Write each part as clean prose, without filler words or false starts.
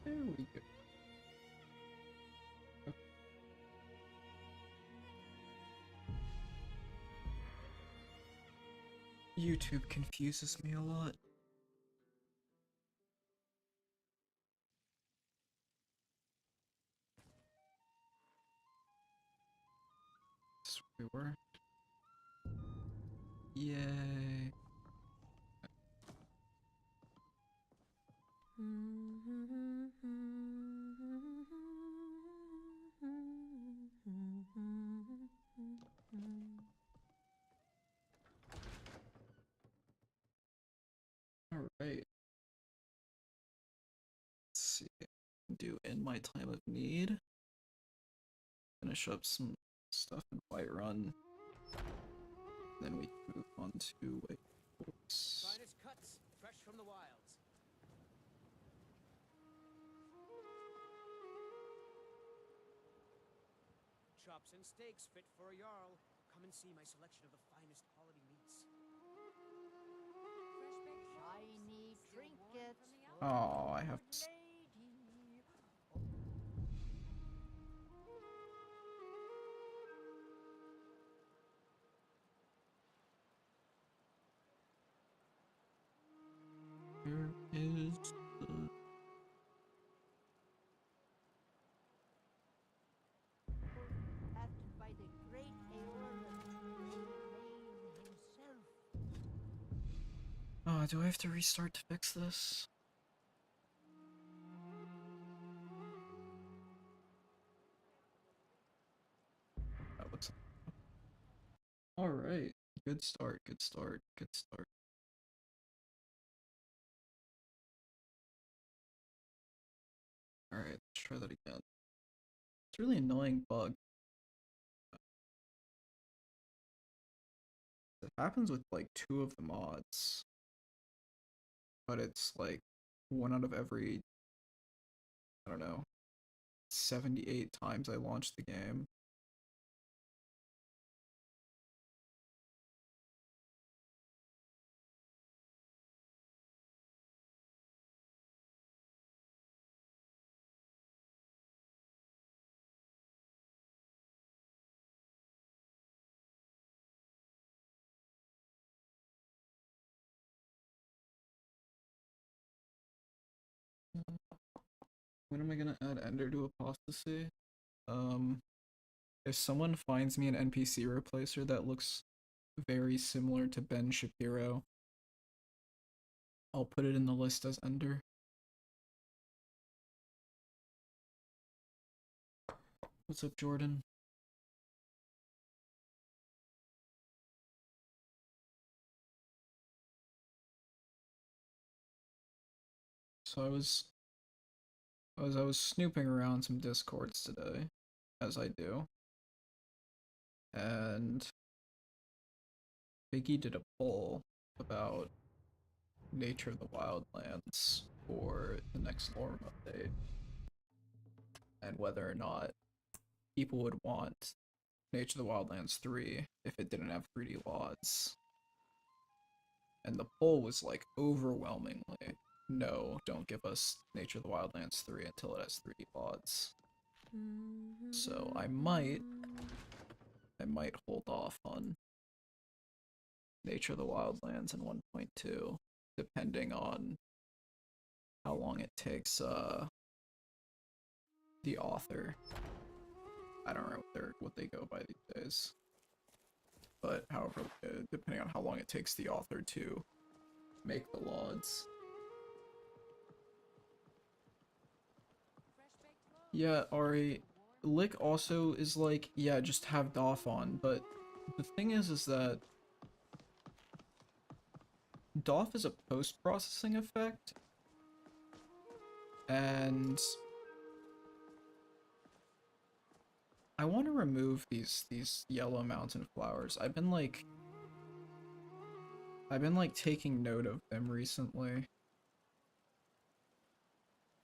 There we go. YouTube confuses me a lot. That's where we were. Yay. Alright. Let's see. Do in my time of need. Finish up some stuff in Whiterun. Then we move on to White Forks. Finest cuts, fresh from the wilds. Chops and steaks fit for a jarl. Come and see my selection of the finest quality meats. Shiny trinkets. Oh, I have to. Where is the... Crafted by the great himself. Oh, do I have to restart to fix this? That looks... Alright. Good start, good start, good start. Alright, let's try that again. It's a really annoying bug. It happens with like 2 of the mods. But it's like 1 out of every, I don't know, 78 times I launch the game. When am I gonna add Ender to Apostasy? If someone finds me an NPC replacer that looks very similar to Ben Shapiro, I'll put it in the list as Ender. What's up, Jordan? So I was snooping around some discords today, as I do, and Biggie did a poll about Nature of the Wildlands for the next lore update, and whether or not people would want Nature of the Wildlands 3 if it didn't have 3D LODs. And the poll was like overwhelmingly, no, don't give us Nature of the Wildlands 3 until it has 3D LODs. So I might hold off on Nature of the Wildlands in 1.2, depending on how long it takes the author. I don't know what they go by these days. But however, depending on how long it takes the author to make the LODs. Yeah, Ari, Lick also is like, yeah, just have Doff on, but the thing is that Doff is a post-processing effect, and I want to remove these yellow mountain flowers. I've been like taking note of them recently.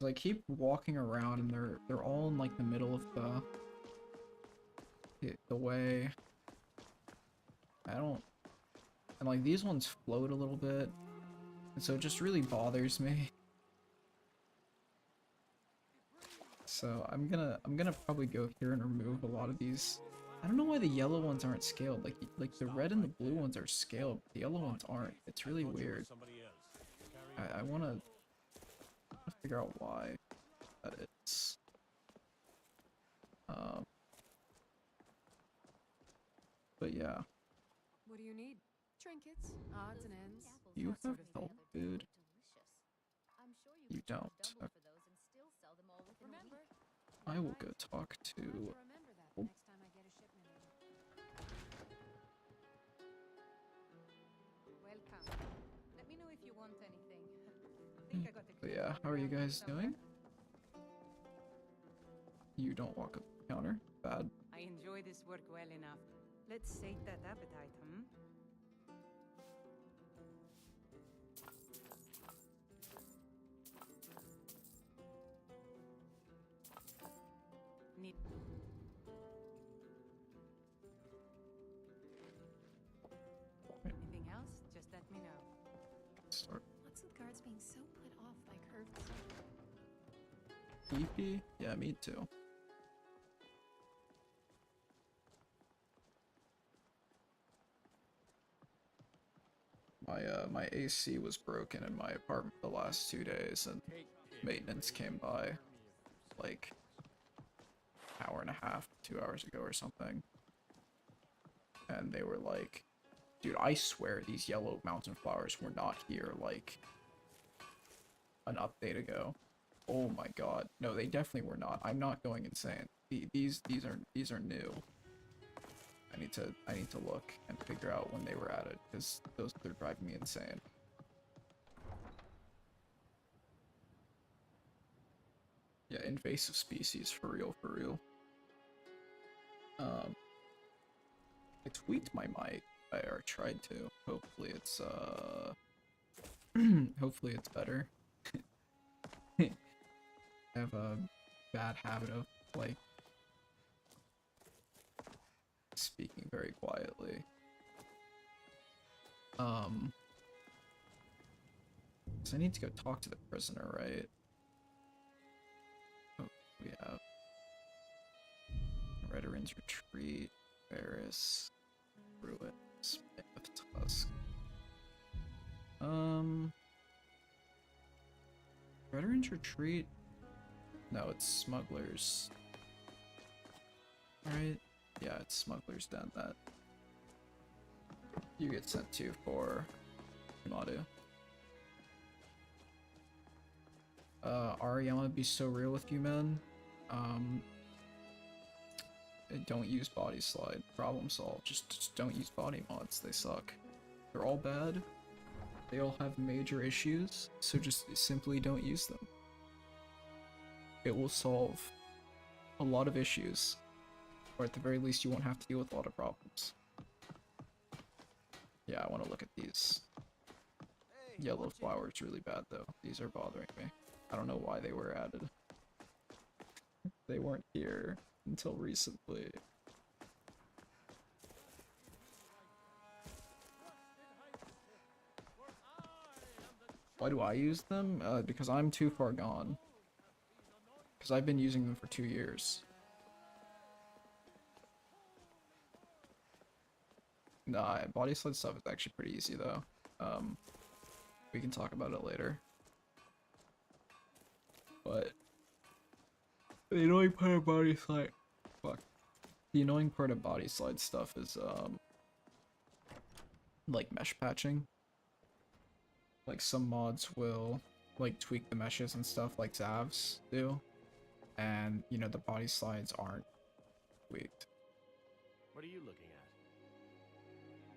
I keep walking around and they're all in like the middle of the way. And like these ones float a little bit, and so it just really bothers me. So I'm gonna probably go here and remove a lot of these. I don't know why the yellow ones aren't scaled. Like the red and the blue ones are scaled, but the yellow ones aren't. It's really weird. I wanna figure out why that is. But yeah. What do you need? Trinkets, odds and ends. You that have sort of health thing. food. You don't. Okay. Remember? I will go talk I'll have to to. remember that the next time I get a shipment in. Welcome. Let me know if you want anything. Think I got the But clues yeah, all how are you around here guys somewhere. doing? You don't walk up the counter. Bad. I enjoy this work well enough. Let's sate that appetite, Need anything else? Just let me know. Start What's with guards being so put off by curved EP? Yeah, me too. My AC was broken in my apartment the last 2 days, and maintenance came by like hour and a half, 2 hours ago or something. And they were like, dude, I swear these yellow mountain flowers were not here like an update ago. Oh my god. No, they definitely were not. I'm not going insane. These are new. I need to look and figure out when they were added, because they're driving me insane. Yeah, invasive species for real, for real. I tweaked my mic, or tried to. Hopefully it's hopefully it's better. I have a bad habit of like speaking very quietly. So I need to go talk to the prisoner, right? Oh, we have Veterans Retreat, Ferris, Ruin, Smith Tusk. Veterans Retreat? No, it's Smugglers. Right? Yeah, it's Smugglers Den that you get sent to for Madu. Ari, I'm gonna be so real with you, man. Don't use body slide. Problem solved. Just don't use body mods. They suck. They're all bad. They all have major issues, so just simply don't use them. It will solve a lot of issues, or at the very least you won't have to deal with a lot of problems. Yeah, I want to look at these. Yellow flowers really bad though. These are bothering me. I don't know why they were added. They weren't here until recently. Why do I use them? Because I'm too far gone. Because I've been using them for 2 years. Nah, body slide stuff is actually pretty easy though. We can talk about it later. But the annoying part of body slide, fuck. The annoying part of body slide stuff is like mesh patching. Like some mods will like tweak the meshes and stuff like Zavs do, and you know the body slides aren't tweaked. What are you looking at?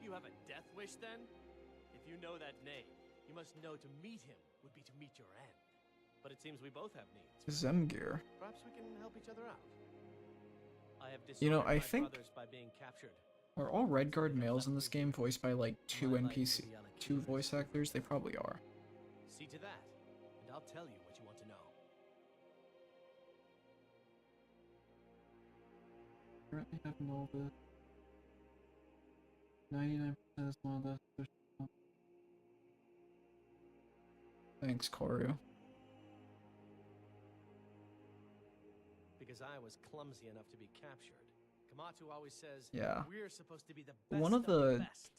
You have a death wish then? If you know that name, you must know to meet him would be to meet your end. But it seems we both have needs. Zemgear. Perhaps we can help each other out. I have You know, dishonored I my think brothers by being captured. are all Redguard males in this game voiced by like two voice actors? They probably are. See to that, and I'll tell you what you want to know. Currently have Nova. 99% is Nova. Thanks, Koru. because I was clumsy enough to be captured. Kamatu always says, Yeah. we're supposed to be the best One of of the the best.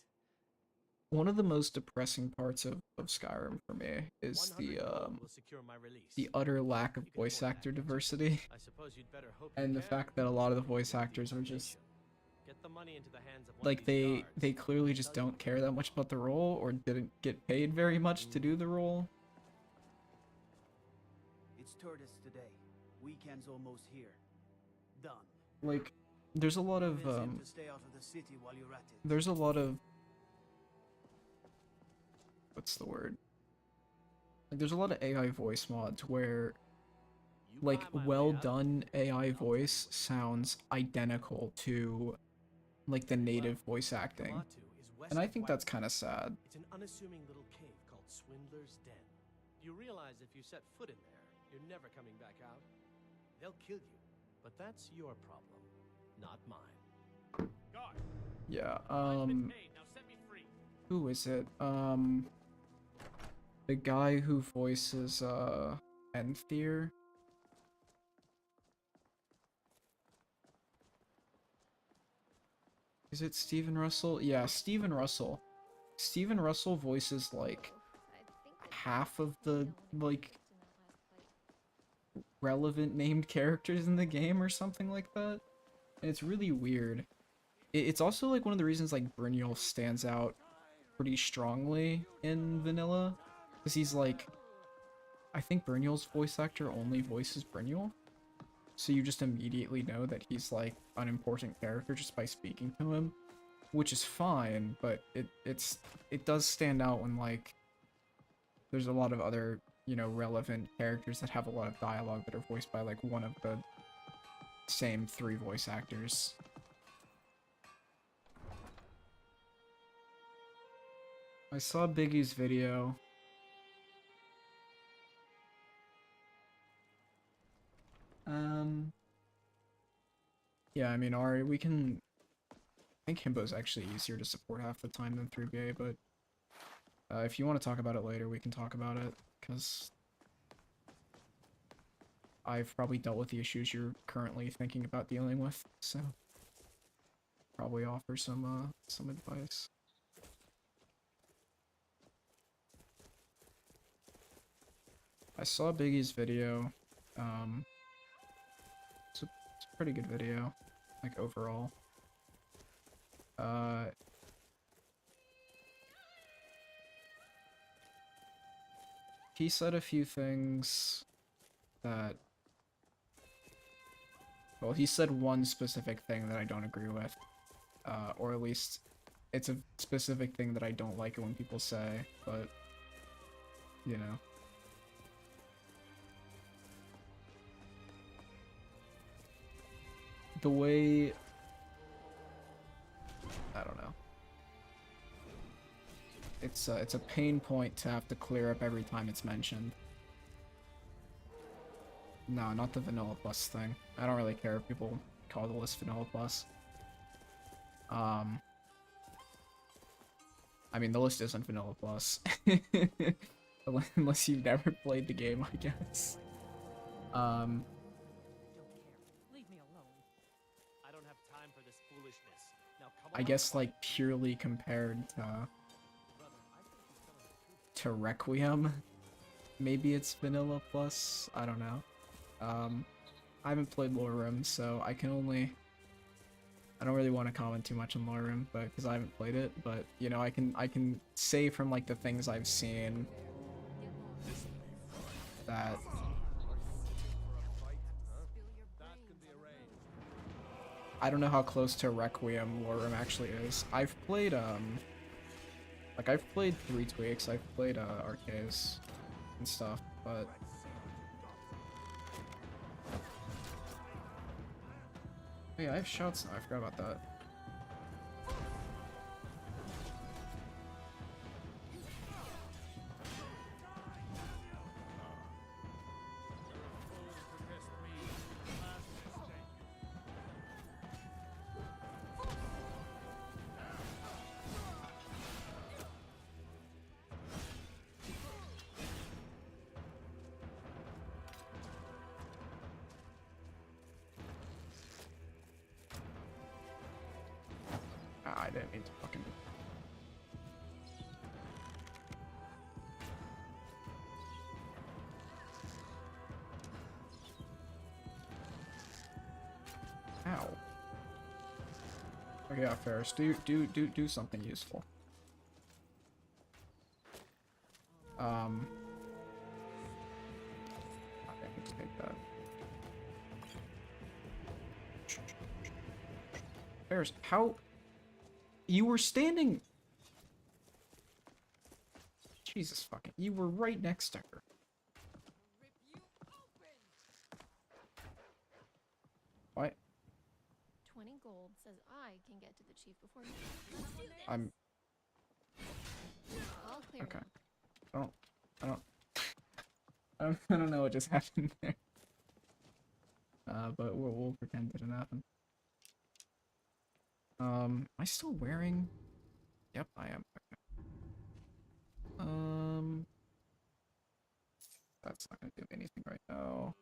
one of the most depressing parts of Skyrim for me is 100 gold will secure my release. the utter lack of You can voice afford that, actor can't you? diversity, I suppose you'd better hope you and the can. fact that a lot of the voice With actors are just determination. Get the money into the hands of one like of these they guards. clearly just Tell you don't care that much about the role or didn't get paid very much to do the role. It's Turtis today. Weekend's almost here. Done. Like there's a lot of Convince him to stay out of the city while you're at it. there's a lot of what's the word? Like there's a lot of AI voice mods where You like buy my way well out, done AI I'll tell you voice what. sounds identical to like the native voice acting. Kamatu is west And I of think that's White. kind of sad. It's an unassuming little cave called Swindler's Den. You realize if you set foot in there, you're never coming back out. They'll kill you, but that's your problem, not mine. Guard, Yeah, I've been paid. Now set me free. who is it? The guy who voices Enthier. Is it Steven Russell? Yeah, Steven Russell. Steven Russell voices like half of the like relevant named characters in the game or something like that. And it's really weird. It's also like one of the reasons like Brynjolf stands out pretty strongly in vanilla, because he's like, I think Brynjolf's voice actor only voices Brynjolf, so you just immediately know that he's like an important character just by speaking to him, which is fine, but it does stand out when like there's a lot of other, you know, relevant characters that have a lot of dialogue that are voiced by like one of the same 3 voice actors. I saw Biggie's video. Yeah, I mean, Ari, we can... I think Himbo's actually easier to support half the time than 3BA, but... if you want to talk about it later, we can talk about it, because... I've probably dealt with the issues you're currently thinking about dealing with, so... Probably offer some advice. I saw Biggie's video. It's a pretty good video, like overall. He said a few things that, well, he said one specific thing that I don't agree with, or at least it's a specific thing that I don't like it when people say, but, you know. The way, I don't know. It's a pain point to have to clear up every time it's mentioned. No, not the Vanilla Plus thing. I don't really care if people call the list Vanilla Plus. I mean, the list isn't Vanilla Plus. Unless you've never played the game, I guess. Don't care. Leave me alone. I don't have time for this foolishness. Now come I on. guess, like, purely compared to Requiem, maybe it's Vanilla Plus. I don't know. I haven't played Lore Room, so I don't really want to comment too much on Lore Room, but because I haven't played it. But you know, I can say from like the things I've seen that I don't know how close to Requiem Lore Room actually is. I've played like I've played 3 Tweaks, I've played Arcaes and stuff, but hey, I have shouts now, I forgot about that. didn't mean to fucking. Ow. Okay, yeah, Ferris, do something useful. I need to take that. Ferris, how? You were standing. Jesus fucking. You were right next to her. What? 20 gold says I can get to the chief before you. Let's do this. I'm. All clear Okay. now. I don't know what just happened there. But we'll pretend it didn't happen. Am I still wearing? Yep, I am. Okay. That's not gonna do anything right now.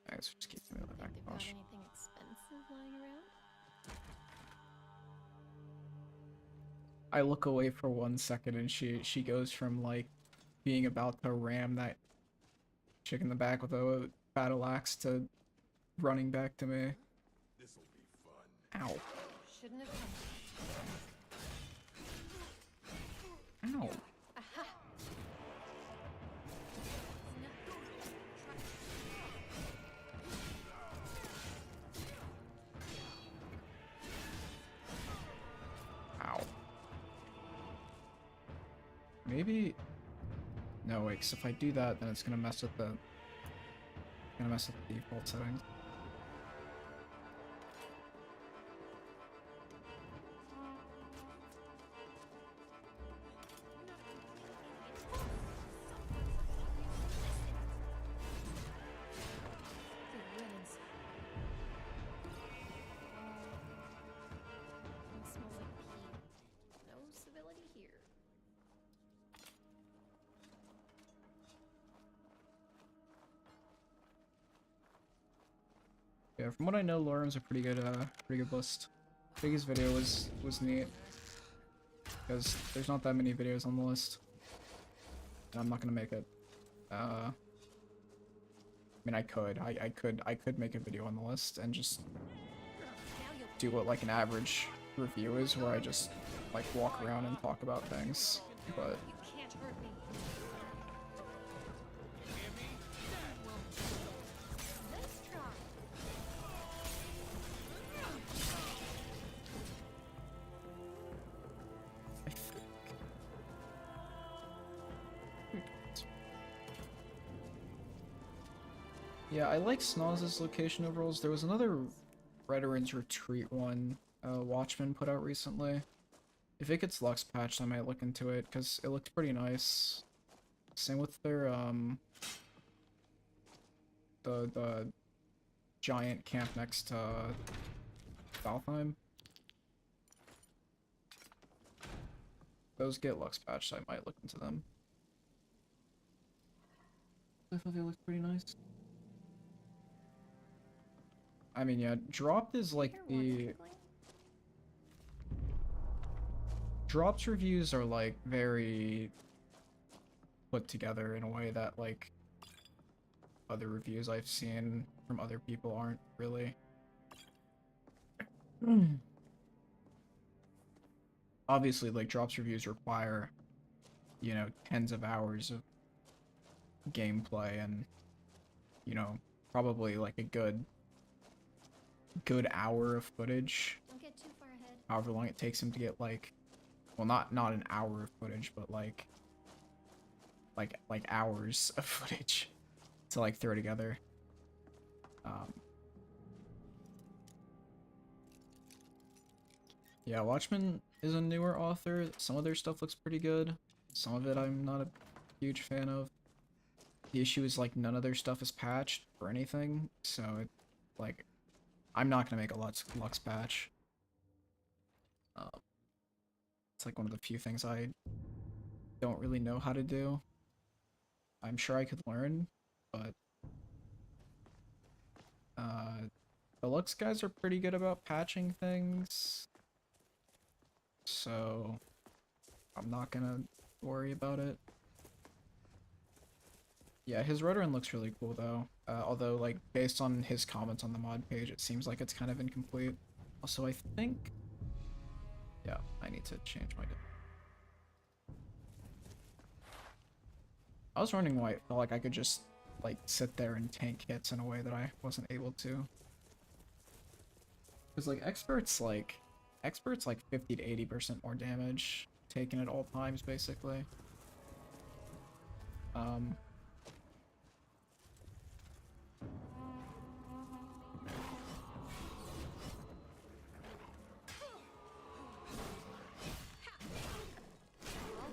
I guess we just keep doing the back Think they've got wash. anything expensive lying around? I look away for 1 second and she goes from like being about to ram that chick in the back with a battle axe to running back to me. This'll be fun. Shouldn't have come. Ow. Ow. Aha! Ow. Maybe. No, wait, 'cause if I do that, then it's gonna mess with the default settings. Good riddance. It smells like pee. No civility here. Yeah, from what I know, Lauren's a pretty good list. Biggest video was neat because there's not that many videos on the list, and I'm not gonna make it. I mean, I could make a video on the list and just do what like an average review is, where I just like walk around and talk about things, but. You can't hurt me. Let's try. Yeah, I like Snoz's location overalls. There was another Veterans Retreat one Watchmen put out recently. If it gets Lux patched, I might look into it, because it looked pretty nice. Same with their, the giant camp next to Valheim. Those get Lux patched, I might look into them. I thought they looked pretty nice. I mean, yeah, Dropped is like the... Drops reviews are like very put together in a way that like other reviews I've seen from other people aren't really. Obviously, like Drops reviews require, you know, tens of hours of gameplay and, you know, probably like a good hour of footage. Don't get too far ahead. However long it takes him to get like, well, not an hour of footage, but like hours of footage to like throw together. Yeah, Watchmen is a newer author. Some of their stuff looks pretty good. Some of it I'm not a huge fan of. The issue is like none of their stuff is patched or anything, so it, like, I'm not gonna make a Lux patch. It's like one of the few things I don't really know how to do. I'm sure I could learn, but the Lux guys are pretty good about patching things. so I'm not gonna worry about it. Yeah, his Rotoran looks really cool though. Although, like, based on his comments on the mod page, it seems like it's kind of incomplete. Also, I think... Yeah, I need to change my... I was wondering why it felt like I could just, like, sit there and tank hits in a way that I wasn't able to. Because, like, experts, like 50 to 80% more damage taken at all times, basically. All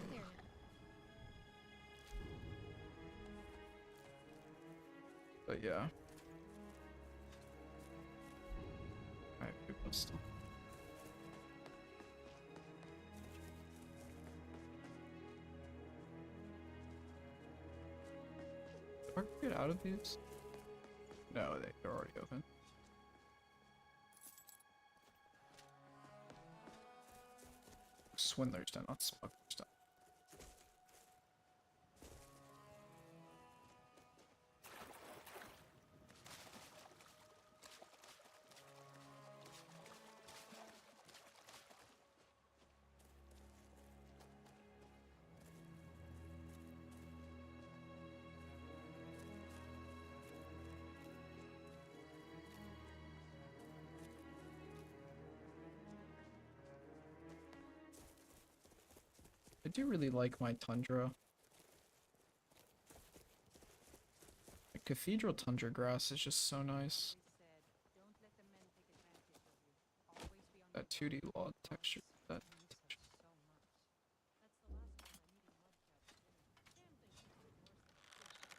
clear now. But yeah. Alright, people still. Did Perk get out of these? No, they're already open. Swindler's Den, not Smuggler's Den. I do really like my Tundra. The Cathedral Tundra grass is just so nice. That 2D log texture. That texture.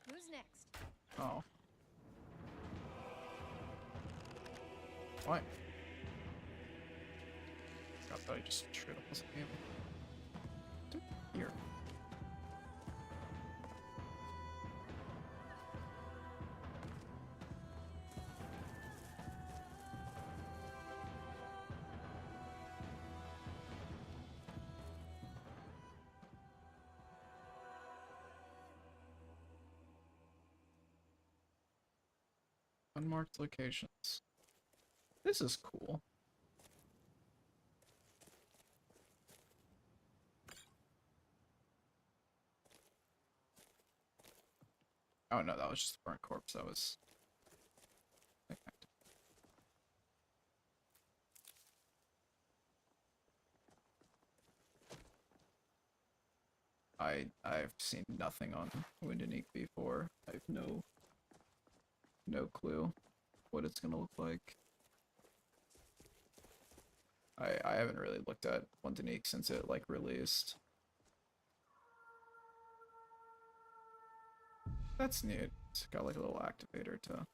Who's next? Oh. What? I thought I just straight up wasn't able. Here. Unmarked locations. This is cool. Oh no, that was just a burnt corpse. That was... I've seen nothing on Wind and Ink before. I have no clue what it's gonna look like. I haven't really looked at Wind and Ink since it like released. That's neat. It's got like a little activator to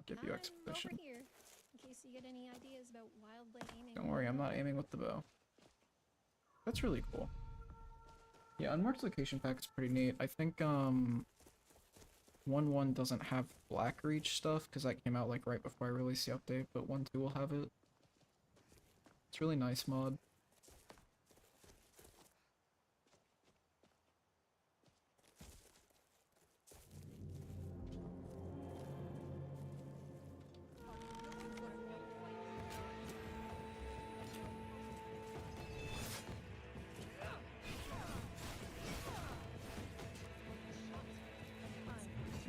give you exposition. Over here, in case you get any ideas about wildly aiming. Don't worry, I'm not aiming with the bow. That's really cool. Yeah, Unmarked Location Pack is pretty neat. I think 1.1 doesn't have Black Reach stuff because that came out like right before I released the update, but 1.2 will have it. It's really nice mod.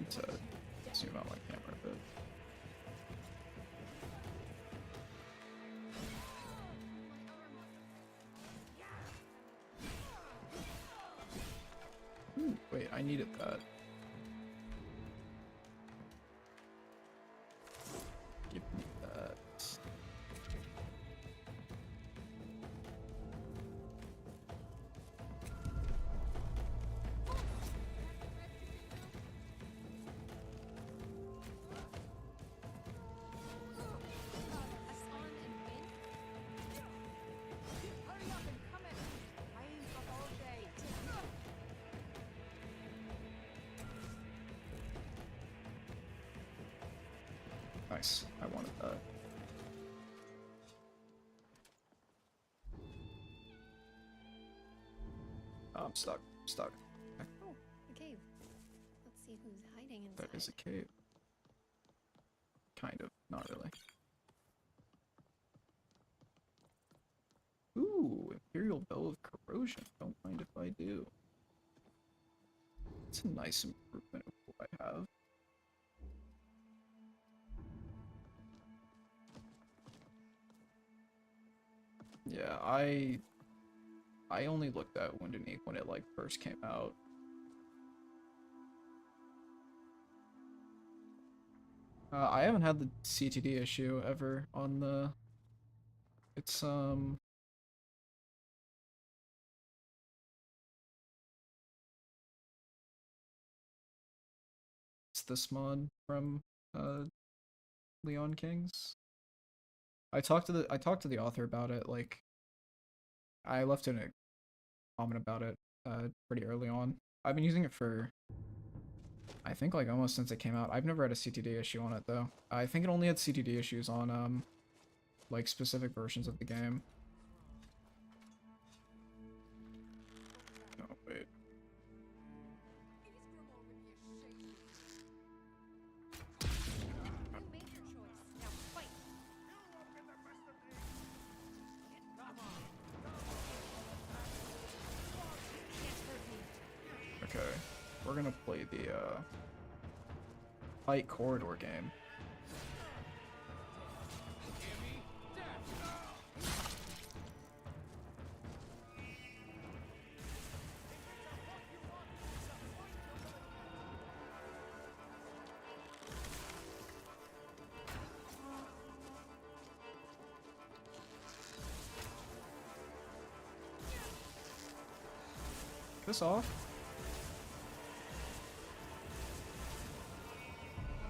To zoom out my camera a bit. Ooh, wait, I needed that. Give me that. Nice. I wanted that. I'm stuck. I'm stuck. Oh, a cave. Let's see who's hiding inside. That is a cave. Kind of. Not really. Ooh, Imperial Bow of Corrosion. Don't mind if I do. It's a nice improvement of what I have. Yeah, I only looked at Wound and Ink when it like first came out. I haven't had the CTD issue ever on the. It's this mod from Leon Kings. I talked to the author about it. Like, I left in a comment about it pretty early on. I've been using it for I think like almost since it came out. I've never had a CTD issue on it though. I think it only had CTD issues on like specific versions of the game. Oh wait. You made your choice. Now fight. Okay, we're gonna play the fight corridor game. This off.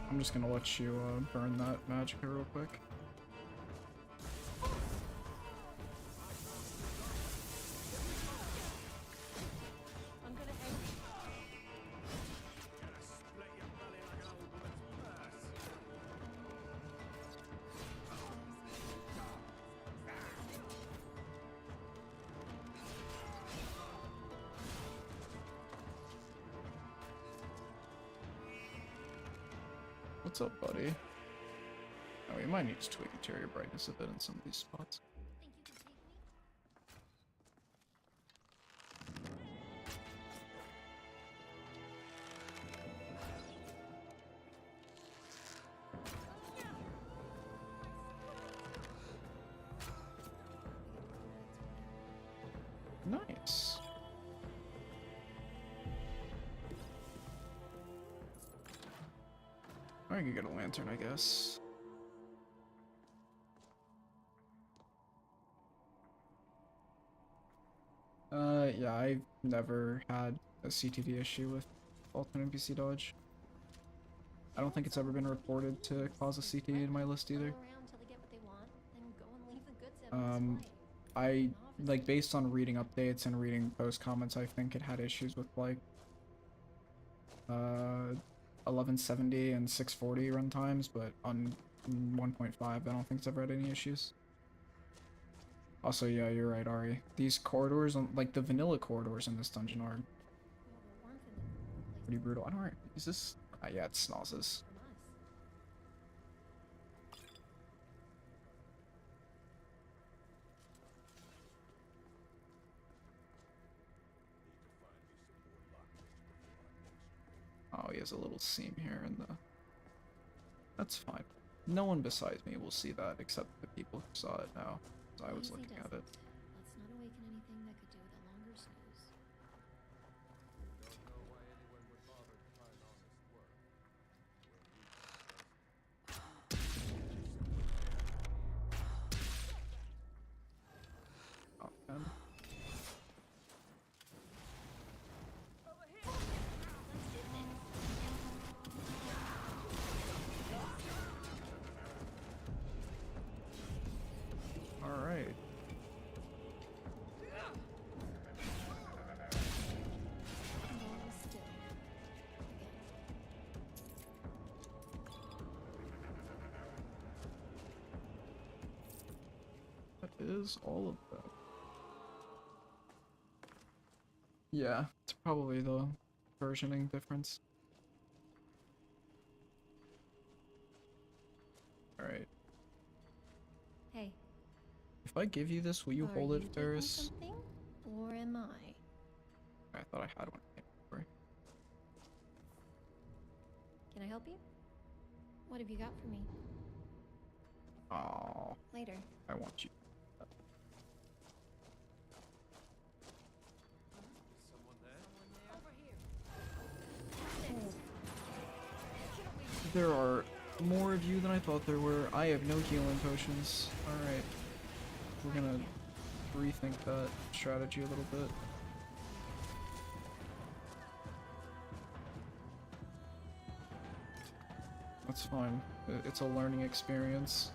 I'm just gonna let you burn that magic real quick. I'm gonna end you. What's up, buddy? Oh, we might need to tweak interior brightness a bit in some of these spots. Think you could take me? Nice. I could get a lantern, I guess. Yeah, I've never had a CTD issue with alternate NPC dodge. I don't think it's ever been reported to cause a CTD in my list either. Go around till they get what they want, then go and leave the goods evidence away. I, like, based on reading updates and reading post comments, I think it had issues with, like, 1170 and 640 runtimes, but on 1.5, I don't think it's ever had any issues. Also, yeah, you're right, Ari. These corridors, like the vanilla corridors in this dungeon, are Well, the warmth in the place pretty brutal. I don't. Is this? Yeah, it's snozzes. from us. Oh, he has a little seam here in the. That's fine. No one besides me will see that except the people who saw it now. As I was Easy looking does at it. Let's not awaken anything that could do with a longer snooze. Oh, man. All right. And all was still. Again. That is all of them. Yeah, it's probably the versioning difference. Alright. Hey. If I give you this, will you are hold you it, taking Ferris? something? Or am I? I thought I had one before. Can I help you? What have you got for me? Oh, Later. I want you. There are more of you than I thought there were. I have no healing potions. Alright. We're gonna rethink that strategy a little bit. That's fine. It's a learning experience.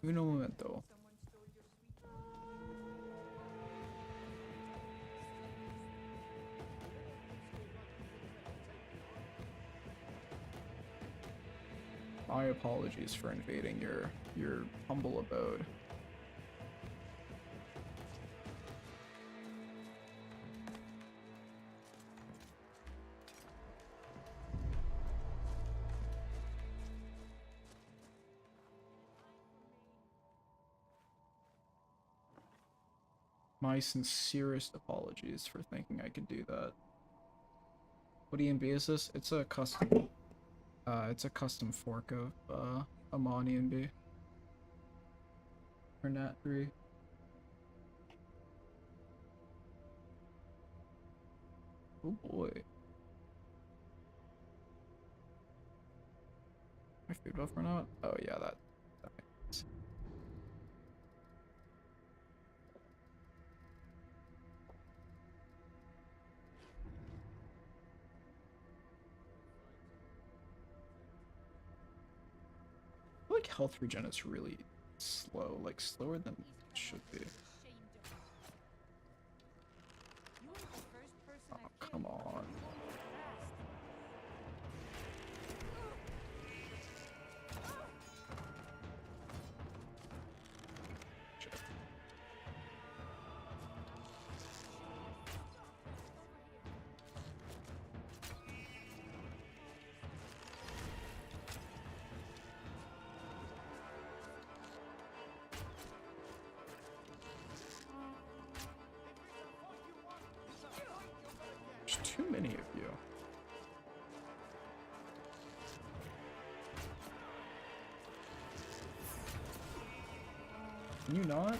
Uno momento. My apologies for invading your humble abode. My sincerest apologies for thinking I could do that. What EMB is this? It's a custom fork of Amon EMB. Or Nat 3. Oh boy. My food buff run out? Oh yeah, that makes sense. I feel like health regen is really slow, like slower than it should be. Oh, come on. There's too many of you. Can you not?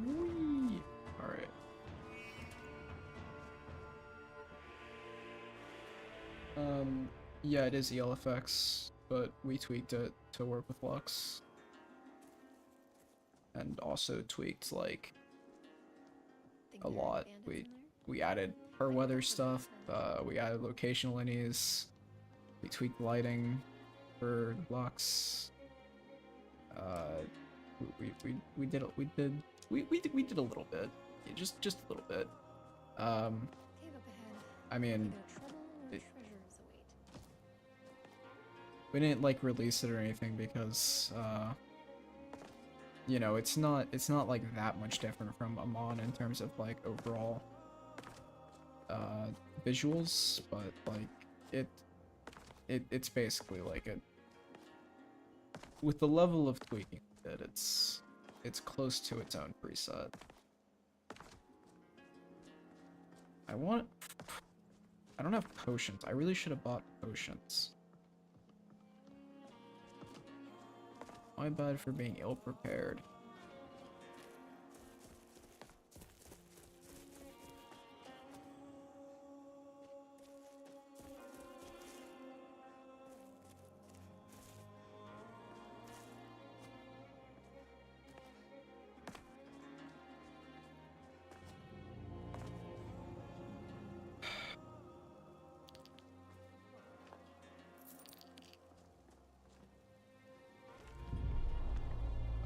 Whee! Alright. Yeah, it is ELFX, but we tweaked it to work with Lux. And also tweaked, like, Think a there are lot. bandits We in there? we added her weather stuff, we added locational lineas, we tweaked lighting for Lux. We did a little bit. Yeah, just a little bit. Cave up ahead. I mean, Either trouble or treasures await. we didn't like release it or anything because you know, it's not like that much different from Amon in terms of like overall visuals, but like it's basically like a, with the level of tweaking that it's close to its own preset. I don't have potions. I really should have bought potions. My bad for being ill prepared.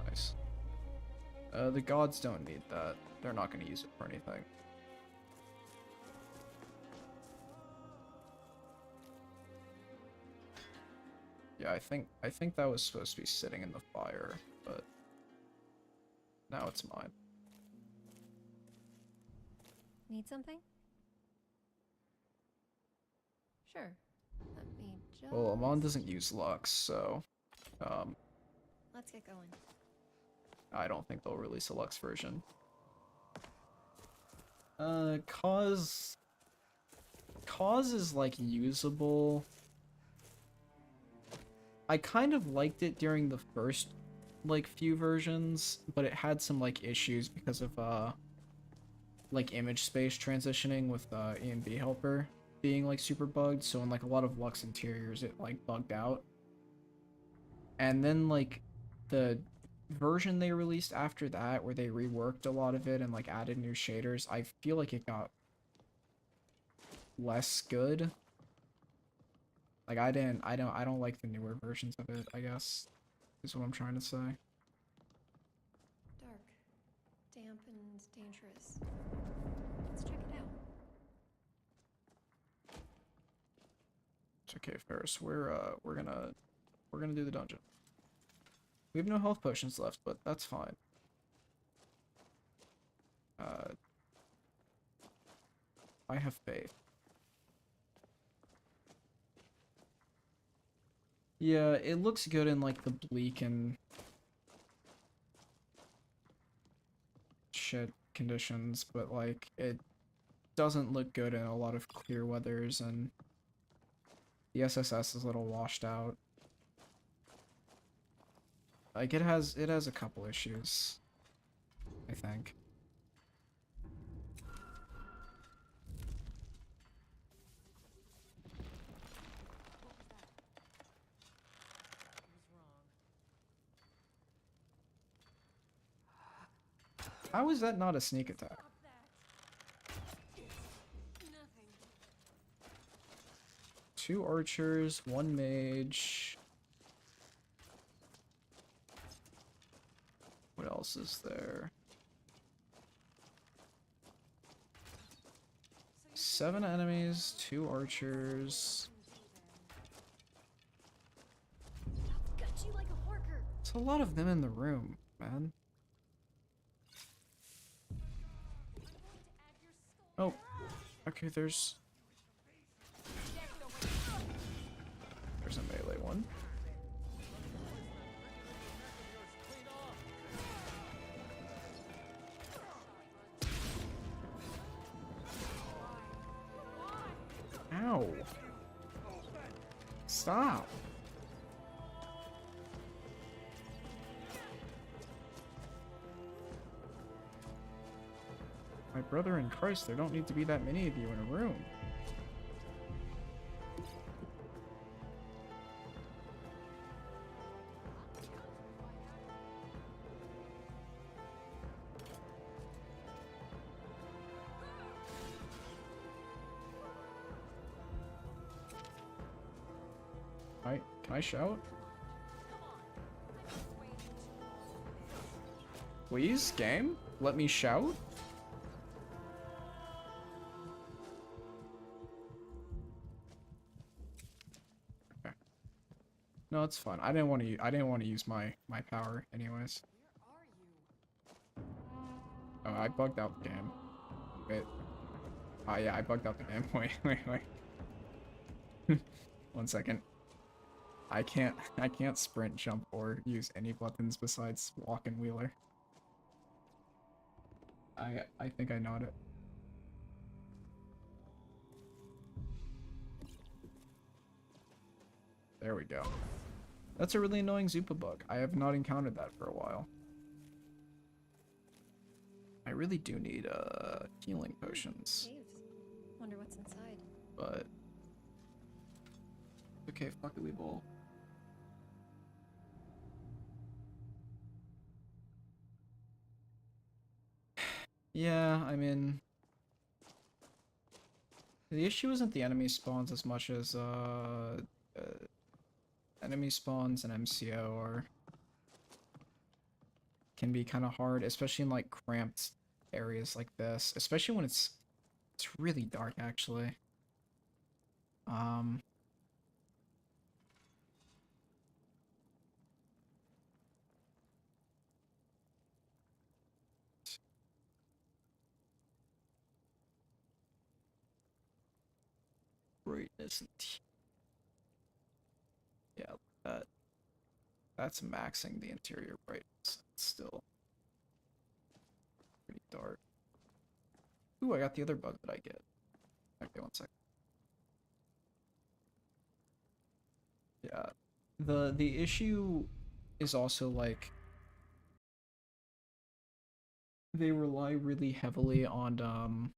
Nice. The gods don't need that. They're not going to use it for anything. Yeah, I think that was supposed to be sitting in the fire, but now it's mine. Need something? Sure. Let me just... Well, Amon doesn't use Lux, so Let's get going. I don't think they'll release a Lux version. Cause is like usable. I kind of liked it during the first like few versions, but it had some like issues because of like image space transitioning with ENB helper being like super bugged, so in like a lot of Lux interiors it like bugged out. And then like the version they released after that, where they reworked a lot of it and like added new shaders, I feel like it got less good. Like I don't like the newer versions of it, I guess, is what I'm trying to say. Dark, damp, and dangerous. Let's check it out. It's okay, Ferris. We're gonna do the dungeon. We have no health potions left, but that's fine. I have faith. Yeah, it looks good in like the bleak and shit conditions, but like it doesn't look good in a lot of clear weathers, and the SSS is a little washed out. Like it has a couple issues, I think. How is that not a sneak attack? Two archers, one mage. What else is there? 7 enemies, 2 archers. Got you like a worker. It's a lot of them in the room, man. Oh, okay, there's a melee one. Ow. Stop. My brother in Christ, there don't need to be that many of you in a room. Can I shout? Please, game? Let me shout? Okay. No, it's fine. I didn't want to use my power anyways. Oh, I bugged out the game. Wait. Oh yeah, I bugged out the game. Wait. 1 second. I can't sprint, jump, or use any buttons besides walk and wheeler. I think I know it. There we go. That's a really annoying Zupa bug. I have not encountered that for a while. I really do need healing potions. Caves. Wonder what's inside. But okay, fuck it, we ball. Yeah, I mean, the issue isn't the enemy spawns as much as enemy spawns and MCO can be kind of hard, especially in like cramped areas like this, especially when it's really dark actually. Brightness and yeah, that's maxing the interior brightness. It's still pretty dark. Ooh, I got the other bug that I get. Okay, 1 second. Yeah. The issue is also like they rely really heavily on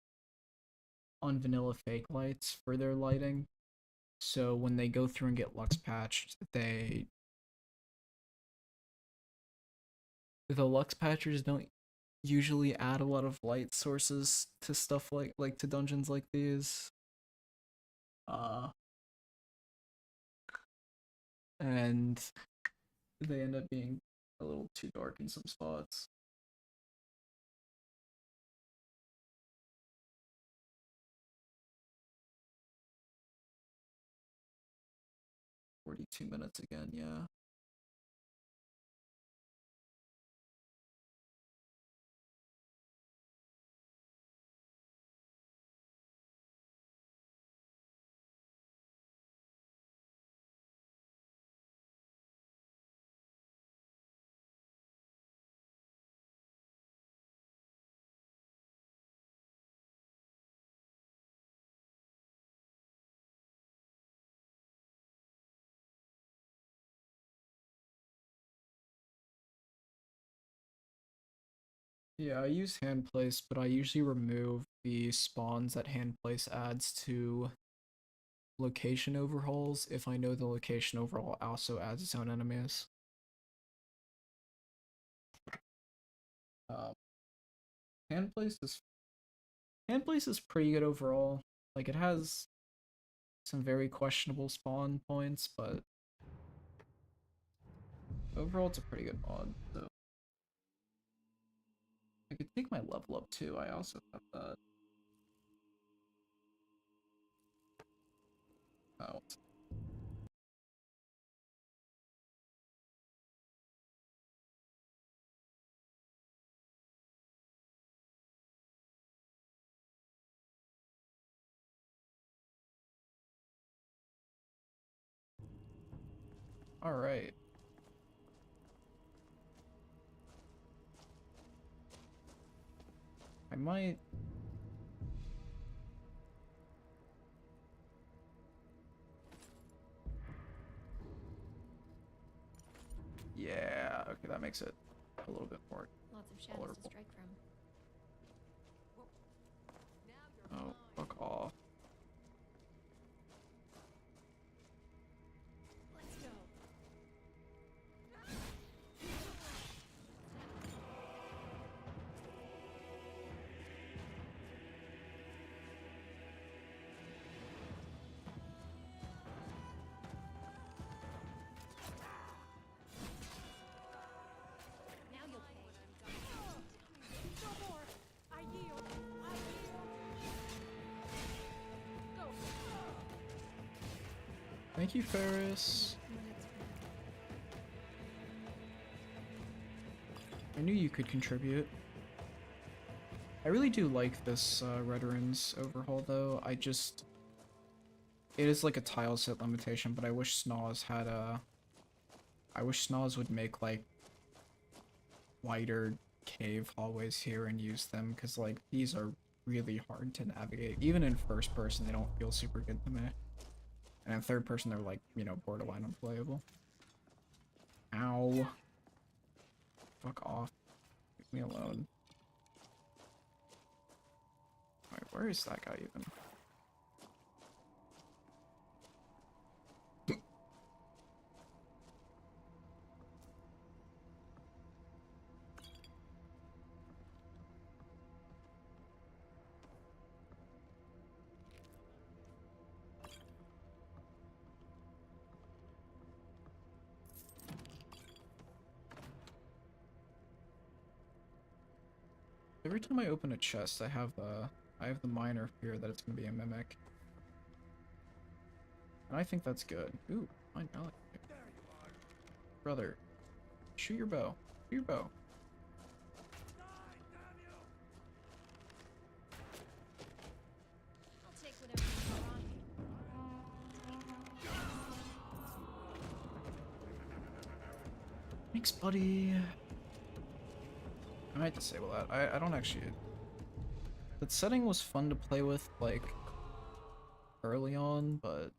vanilla fake lights for their lighting. So when they go through and get lux patched, the lux patchers don't usually add a lot of light sources to stuff like to dungeons like these. And they end up being a little too dark in some spots. "42 minutes again, yeah. Yeah, I use hand place, but I usually remove the spawns that hand place adds to location overhauls if I know the location overhaul also adds its own enemies. Um, hand place is pretty good overall. Like it has some very questionable spawn points, but overall it's a pretty good mod. So I could take my level up too. I also have that. Oh. All right. I might. Yeah, okay, that makes it a little bit more Lots of shadows tolerable. to strike from. Oh, fuck off. Let's go. Now you'll pay. No more. I yield. I yield. Go. Thank you, Ferris. I knew you could contribute. I really do like this Red Runes overhaul, though. it is like a tile set limitation, but I wish Snaws had a... I wish Snaws would make like wider cave hallways here and use them, because like these are really hard to navigate. Even in first person, they don't feel super good to me. And in third person, they're like, you know, borderline unplayable. Ow. Fuck off. Leave me alone. Alright, where is that guy even? Every time I open a chest, I have the minor fear that it's gonna be a mimic. And I think that's good. Ooh, fine relic. Brother, shoot your bow. Shoot your bow. I'll take whatever you want. Thanks, buddy. I might disable that. I don't actually... That setting was fun to play with, like, early on, but...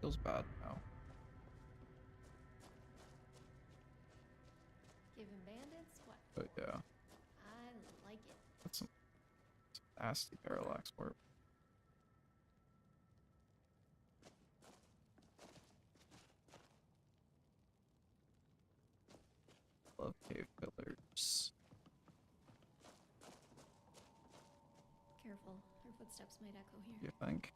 Feels bad now. Giving bandits what? But yeah, I like it. that's some nasty parallax work. Love cave pillars. Careful, her footsteps might echo here. You think?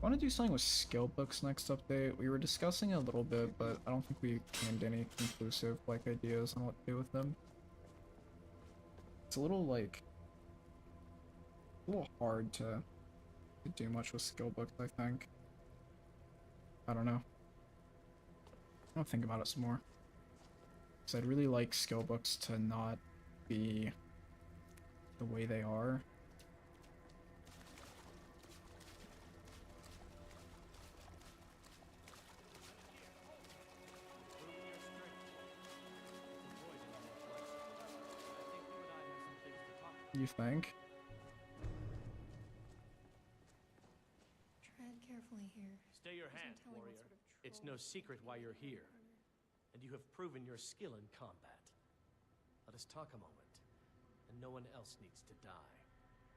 I want to do something with skill books next update. We were discussing it a little bit, but I don't think we came to any conclusive like ideas on what to do with them. It's a little like a little hard to do much with skill books, I think. I don't know. I'll think about it some more. Because I'd really like skill books to not be the way they are. You think? Tread carefully here. Stay your There's no hand, telling what warrior. sort of It's no troll secret why you're here, corner. and you have proven your skill in combat. Let us talk a moment, and no one else needs to die.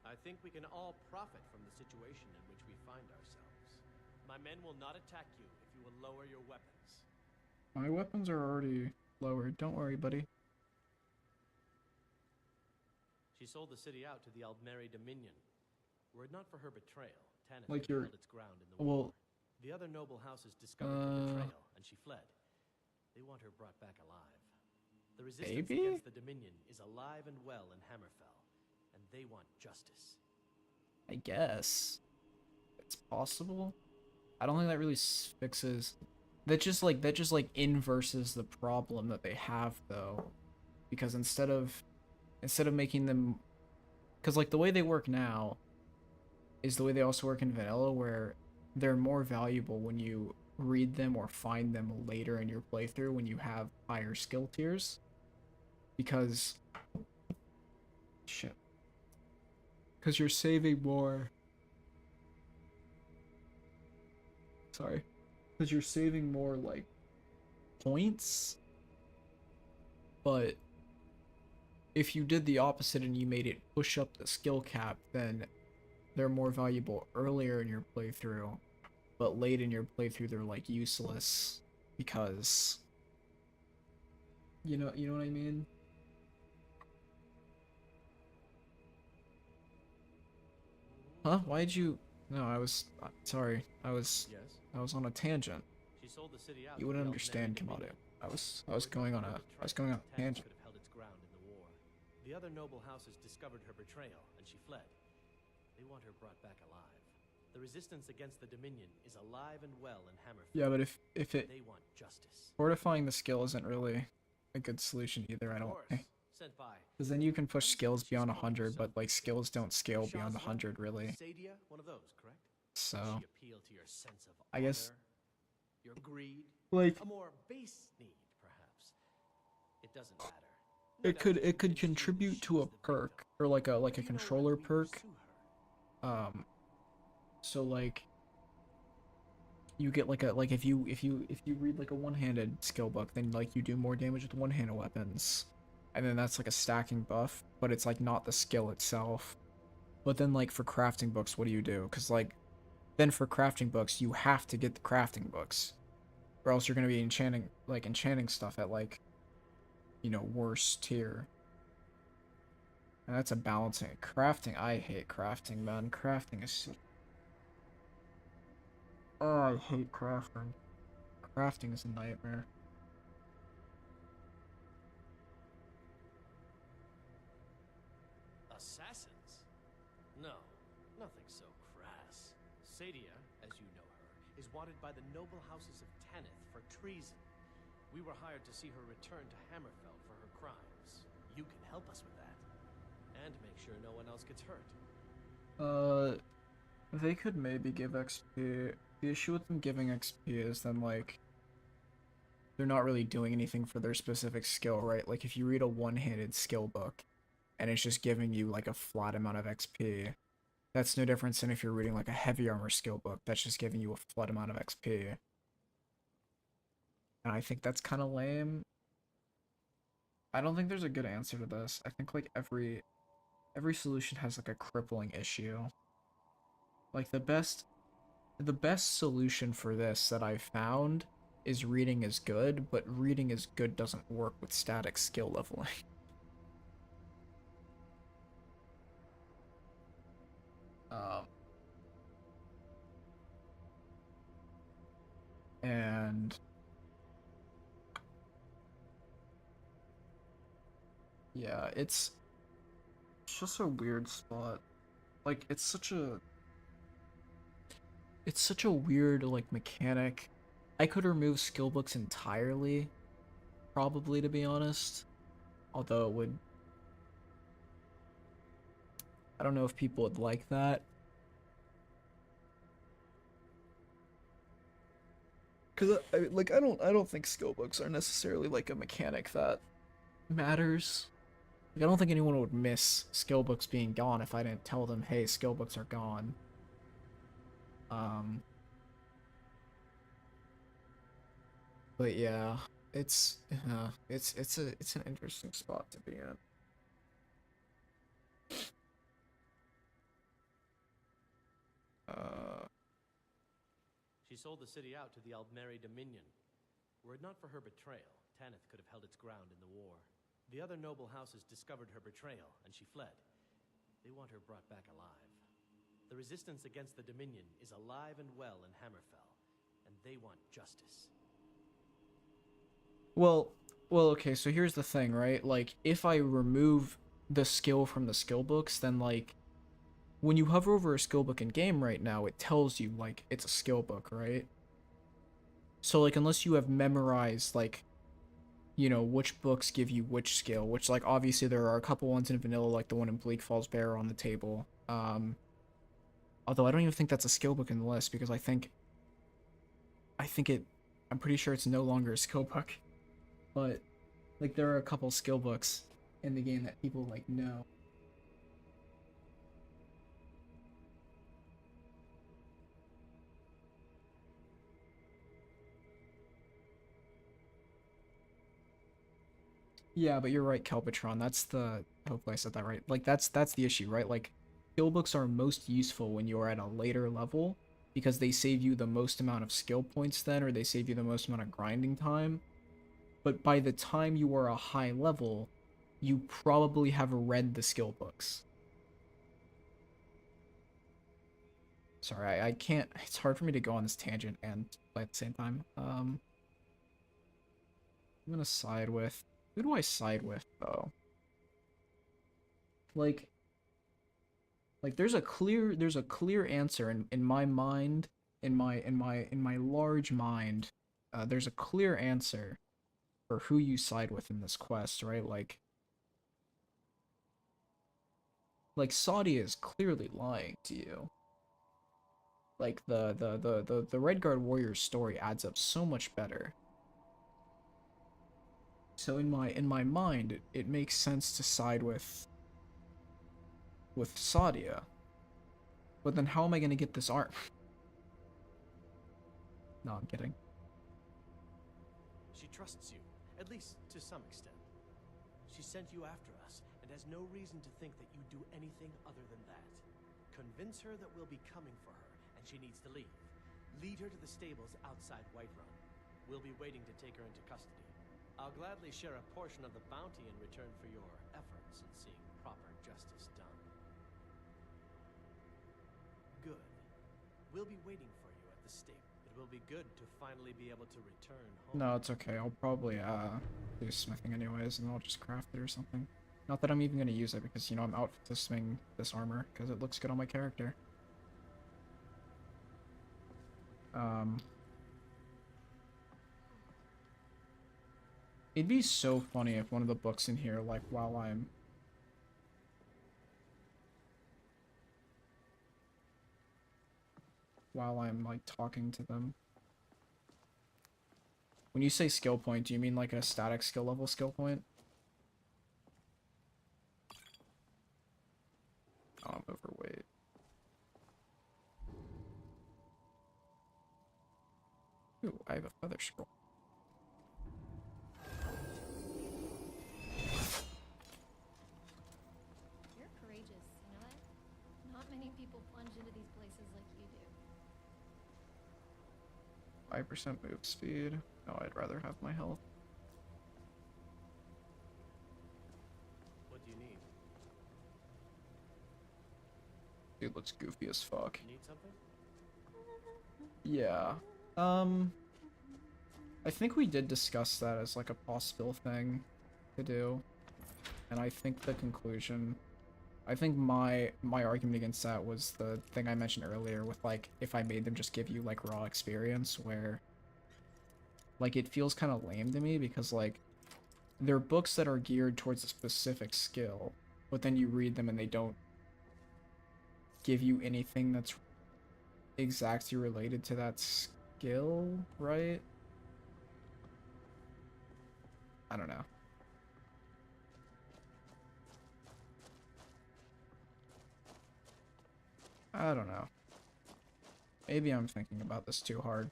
I think we can all profit from the situation in which we find ourselves. My men will not attack you if you will lower your weapons. My weapons are already lowered. Don't worry, buddy. She sold the city out to the Aldmeri Dominion. Were it not for her betrayal, Tanith Like would your- have held its ground in the well, war. The other noble houses discovered her betrayal, and she fled. They want her brought back alive. The resistance Baby? against the Dominion is alive and well in Hammerfell, and they want justice. I guess it's possible. I don't think that really fixes. That just like inverses the problem that they have though, because instead of making them, because like the way they work now is the way they also work in vanilla, where they're more valuable when you read them or find them later in your playthrough when you have higher skill tiers, because you're saving more. Sorry. Because you're saving more, like, points. But if you did the opposite and you made it push up the skill cap, then they're more valuable earlier in your playthrough. But late in your playthrough, they're, like, useless. Because... You know what I mean? Huh? Why'd you... No, I was... sorry. I was on a tangent. She sold the city out You to wouldn't the understand, Aldmeri Kamado. Dominion. I was going on a tangent. Tanith could have held its ground in the war. The other noble houses discovered her betrayal, and she fled. They want her brought back alive. The resistance against the Dominion is alive and well in Hammerfell. Yeah, but if it They want justice. fortifying the skill isn't really a good solution either. I Of don't course. think. Senpai. Because then you can push What is it skills that she's beyond calling 100, but herself? like skills don't scale beyond Shazna? 100 really. Sadia? One of those, correct? Does So she appeal to your sense of I guess honor? Your greed? like A more base need, perhaps. It doesn't matter. it could Whatever convinces you contribute to she's a the perk victim. or like a Do you know when controller we perk. pursue her? So like you get like if you read like a one-handed skill book, then like you do more damage with one-handed weapons. And then that's like a stacking buff, but it's like not the skill itself. But then like for crafting books, what do you do? Cuz like then for crafting books, you have to get the crafting books. Or else you're going to be enchanting stuff at like, you know, worse tier. And that's a balancing. Crafting, I hate crafting, man. Crafting is so... Oh, I hate crafting. Crafting is a nightmare. Assassins? No, nothing so crass. Sadia, as you know her, is wanted by the noble houses of Tanith for treason. We were hired to see her return to Hammerfell for her crimes. You can help us with that. And make sure no one else gets hurt. They could maybe give XP. The issue with them giving XP is then, like, they're not really doing anything for their specific skill, right? Like, if you read a one-handed skill book, and it's just giving you, like, a flat amount of XP, that's no difference than if you're reading, like, a heavy armor skill book, that's just giving you a flat amount of XP. And I think that's kind of lame. I don't think there's a good answer to this. I think, like, every solution has, like, a crippling issue. Like, the best solution for this that I've found is reading is good, but reading is good doesn't work with static skill leveling. And yeah, it's just a weird spot. Like, it's such a weird, like, mechanic. I could remove skill books entirely, probably, to be honest. Although it would... I don't know if people would like that. Because, I don't think skill books are necessarily, like, a mechanic that matters. Like, I don't think anyone would miss skill books being gone if I didn't tell them, hey, skill books are gone. But yeah, it's an interesting spot to be in. She sold the city out to the Aldmeri Dominion. Were it not for her betrayal, Tanith could have held its ground in the war. The other noble houses discovered her betrayal, and she fled. They want her brought back alive. The resistance against the Dominion is alive and well in Hammerfell, and they want justice. Well, okay, so here's the thing, right? Like, if I remove the skill from the skill books, then, like, when you hover over a skill book in game right now, it tells you, like, it's a skill book, right? So, like, unless you have memorized, like, you know, which books give you which skill, which, like, obviously there are a couple ones in vanilla, like the one in Bleak Falls Bear on the table. Although I don't even think that's a skill book in the list, because I'm pretty sure it's no longer a skill book. But, like, there are a couple skill books in the game that people, like, know. Yeah, but you're right, Kelpatron. That's the... Hopefully I said that right. Like, that's the issue, right? Like, skill books are most useful when you're at a later level, because they save you the most amount of skill points then, or they save you the most amount of grinding time. But by the time you are a high level, you probably have read the skill books. Sorry, I can't... It's hard for me to go on this tangent and play at the same time. I'm gonna side with... Who do I side with, though? Like, there's a clear answer in my mind, in my large mind. There's a clear answer or who you side with in this quest, right? Like Saudi is clearly lying to you. Like the Red Guard warrior story adds up so much better. So in my mind, it makes sense to side with Sadia. But then how am I gonna get this arm? No, I'm kidding. She trusts you, at least to some extent. She sent you after us, and has no reason to think that you do anything other than that. Convince her that we'll be coming for her, and she needs to leave. Lead her to the stables outside Whiterun. We'll be waiting to take her into custody. I'll gladly share a portion of the bounty in return for your efforts in seeing proper justice done. Good. We'll be waiting for you at the stable. It will be good to finally be able to return home. No, it's okay. I'll probably do smithing anyways, and then I'll just craft it or something. Not that I'm even gonna use it because, you know, I'm out to swing this armor because it looks good on my character. It'd be so funny if one of the books in here, like, while I'm like talking to them. When you say skill point, do you mean like a static skill level skill point? Oh, I'm overweight. Ooh, I have a feather scroll. You're courageous, you know that? Not many people plunge into these places like you do. 5% move speed. No, I'd rather have my health. What do you need? Dude looks goofy as fuck. Need something? Yeah. I think we did discuss that as like a possible thing to do. And I think the conclusion, I think my argument against that was the thing I mentioned earlier with like if I made them just give you like raw experience, where like it feels kind of lame to me because like there are books that are geared towards a specific skill, but then you read them and they don't give you anything that's exactly related to that skill, right? I don't know. I don't know. Maybe I'm thinking about this too hard.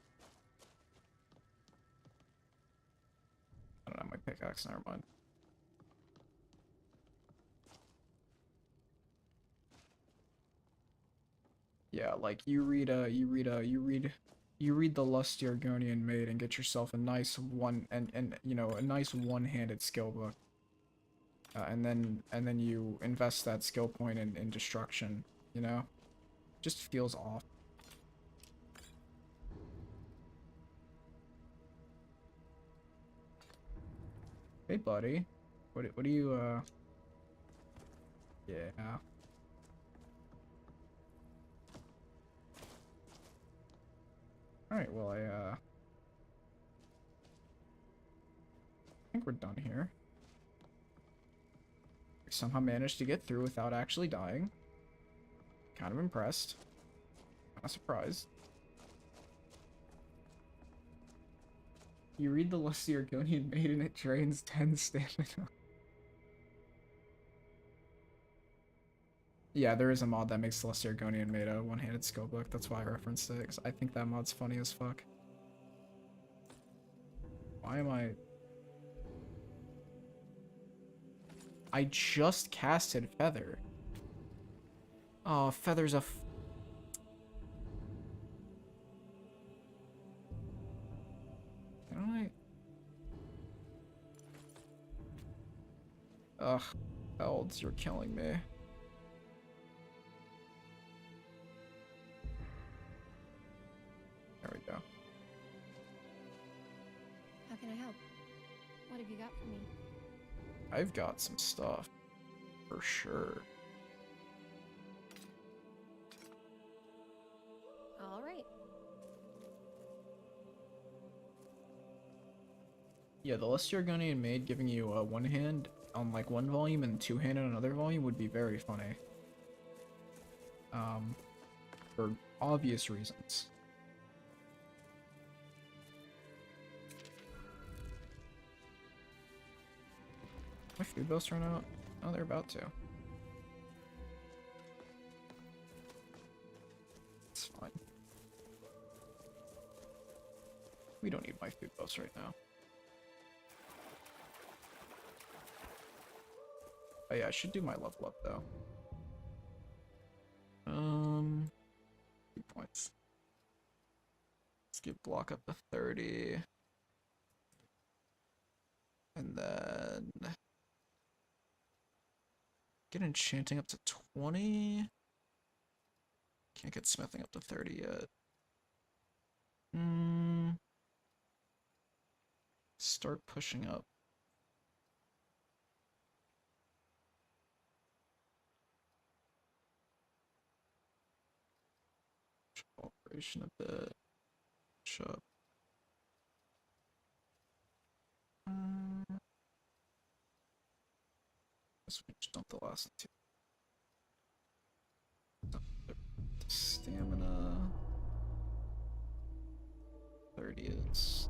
I don't know, my pickaxe, never mind. Yeah, like you read the Lusty Argonian Maid and get yourself a nice a nice one-handed skill book. And then you invest that skill point in destruction, you know? Just feels off. Hey buddy. What do you yeah. Alright, well I think we're done here. We somehow managed to get through without actually dying. Kind of impressed. Kind of surprised. You read the Lusty Argonian Maid and it drains 10 stamina. Yeah, there is a mod that makes the Lusty Argonian Maid a one-handed skill book. That's why I referenced it, because I think that mod's funny as fuck. Why am I just casted Feather. Oh, Feather's a Can I? Ugh, Elds, you're killing me. There we go. How can I help? What have you got for me? I've got some stuff. For sure. All right. Yeah, the less Argonian maid giving you one hand on like one volume and two hand on another volume would be very funny. For obvious reasons. My food boats run out? Oh, they're about to. It's fine. We don't need my food boats right now. Oh yeah, I should do my level up though. 2 points. Let's get block up to 30. And then get enchanting up to 20. Can't get smithing up to 30 yet. Start pushing up. Operation a bit. Push up. Guess we just dump the last two. Stamina. 30 is.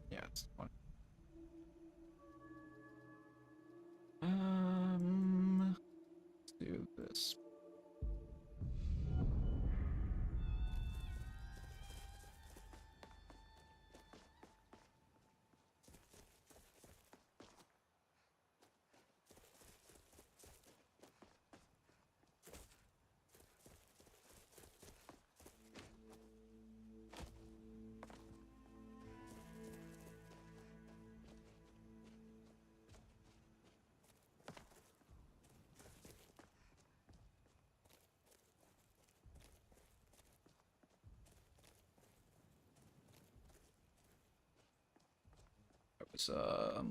Yeah, it's fine. Let's do this. I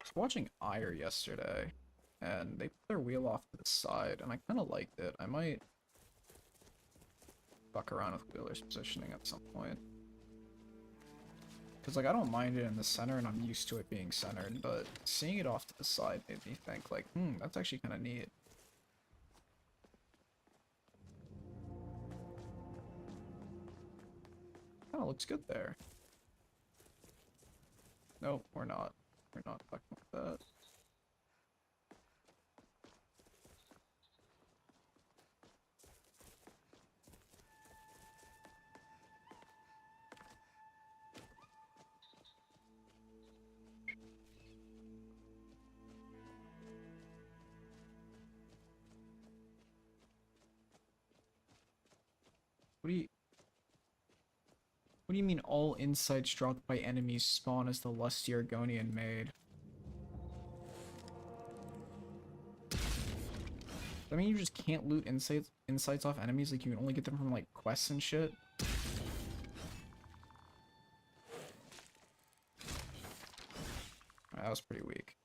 was watching Ire yesterday, and they put their wheel off to the side, and I kind of liked it. I might fuck around with wheeler's positioning at some point. Because, like, I don't mind it in the center, and I'm used to it being centered, but seeing it off to the side made me think, like, that's actually kind of neat. Kind of looks good there. Nope, we're not. We're not fucking with that. What do you mean all insights dropped by enemies spawn as the lusty Argonian maid? I mean, you just can't loot insights off enemies, like you can only get them from like quests and shit. That was pretty weak.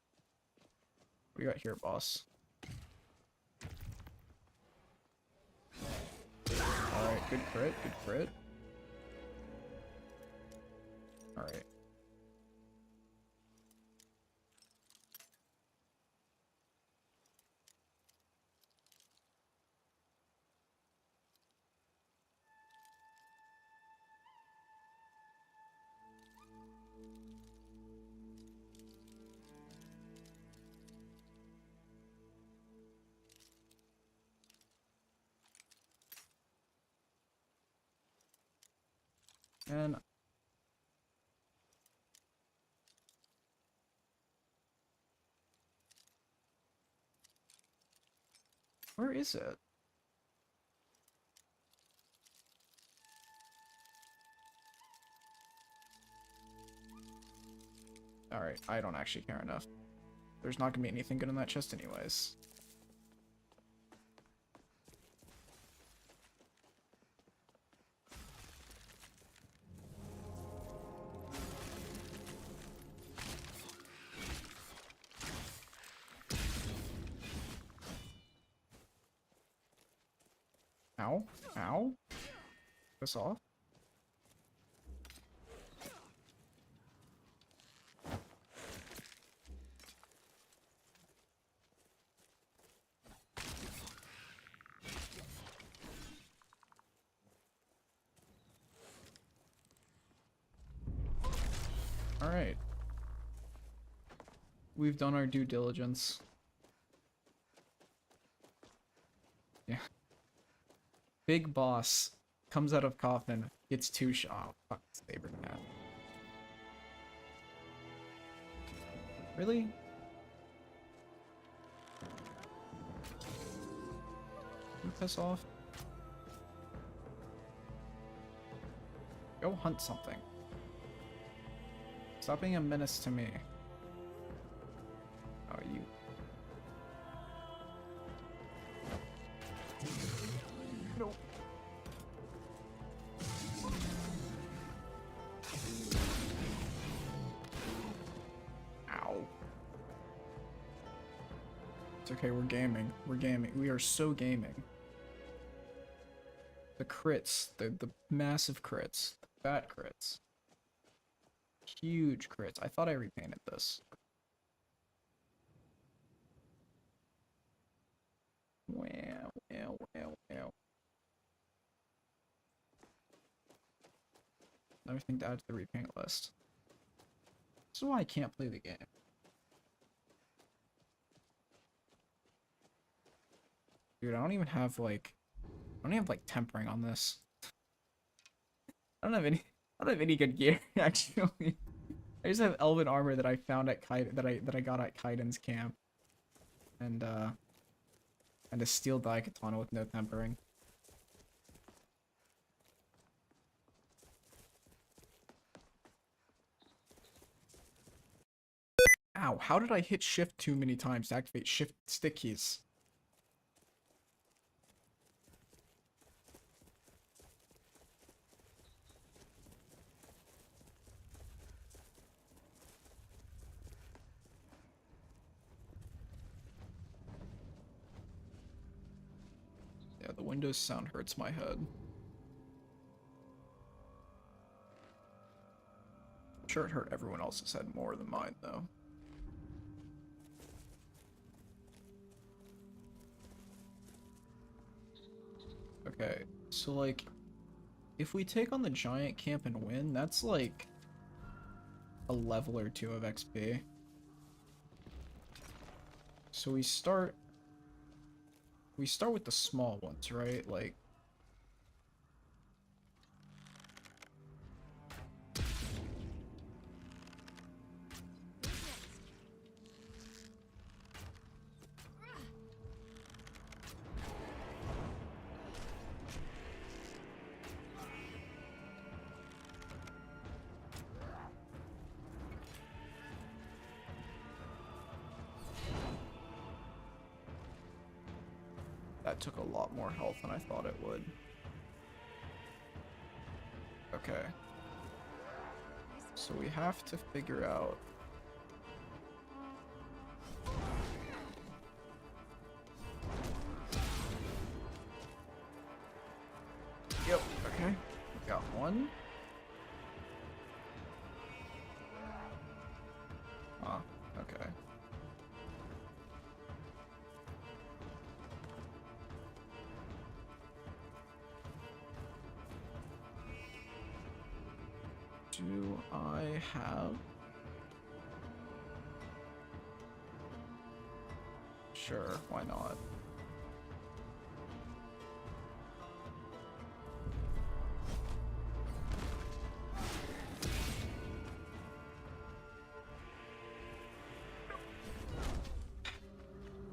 What do you got here, boss? Alright, good crit, good crit. Alright. And where is it? Alright, I don't actually care enough. There's not gonna be anything good in that chest anyways. Ow. Ow. This off. Alright. We've done our due diligence. Yeah. Big boss comes out of coffin, gets 2 shot. Oh, fuck, saber cat. Really? You piss off? Go hunt something. Stop being a menace to me. Oh, you. Nope. Ow. It's okay, we're gaming. We're gaming. We are so gaming. The crits, the massive crits, the fat crits. Huge crits. I thought I repainted this. Wow, wow, wow, wow. Another thing to add to the repaint list. This is why I can't play the game. Dude, I don't even have like tempering on this. I don't have any good gear actually. I just have elven armor that I found at that I got at Kaiden's camp. And a steel dye katana with no tempering. Ow, how did I hit shift too many times to activate shift stick keys? Yeah, the Windows sound hurts my head. I'm sure it hurt everyone else's head more than mine, though. Okay, so like, if we take on the giant camp and win, that's like a level or 2 of XP. So we start with the small ones, right? Like, that took a lot more health than I thought it would. Okay. So we have to figure out... Yep, okay. We got one. Ah, okay. Do I have... Sure, why not?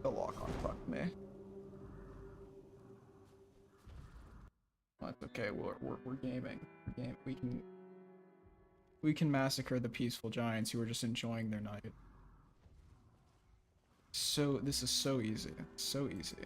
The lock-on fucked me. That's okay, we're gaming. We can massacre the peaceful giants who are just enjoying their night. So, this is so easy. So easy.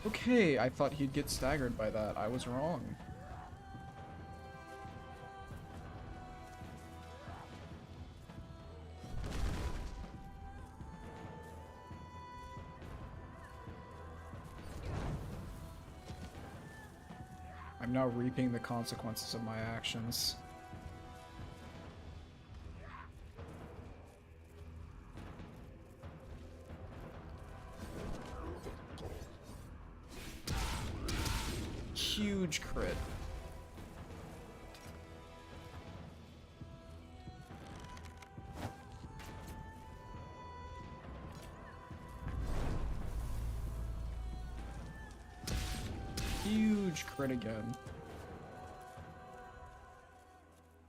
Okay, I thought he'd get staggered by that. I was wrong. I'm now reaping the consequences of my actions. Huge crit. Huge crit again.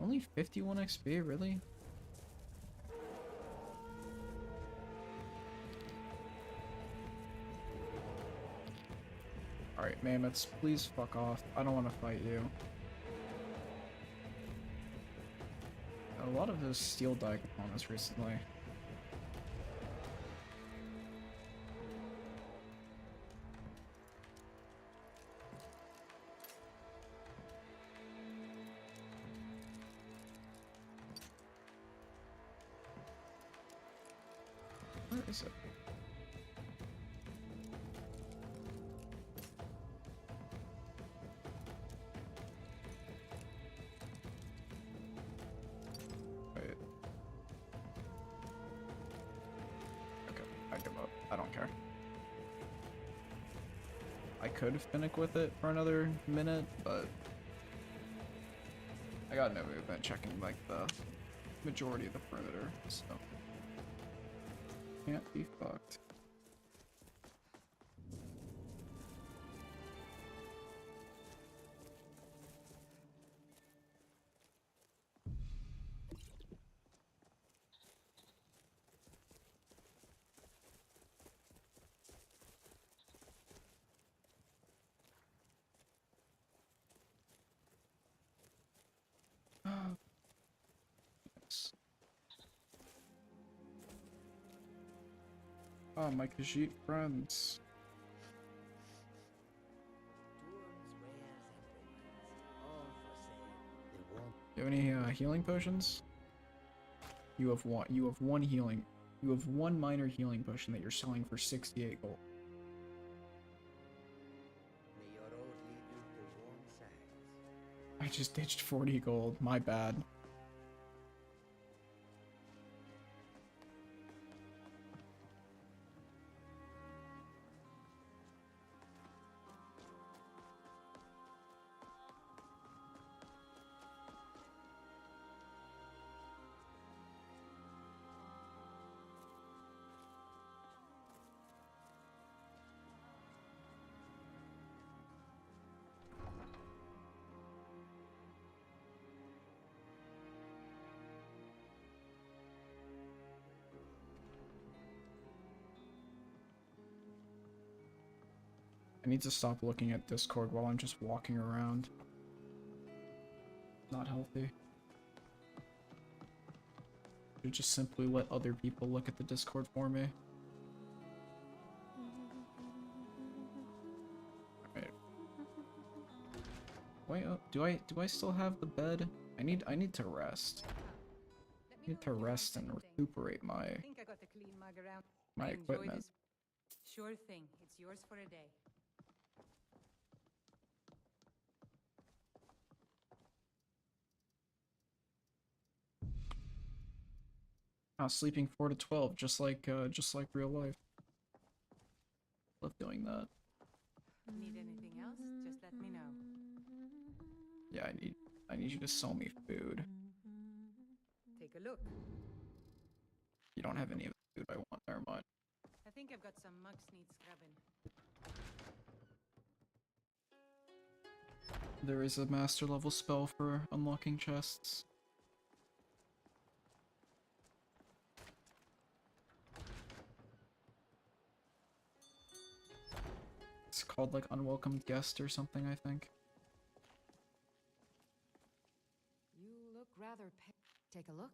Only 51 XP, really? Alright, mammoths, please fuck off. I don't want to fight you. A lot of those steel die components recently. Where is it? Wait. Okay, I give up. I don't care. I could finick with it for another minute, but I got no movement checking like the majority of the perimeter, so can't be fucked. Yes. Oh, my Khajiit friends. You have any healing potions? You have one. You have one healing. You have one minor healing potion that you're selling for 68 gold. May your road lead you to warm sands. I just ditched 40 gold. My bad. I need to stop looking at Discord while I'm just walking around. Not healthy. Should just simply let other people look at the Discord for me. Alright. Wait, do I still have the bed? I need to rest. I need to rest and recuperate my I think I got a clean mug around. my Enjoy equipment. this. Sure thing. It's yours for a day. Sleeping 4 to 12, just like real life. Love doing that. Need anything else? Just let me know. Yeah, I need you to sell me food. Take a look. You don't have any of the food I want. Never mind. I think I've got some mugs need scrubbing. There is a master level spell for unlocking chests. It's called like Unwelcome Guest or something, I think. You look rather take a look.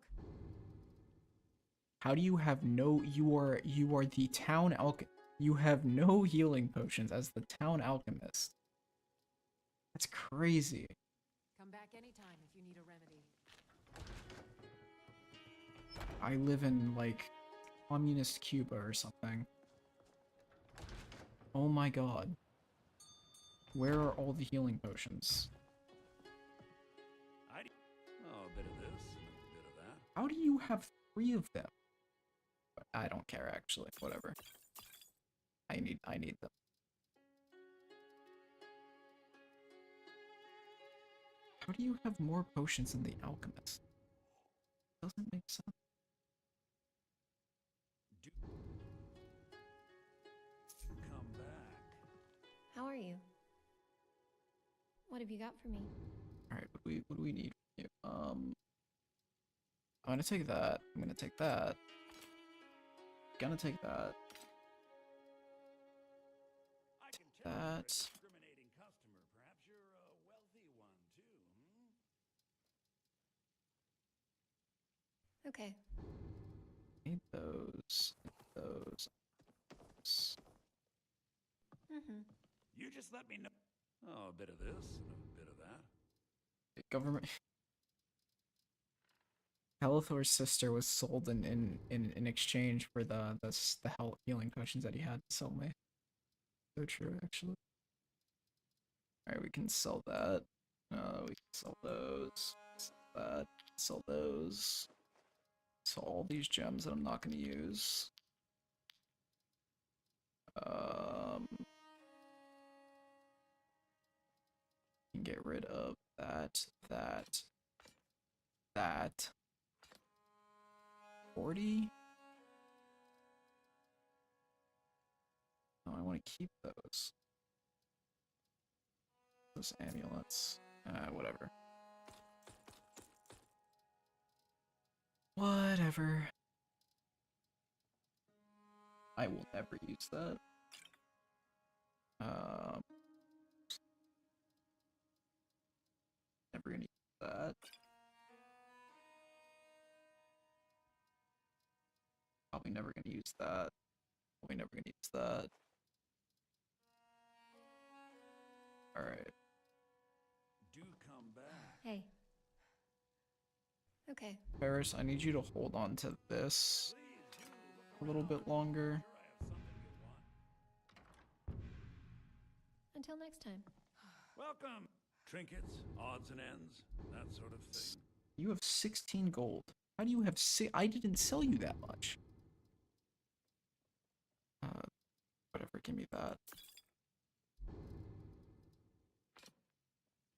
How do you have no? You are the town You have no healing potions as the town alchemist. That's crazy. Come back anytime if you need a remedy. I live in, like, communist Cuba or something. Oh my god. Where are all the healing potions? Oh, a bit of this and a bit of that. How do you have 3 of them? I don't care, actually. Whatever. I need them. How do you have more potions than the alchemist? Doesn't make sense. Do come back. How are you? What have you got for me? Alright, what do we need from you? I'm gonna take that. I'm gonna take that. Gonna take that. I can Take tell you're a that. discriminating customer. Perhaps you're a wealthy one too, Okay. Need those. Those. Mm-hmm. You just let me know. Oh, a bit of this and a bit of that. Government. Hrothgar's sister was sold in exchange for the health healing potions that he had to sell me. So true, actually. Alright, we can sell that. We can sell those. Sell that. Sell those. Sell all these gems that I'm not going to use. Can get rid of that. 40? No, I want to keep those. Those amulets. Whatever. Whatever. I will never use that. Never gonna use that. Probably never gonna use that. Probably never gonna use that. Alright. Do come back. Hey. Okay. Paris, I need you to hold on to this a little bit longer. Until next time. Welcome. Trinkets, odds and ends, that sort of thing. You have 16 gold. How do you have I didn't sell you that much. Whatever, give me that.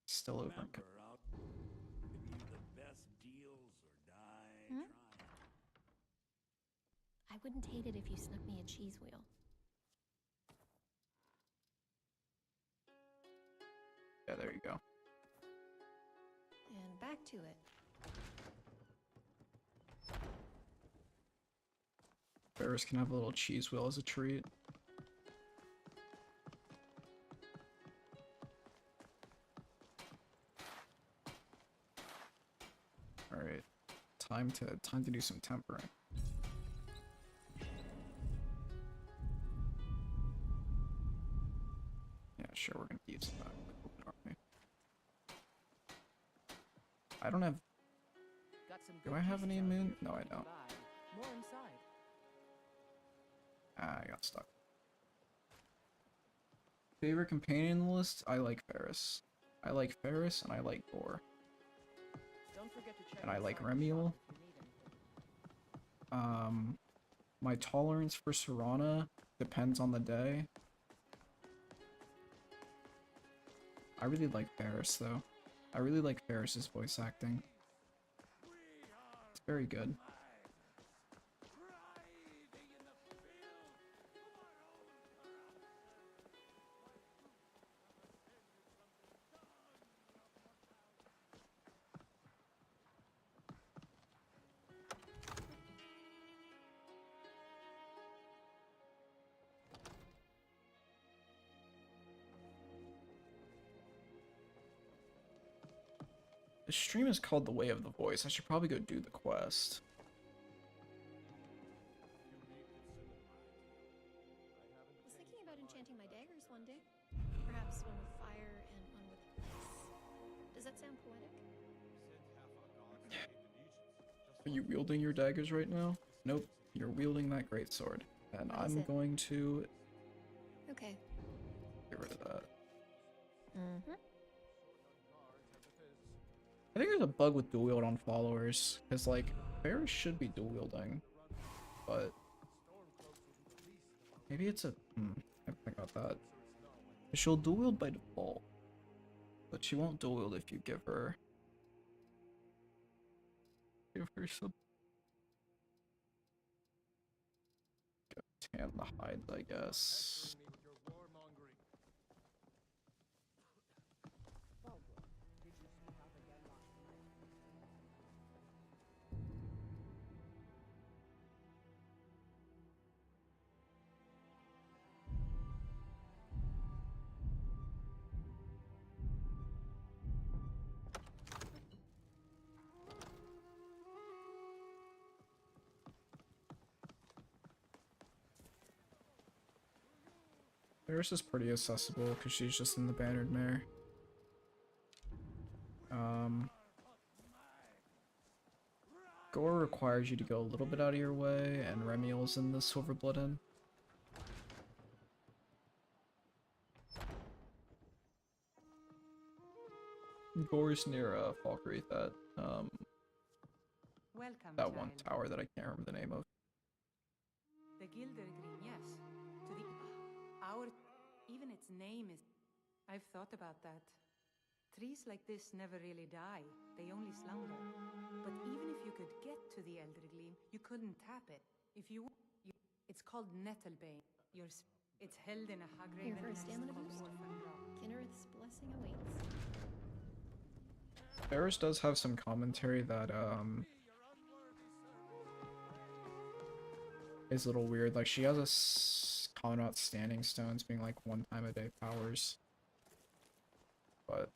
Still over. Remember, I'll give you the best deals or die trying. I wouldn't hate it if you snuck me a cheese wheel. Yeah, there you go. And back to it. Ferris can have a little cheese wheel as a treat. Alright. Time to do some tempering. Yeah, sure, we're gonna use that. I don't have. Do I have any immune? No, I don't. More inside. Ah, I got stuck. Favorite companion in the list? I like Ferris. I like Ferris and I like Gore. Don't forget to check And I like inside the shop Remiel. if you need anything. My tolerance for Serana depends on the day. I really like Ferris though. I really like Ferris's voice acting. It's very good. The stream is called The Way of the Voice. I should probably go do the quest. about enchanting my daggers one day. Perhaps one with fire and one with ice. Does that sound poetic? Are you wielding your daggers right now? Nope, you're wielding that greatsword. And What is I'm it? going to Okay. get rid of that. Mm-hmm. I think there's a bug with dual wield on followers, because like bears should be dual wielding, but maybe it's a I think about that. She'll dual wield by default, but she won't dual wield if you give her some. Tan the hides, I guess. Paris is pretty accessible because she's just in the Bannered Mare. Gore requires you to go a little bit out of your way, and Remiel's in the Silverblood Inn. Gore's near Falkreath at Welcome, that one child. tower that I can't remember the name of. The Gilder Green, yes. To the our even its name is I've thought about that. Trees like this never really die. They only slumber. But even if you could get to the Elder Gleam, you couldn't tap it. If you it's called Nettlebane. It's held in a Here Hagraven for a nest stamina called boost? Orphan Rock. Kinnereth's blessing awaits. Paris does have some commentary that is a little weird. Like she has a comment about standing stones being like 1 time a day powers. But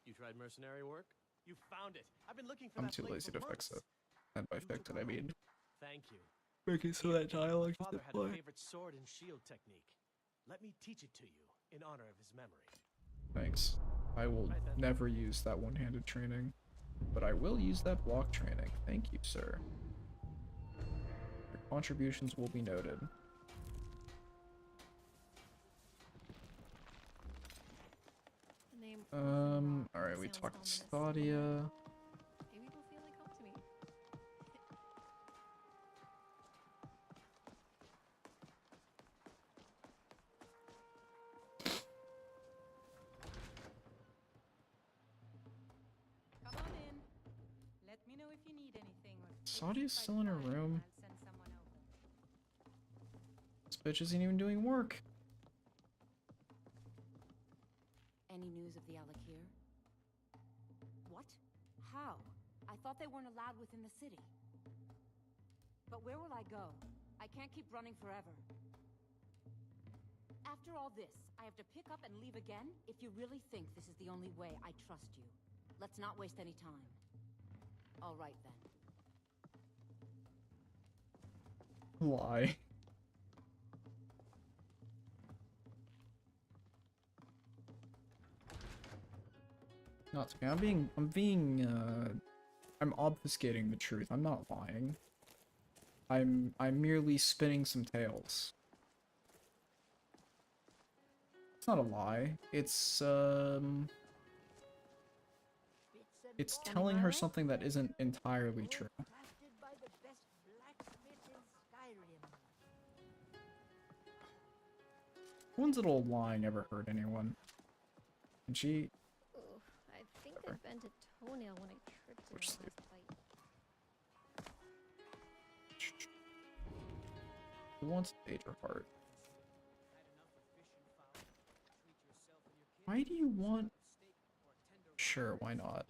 You tried mercenary work? You found it. I've been looking for I'm that too blade lazy for to fix months. it. And by fix it, I mean Thank you. making so that dialogue My father doesn't had a play. favorite sword and shield technique. Let me teach it to you in honor of his memory. Thanks. I will Right then. never use that one-handed training, but I will use that block training. Thank you, sir. Your contributions will be noted. The name Orphan Rock Alright, we sounds talked ominous. Stadia. Maybe it'll feel like home to me. Come on in. Let me know if you need anything or if Sadia's it's still in her fine, room. I'll send someone over. This bitch isn't even doing work. Any news of the Alakir? What? How? I thought they weren't allowed within the city. But where will I go? I can't keep running forever. After all this, I have to pick up and leave again? If you really think this is the only way, I trust you. Let's not waste any time. All right, then. Lie. Not to me. I'm obfuscating the truth. I'm not lying. I'm merely spinning some tales. It's not a lie. It's telling her something that isn't entirely true. Crafted by the best blacksmith in Skyrim. When's little lying ever hurt anyone? And she Ooh, I think Whatever. I bent a toenail when I tripped in Which the sleep. last fight. who wants Daedra Heart? Why do you want? Sure, why not?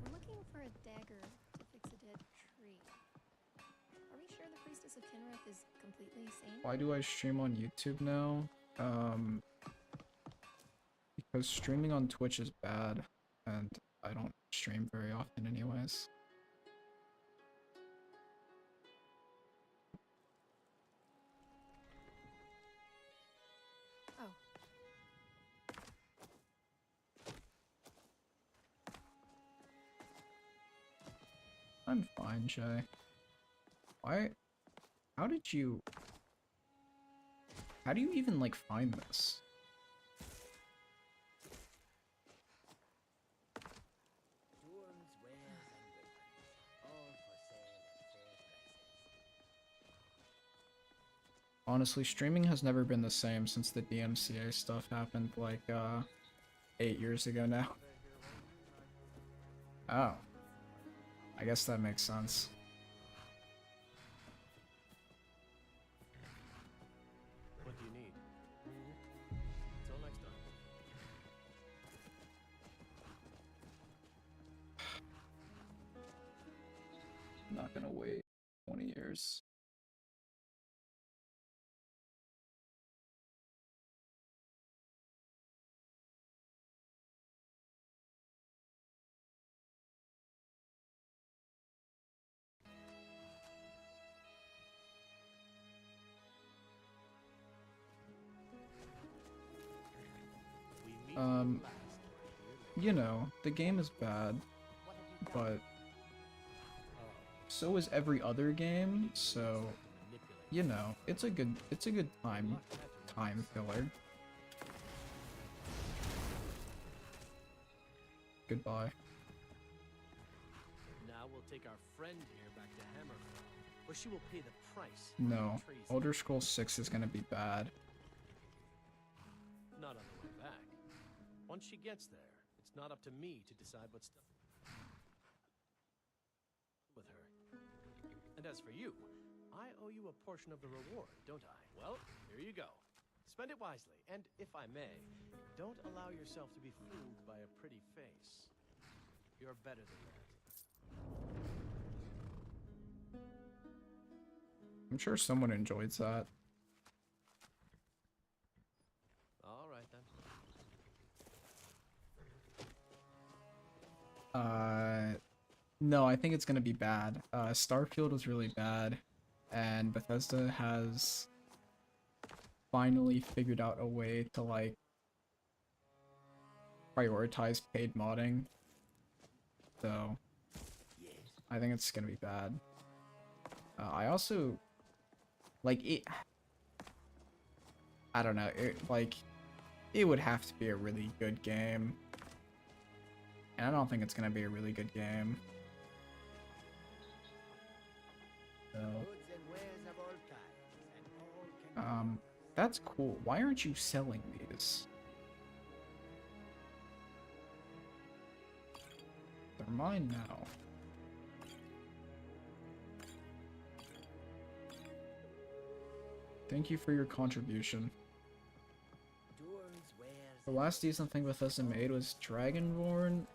I'm looking for a dagger to fix a dead tree. Are we sure the Priestess of Kinnereth is completely sane? Why do I stream on YouTube now? Because streaming on Twitch is bad, and I don't stream very often anyways. I'm fine, Jay. Why? How did you... How do you even, like, find this? Tools, wares, and weapons, all for sale at fair prices. Honestly, streaming has never been the same since the DMCA stuff happened, like, 8 years ago now. Oh. I guess that makes sense. What do you need? Till next time. I'm not gonna wait 20 years. We meet at last, dear. You know, the game is bad, but so is every other game, so you know, it's a good time filler. Goodbye. Now we'll take our friend here back to Hammerfell, where she will pay the price. for No, treason. Elder Scrolls 6 is gonna be bad. Not on the way back. Once she gets there, it's not up to me to decide what's done with her. And as for you, I owe you a portion of the reward, don't I? Well, here you go. Spend it wisely, and if I may, don't allow yourself to be fooled by a pretty face. You're better than that. I'm sure someone enjoys that. All right then. No, I think it's gonna be bad. Starfield was really bad, and Bethesda has finally figured out a way to, like, prioritize paid modding. So, I think it's gonna be bad. I also, like, I don't know, it would have to be a really good game. And I don't think it's gonna be a really good game. So, Goods and wares of all kinds, and all can that's cool. Why aren't you selling these? They're mine now. Thank you for your contribution. tools, wares, The last decent thing Bethesda made was Dragonborn.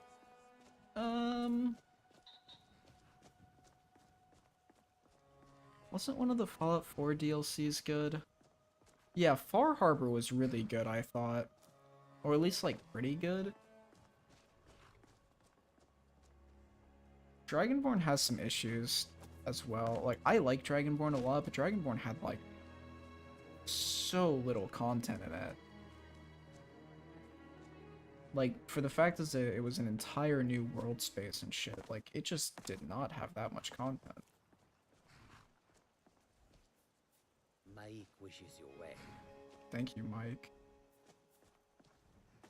Wasn't one of the Fallout 4 DLCs good? Yeah, Far Harbor was really good, I thought. Or at least, like, pretty good. Dragonborn has some issues as well. Like, I like Dragonborn a lot, but Dragonborn had, like, so little content in it. Like, for the fact that it was an entire new world space and shit, like, it just did not have that much content. Mike wishes you well. Thank you, Mike.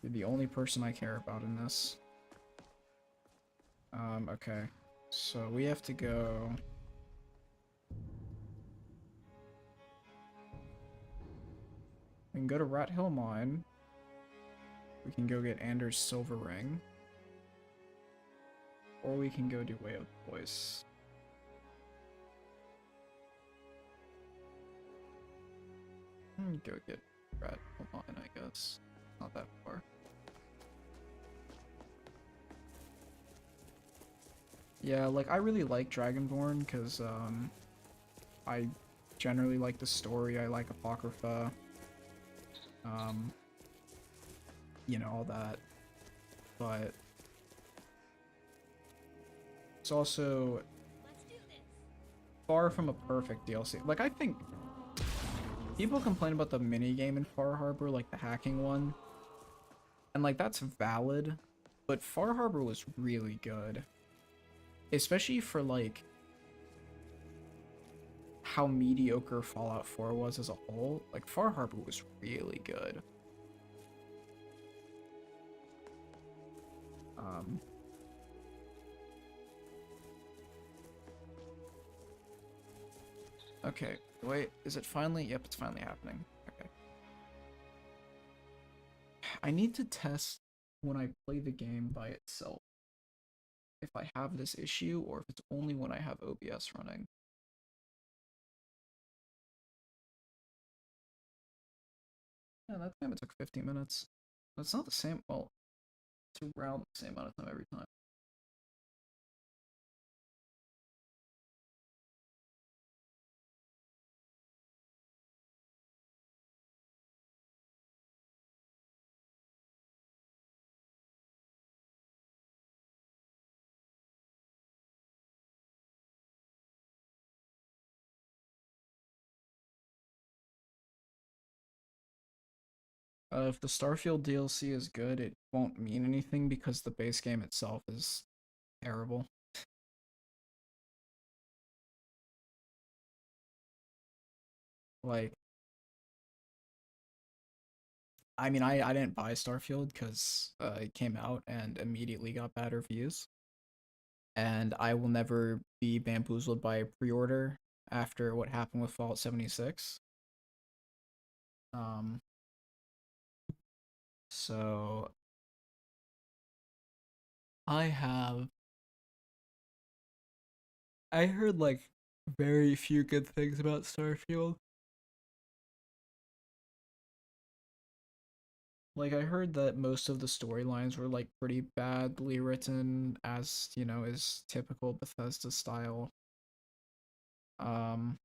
You're the only person I care about in this. Okay. So we have to go... We can go to Rat Hill Mine. We can go get Anders' Silver Ring. Or we can go do Way of Voice. Go get Rat Hill Mine, I guess. Not that far. Yeah, like, I really like Dragonborn, because, I generally like the story, I like Apocrypha. You know, all that. But it's also far from a perfect DLC. Like, I think people complain about the minigame in Far Harbor, like the hacking one. And, like, that's valid. But Far Harbor was really good. especially for like how mediocre Fallout 4 was as a whole, like Far Harbor was really good. Okay, wait, is it finally? Yep, it's finally happening. Okay. I need to test when I play the game by itself if I have this issue or if it's only when I have OBS running. Yeah, that time it took 15 minutes. That's not the same, well, it's around the same amount of time every time. If the Starfield DLC is good, it won't mean anything because the base game itself is terrible. Like, I mean, I didn't buy Starfield because it came out and immediately got bad reviews. And I will never be bamboozled by a pre-order after what happened with Fallout 76. So I heard like very few good things about Starfield. Like I heard that most of the storylines were like pretty badly written, as you know, is typical Bethesda style. And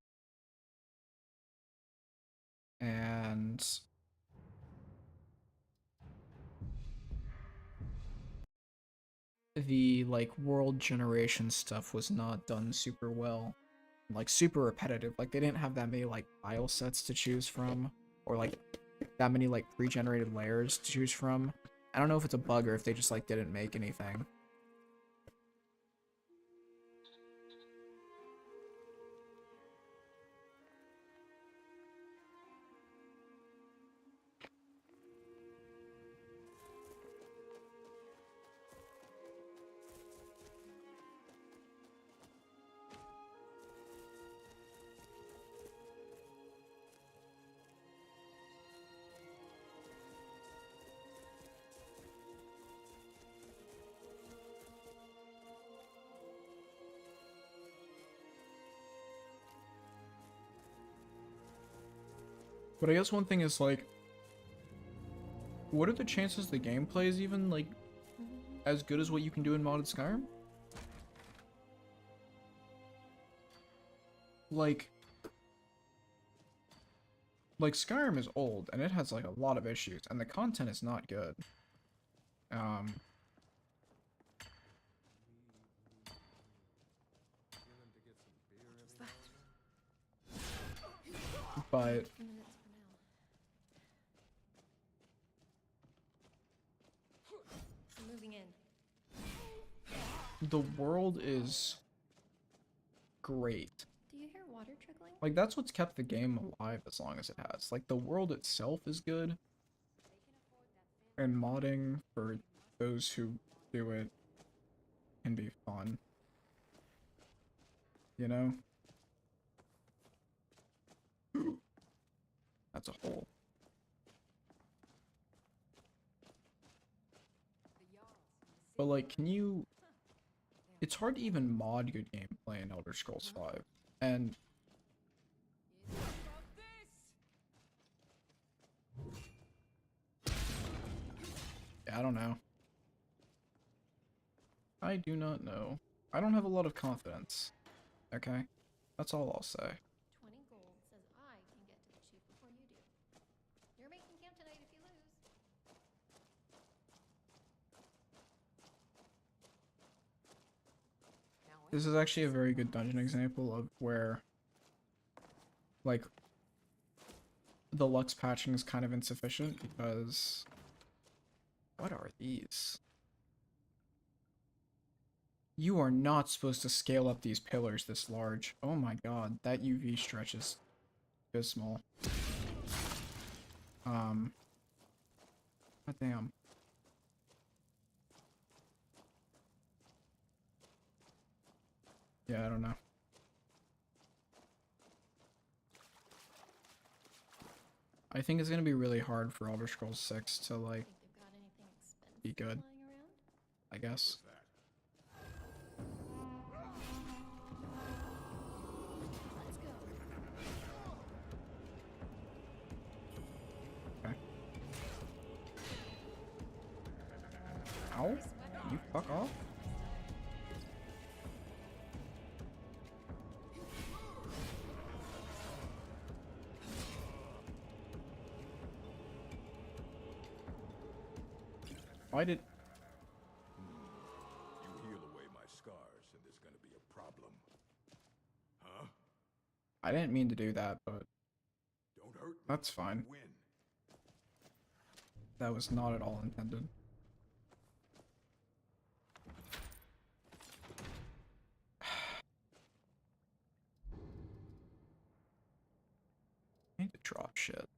the like world generation stuff was not done super well. Like super repetitive. Like they didn't have that many like tile sets to choose from, or like that many like pre-generated layers to choose from. I don't know if it's a bug or if they just like didn't make anything. But I guess one thing is like, what are the chances the gameplay is even like as good as what you can do in modded Skyrim? Like Skyrim is old and it has like a lot of issues and the content is not good. But Moving in. the world is great. Do you hear water trickling? Like that's what's kept the game alive as long as it has. Like the world itself is good. And modding for those who do it can be fun. You know? That's a hole. But like, can you... It's hard to even mod good gameplay in Elder Scrolls 5. And... I don't know. I do not know. I don't have a lot of confidence. Okay? That's all I'll say. 20 gold says I can get to the chief before you do. You're making camp tonight if you lose. This is actually a very good dungeon example of where, like, the Lux patching is kind of insufficient because... What are these? You are not supposed to scale up these pillars this large. Oh my god, that UV stretch is abysmal. God damn. Yeah, I don't know. I think it's gonna be really hard for Elder Scrolls 6 to like Think they've got anything expensive be good, lying around? I guess. Let's go. Okay. Ow, you fuck off. Why did... You heal away my scars, and there's gonna be a problem. Huh? I didn't mean to do that, but Don't hurt me. that's fine. Win. That was not at all intended. I need to drop shit.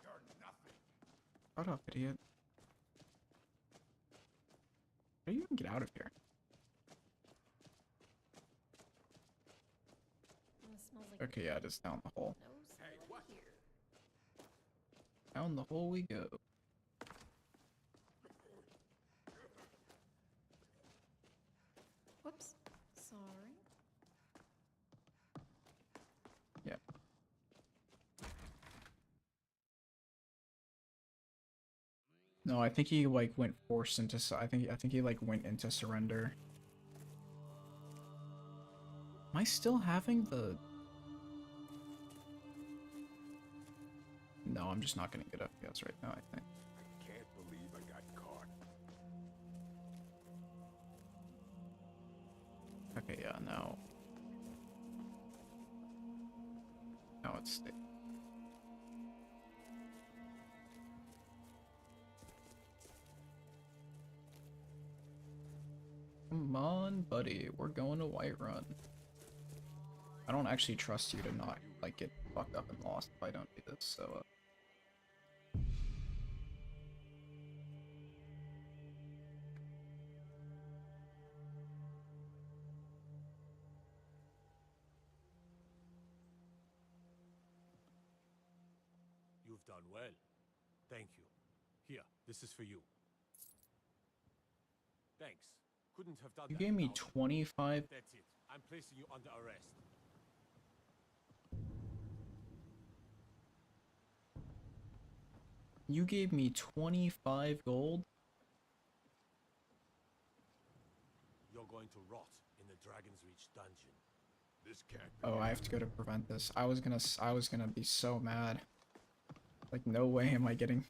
You're nothing. Shut up, idiot. How do you even get out of here? It smells like Okay, yeah, just down the hole. no Hey, smell what? here. Down the hole we go. Whoops. Sorry. Yeah. No, I think he like went forced into. I think he like went into surrender. Am I still having the? No, I'm just not gonna get FPS right now. I think. I can't believe I got caught. Okay, yeah, now. Now it's stable. Come on, buddy. We're going to Whiterun. I don't actually trust you to not like get fucked up and lost if I don't do this. So. You've done well. Thank you. Here, this is for you. Thanks. Couldn't have done You that gave me without you. 25. That's it. I'm placing you under arrest. You gave me 25 gold? You're going to rot in the Dragon's Reach dungeon. This can't be. Oh, I have to go to prevent this. I was gonna be so mad. Like, no way am I getting...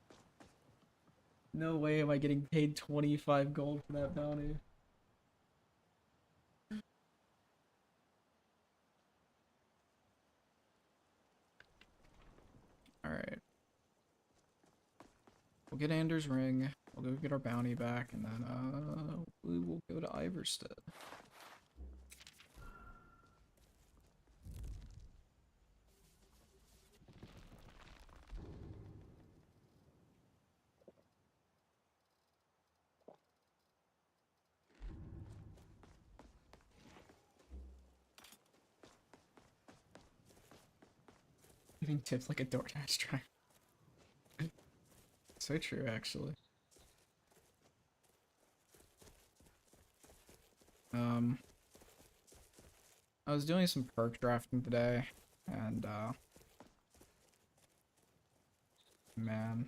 No way am I getting paid 25 gold for that bounty. Alright. We'll get Anders' ring, we'll go get our bounty back, and then, we will go to Iverstead. Getting tipped like a DoorDash driver. So true, actually. I was doing some perk drafting today, and, man.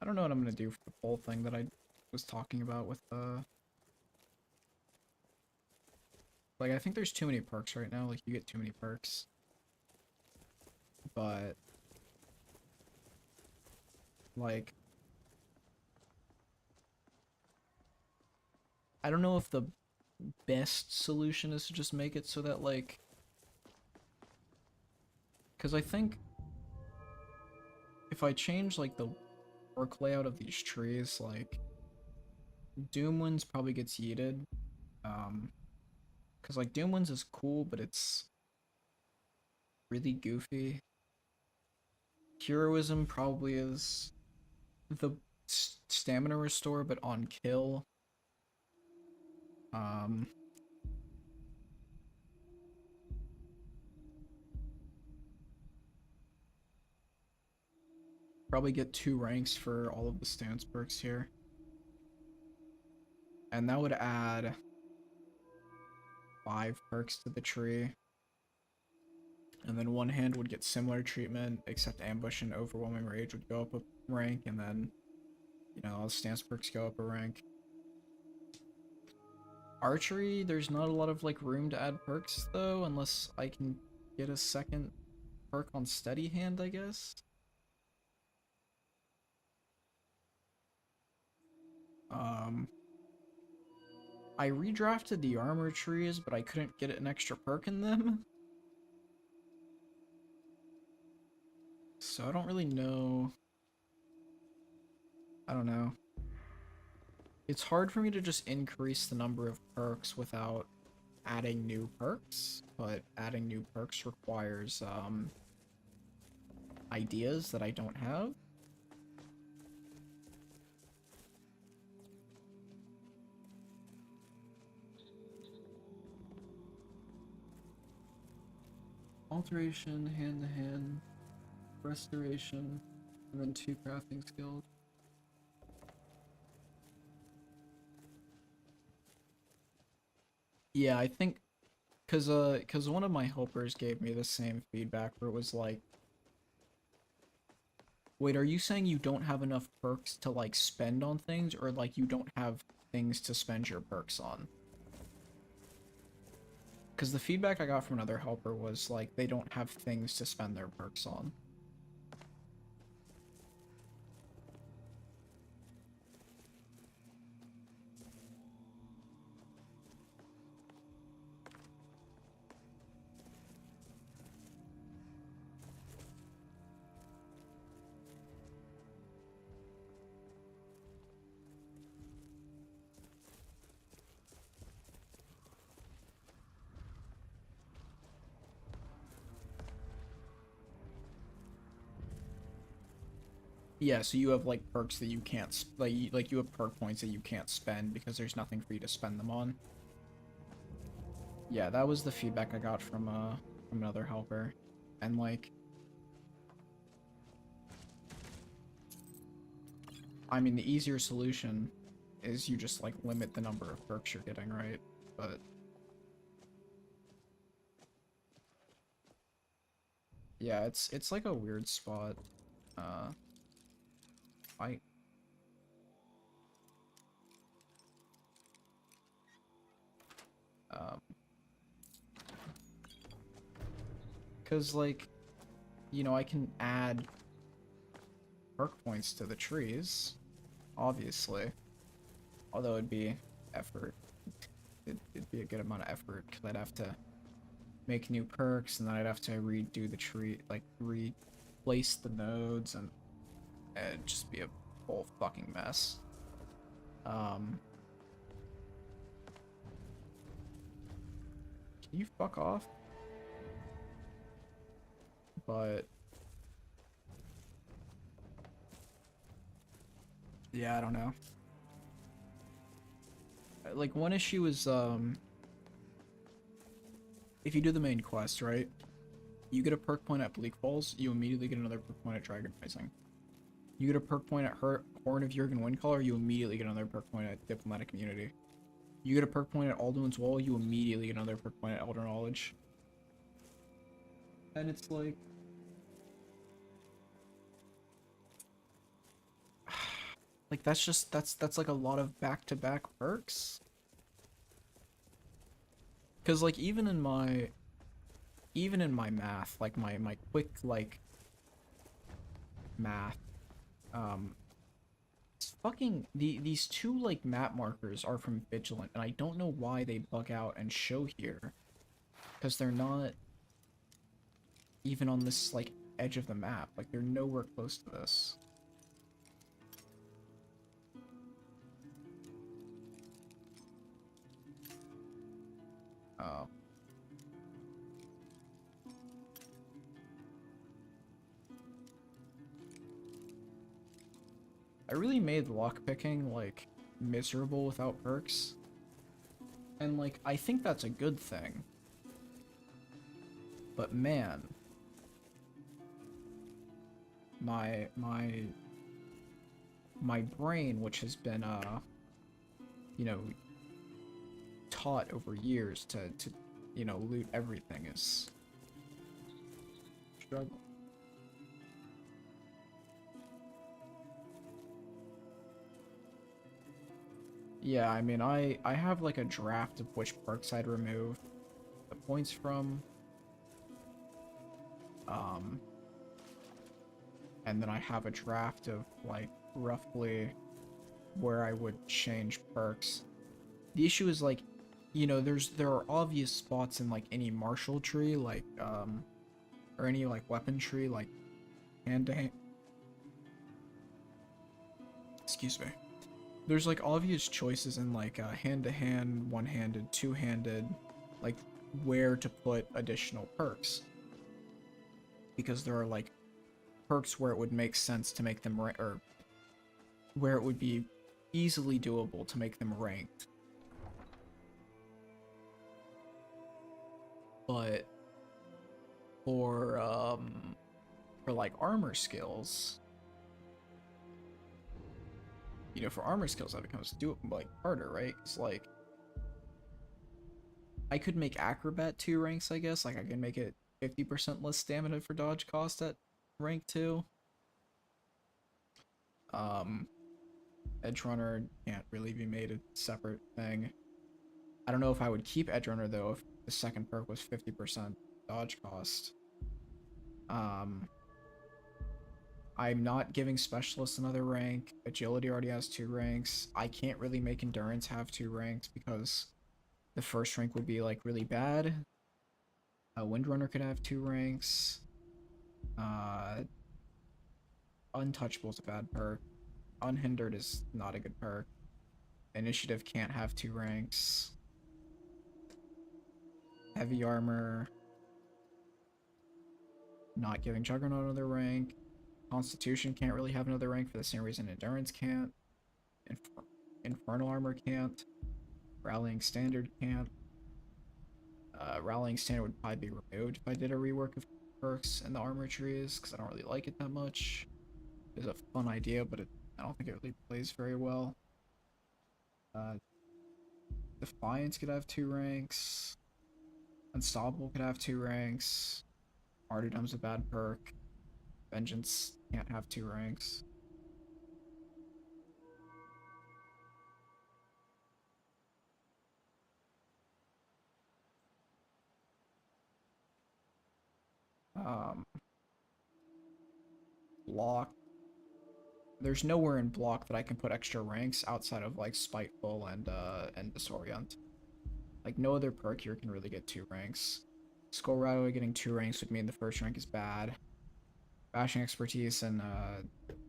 I don't know what I'm gonna do for the whole thing that I was talking about with, like, I think there's too many perks right now, like, you get too many perks. But... like... I don't know if the best solution is to just make it so that, like... Because I think if I change like the work layout of these trees, like Doomwinds probably gets yeeted. Because like Doomwinds is cool, but it's really goofy. Heroism probably is the stamina restore, but on kill. Probably get 2 ranks for all of the stance perks here. And that would add 5 perks to the tree. And then one hand would get similar treatment, except ambush and overwhelming rage would go up a rank, and then, you know, all the stance perks go up a rank. Archery, there's not a lot of like room to add perks though, unless I can get a second perk on steady hand, I guess. I redrafted the armor trees, but I couldn't get an extra perk in them. So I don't really know. I don't know. It's hard for me to just increase the number of perks without adding new perks, but adding new perks requires ideas that I don't have. Alteration, hand-to-hand, restoration, and then 2 crafting skills. Yeah, I think cause one of my helpers gave me the same feedback where it was like, wait, are you saying you don't have enough perks to like spend on things, or like you don't have things to spend your perks on? Because the feedback I got from another helper was like they don't have things to spend their perks on. Yeah, so you have like perks that you can't like you have perk points that you can't spend because there's nothing for you to spend them on. Yeah, that was the feedback I got from another helper. And like, I mean, the easier solution is you just like limit the number of perks you're getting, right? But yeah, it's like a weird spot. I because like, you know, I can add perk points to the trees, obviously. Although it'd be effort. It'd be a good amount of effort because I'd have to make new perks, and then I'd have to redo the tree, like replace the nodes, and it'd just be a whole fucking mess. Can you fuck off? But yeah, I don't know. Like, one issue is if you do the main quest, right? You get a perk point at Bleak Falls, you immediately get another perk point at Dragon Rising. You get a perk point at Horn of Jurgen Windcaller, you immediately get another perk point at Diplomatic Community. You get a perk point at Alduin's Wall, you immediately get another perk point at Elder Knowledge. And it's like, like that's like a lot of back-to-back perks. Cause like even in my math, like my quick like math, it's fucking these 2 like map markers are from Vigilant, and I don't know why they bug out and show here, because they're not even on this, like, edge of the map. Like, they're nowhere close to this. I really made lockpicking, like, miserable without perks. And, like, I think that's a good thing. But man, my brain, which has been, you know, taught over years to you know, loot everything, is struggling. Yeah, I mean, I have like a draft of which perks I'd remove the points from. And then I have a draft of like roughly where I would change perks. The issue is like, you know, there are obvious spots in like any martial tree, like or any like weapon tree, like hand to hand. Excuse me. There's like obvious choices in like hand to hand, one-handed, two-handed, like where to put additional perks. Because there are like perks where it would make sense to make them or where it would be easily doable to make them ranked. But for like armor skills, you know, for armor skills that becomes like harder, right? It's like I could make acrobat 2 ranks, I guess. Like I can make it 50% less stamina for dodge cost at rank 2. Edge runner can't really be made a separate thing. I don't know if I would keep edge runner though if the second perk was 50% dodge cost. I'm not giving specialist another rank. Agility already has 2 ranks. I can't really make endurance have 2 ranks because the first rank would be like really bad. Windrunner could have 2 ranks. Untouchable is a bad perk. Unhindered is not a good perk. Initiative can't have 2 ranks. Heavy armor. Not giving Juggernaut another rank. Constitution can't really have another rank for the same reason Endurance can't. Infernal armor can't. Rallying standard can't. Rallying standard would probably be removed if I did a rework of perks in the armor trees, because I don't really like it that much. It's a fun idea, but I don't think it really plays very well. Defiance could have 2 ranks. Unstoppable could have 2 ranks. Martyrdom's a bad perk. Vengeance can't have 2 ranks. Block. There's nowhere in block that I can put extra ranks outside of like Spiteful and Disorient. Like no other perk here can really get 2 ranks. Skull Rattler getting 2 ranks would mean the first rank is bad. Bashing expertise and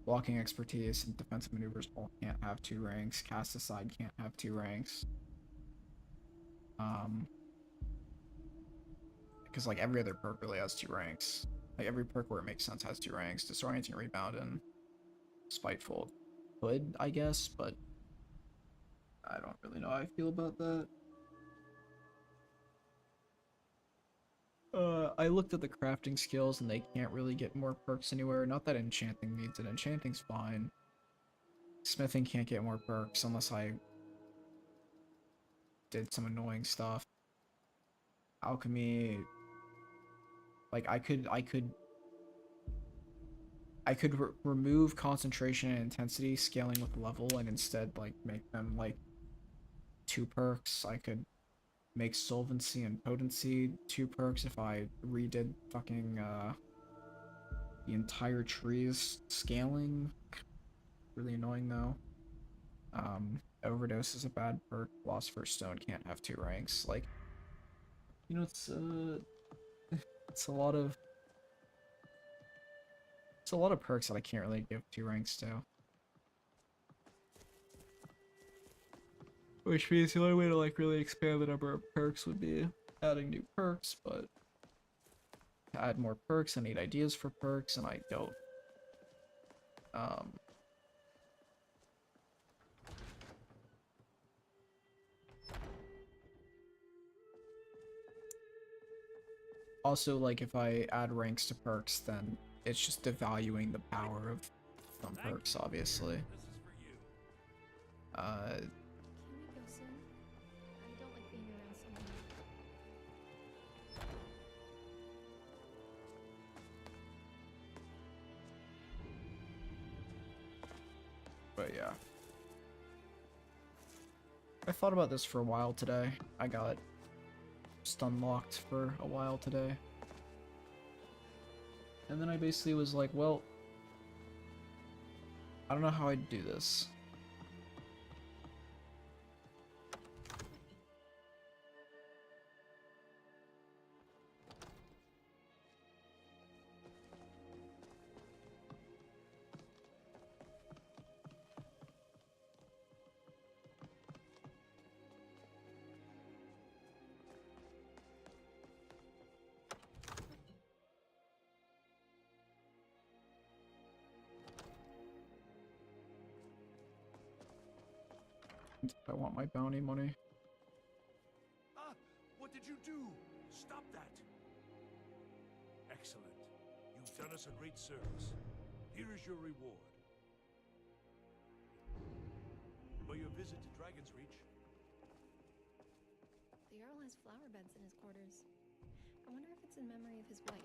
blocking expertise and defensive maneuvers all can't have 2 ranks. Cast Aside can't have 2 ranks. Because like every other perk really has 2 ranks. Like every perk where it makes sense has 2 ranks. Disorienting, Rebound, and Spiteful could, I guess, but I don't really know how I feel about that. I looked at the crafting skills and they can't really get more perks anywhere. Not that enchanting needs it. Enchanting's fine. Smithing can't get more perks unless I did some annoying stuff. Alchemy, like I could remove concentration and intensity scaling with level and instead like make them like 2 perks. I could make solvency and potency 2 perks if I redid fucking the entire tree's scaling. Really annoying though. Overdose is a bad perk. Philosopher's Stone can't have 2 ranks. Like, you know, it's a lot of It's a lot of perks that I can't really give 2 ranks to. Which means the only way to like really expand the number of perks would be adding new perks, but to add more perks I need ideas for perks and I don't. Also, like, if I add ranks to perks, then it's just devaluing the power of some perks, obviously. Can we go soon? I don't like being around someone. But yeah. I thought about this for a while today. I got just unlocked for a while today. And then I basically was like, well, I don't know how I'd do this. I want my bounty money. Ah! What did you do? Stop that! Excellent. You've done us a great service. Here is your reward. For your visit to Dragon's Reach. The Earl has flower beds in his quarters. I wonder if it's in memory of his wife.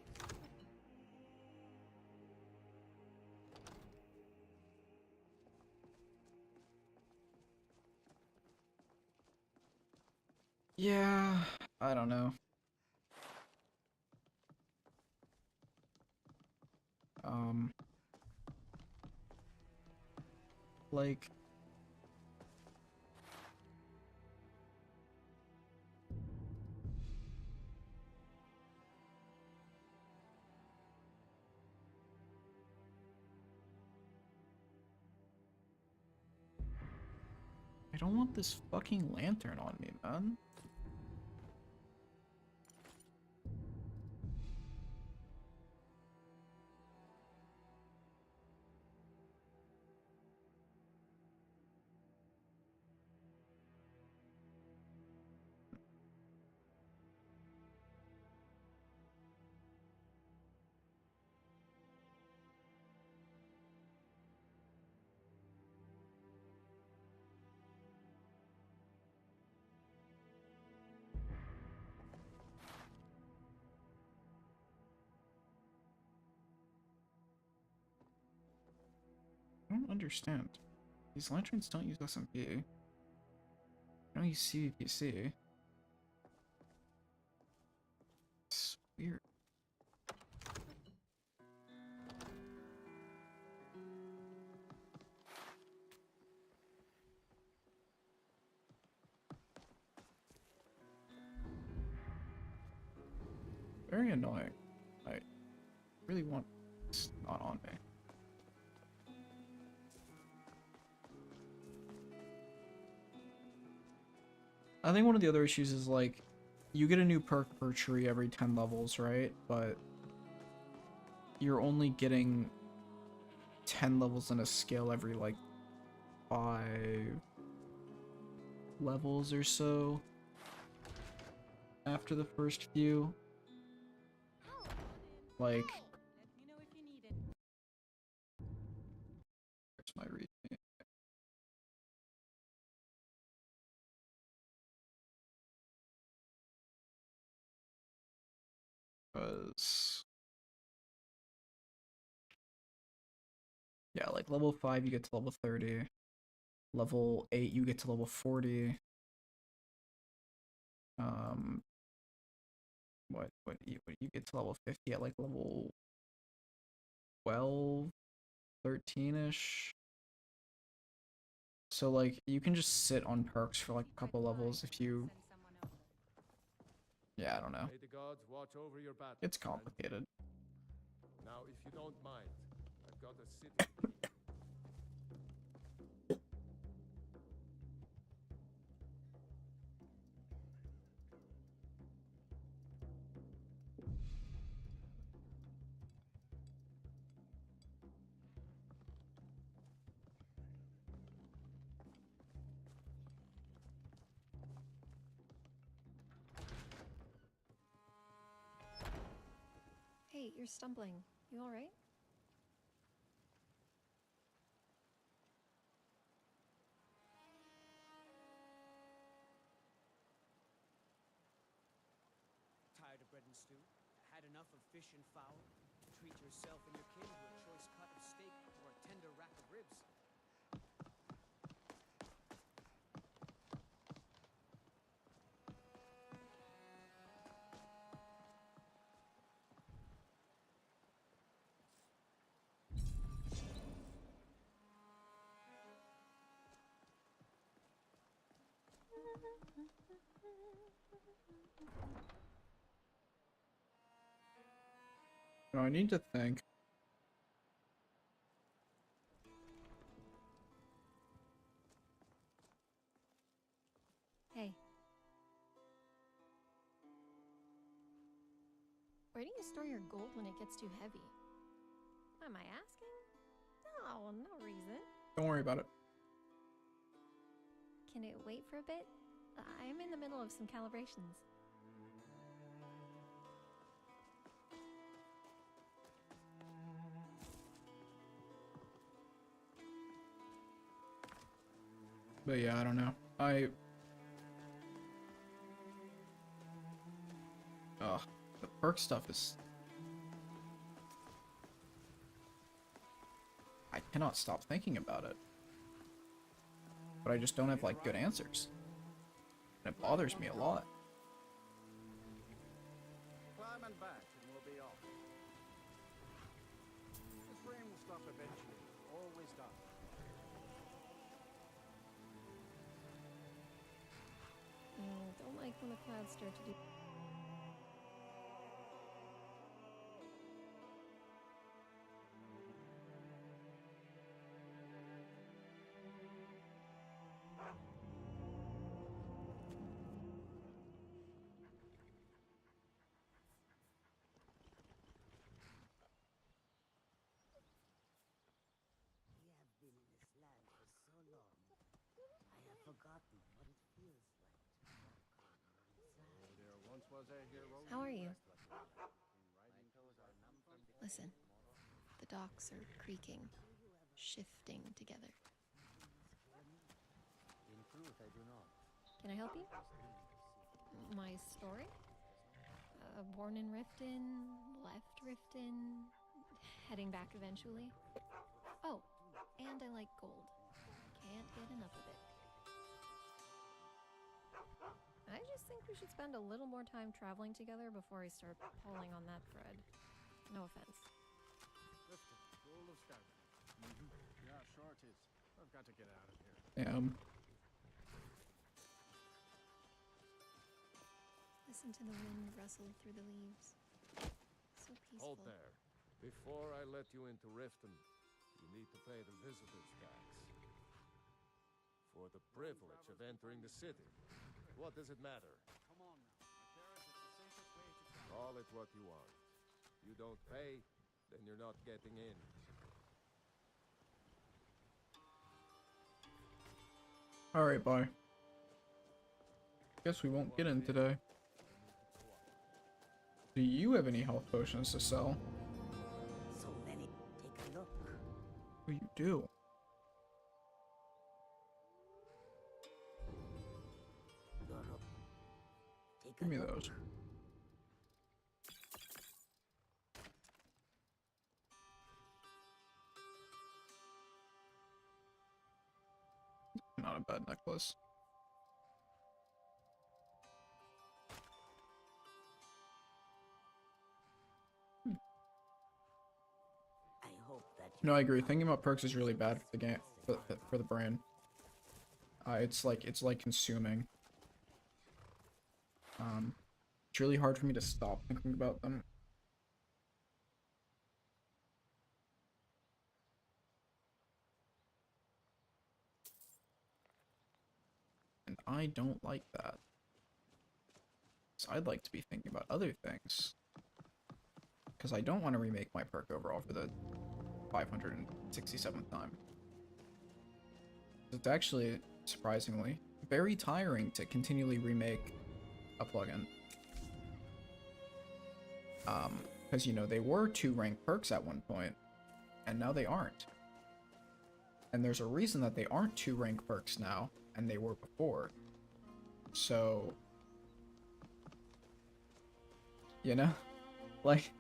Yeah, I don't know. Like, I don't want this fucking lantern on me, man. I don't understand. These lanterns don't use SMP. They don't use CVPC. It's weird. Very annoying. I really want this not on me. I think one of the other issues is like, you get a new perk per tree every 10 levels, right? But you're only getting 10 levels in a skill every like 5 levels or so after the first few. Like, where's my read? Because yeah, like level 5 you get to level 30. Level 8 you get to level 40. What you get to level 50 at like level 12, 13-ish. So like you can just sit on perks for like a couple levels if you, yeah, I don't know. May the gods watch over your battle, It's friend. complicated. Now, if you don't mind, the city. Hey, you're stumbling. You alright? Tired of bread and stew? Had enough of fish and fowl? Treat yourself and your kin to a choice cut of steak or a tender rack of ribs. No, I need to think. Hey. Where do you store your gold when it gets too heavy? Am I asking? No, no reason. Don't worry about it. Can it wait for a bit? I'm in the middle of some calibrations. But yeah, I don't know. Ugh, the perk stuff is... I cannot stop thinking about it. But I just don't have, like, good answers. And it bothers me a lot. Climb and back, and we'll be off. This rain will stop eventually. Always does. Don't like when the clouds start to do... We have been in this land for so long. I have forgotten what it feels like to walk on one side. There once was a hero. How are you? Listen, the docks are creaking, shifting together. In truth, I do not. Can I help you? My story? Born in Riften, left Riften, heading back eventually. Oh, and I like gold. Can't get enough of it. I just think we should spend a little more time traveling together before I start pulling on that thread. No offense. Lifted, full of skyway. Yeah, sure it is. I've got to get out of here. Listen to the wind rustle through the leaves. So peaceful. Hold there. Before I let you into Riften, you need to pay the visitor's tax. For the privilege of entering the city. What does it matter? Come on now. Matthias, it's the safest way to travel. Call it what you want. You don't pay, then you're not getting in. Alright, bye. Guess we won't get in today. Do you have any health potions to sell? So many. Take a look. Oh, you do. Europe. Take Give a me look. those. Not a bad necklace. I hope that No, I agree. Thinking about perks is really bad for the game, for the brain. It's like consuming. It's really hard for me to stop thinking about them. I don't like that. So I'd like to be thinking about other things. Because I don't want to remake my perk overall for the 567th time. It's actually, surprisingly, very tiring to continually remake a plugin. Because, you know, they were 2 ranked perks at one point, and now they aren't. And there's a reason that they aren't 2 ranked perks now, and they were before. So, you know, like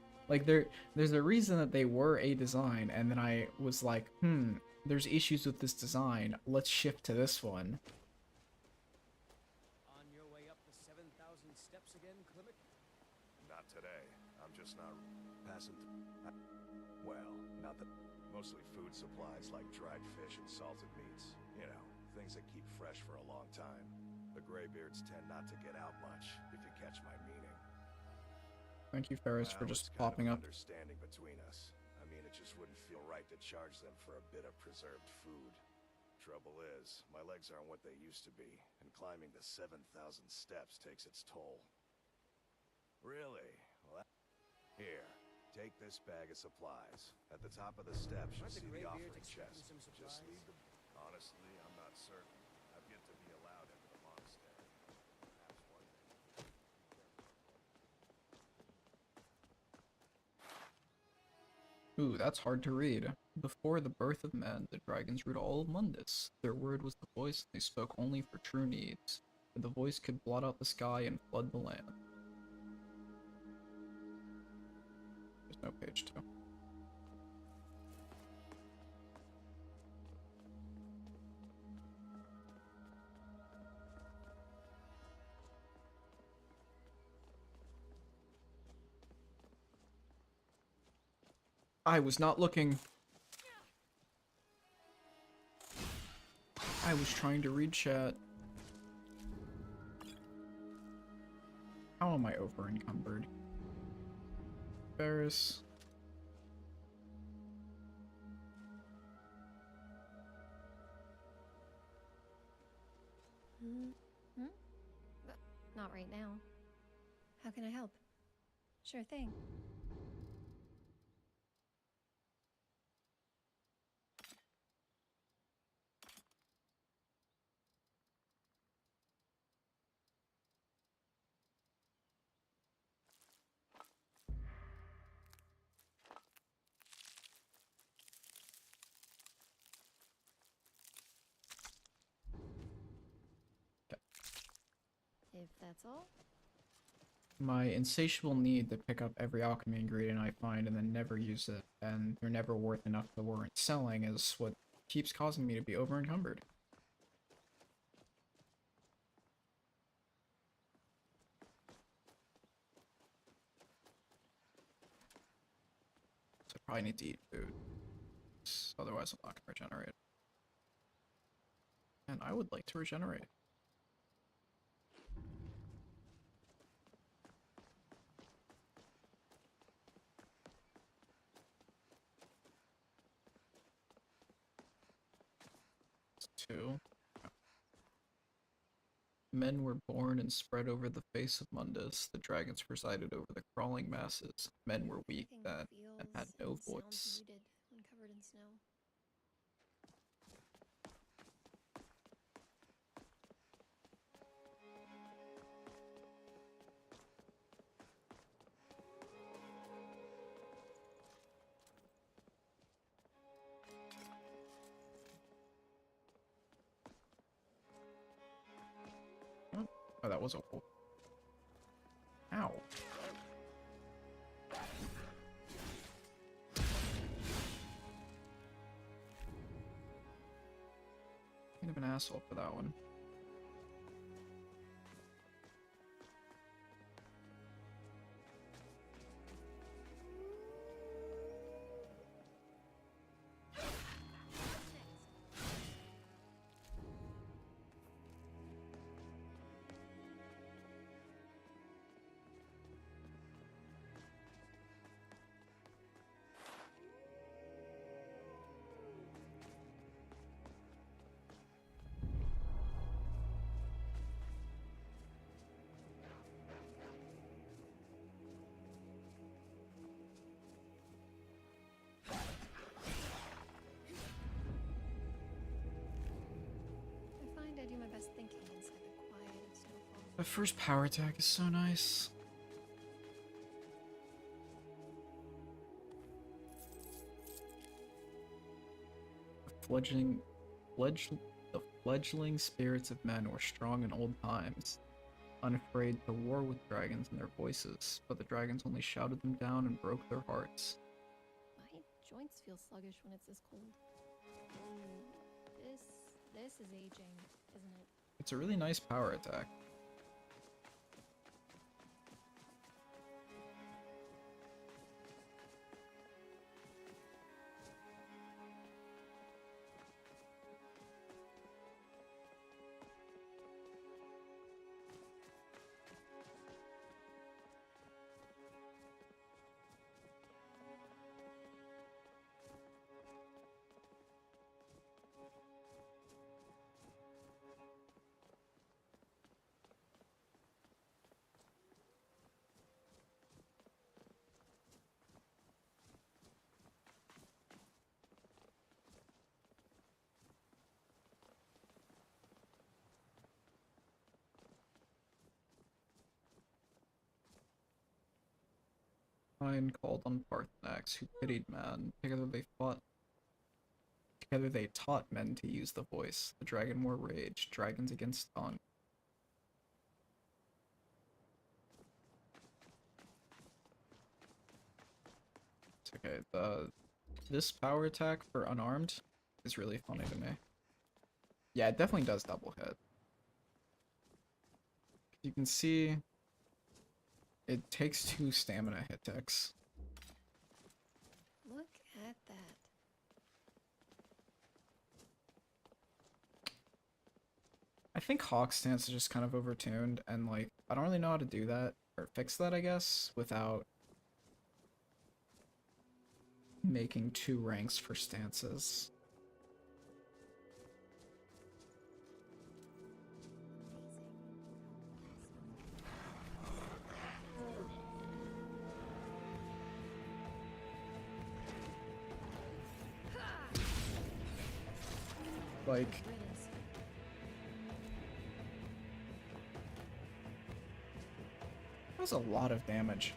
there's a reason that they were a design, and then I was like, there's issues with this design, let's shift to this one. On your way up the 7,000 steps again, Klimek? Not today. I'm just not passing well, not that. Mostly food supplies like dried fish and salted meats. You know, things that keep fresh for a long time. The Greybeards tend not to get out much, if you catch my meaning. Thank you, Ferris, for just popping up. Understanding between us. I mean, it just wouldn't feel right to charge them for a bit of preserved food. Trouble is, my legs aren't what they used to be, and climbing the 7,000 steps takes its toll. Really? Well, here, take this bag of supplies. At the top of the steps, you'll Aren't the see the Greybeards offering expecting chest. some Just supplies? leave them. Honestly, I'm not certain. I've yet to be allowed into the monastery. Perhaps one day. Ooh, that's hard to read. Before the birth of men, the dragons ruled all of Mundus. Their word was the voice, and they spoke only for true needs. For the voice could blot out the sky and flood the land. There's no page 2. I was not looking. I was trying to read chat. How am I over encumbered? Ferris. Not right now. How can I help? Sure thing. If that's all. My insatiable need to pick up every alchemy ingredient I find and then never use it, and they're never worth enough to warrant selling, is what keeps causing me to be over encumbered. So I probably need to eat food. Otherwise I'm not gonna regenerate. And I would like to regenerate. It's 2. Men were born and spread over the face of Mundus. The dragons presided over the crawling masses. Men were weak then and had no voice. Muted when covered in snow. Oh, that was a wolf. Ow. Kind of an asshole for that one. The first power attack is so nice. The fledgling spirits of men were strong in old times, unafraid to war with dragons in their voices, but the dragons only shouted them down and broke their hearts. My joints feel sluggish when it's this cold. Ooh, this is aging, isn't it? It's a really nice power attack. Fine called on Parthenax, who pitied man. Together they taught men to use the voice. The dragon war raged, dragons against tongue. It's okay, this power attack for unarmed is really funny to me. Yeah, it definitely does double hit. You can see it takes 2 stamina hit ticks. Look at that. I think Hawk Stance is just kind of overtuned, and like, I don't really know how to do that, or fix that, I guess, without making 2 ranks for stances. Like, that was a lot of damage.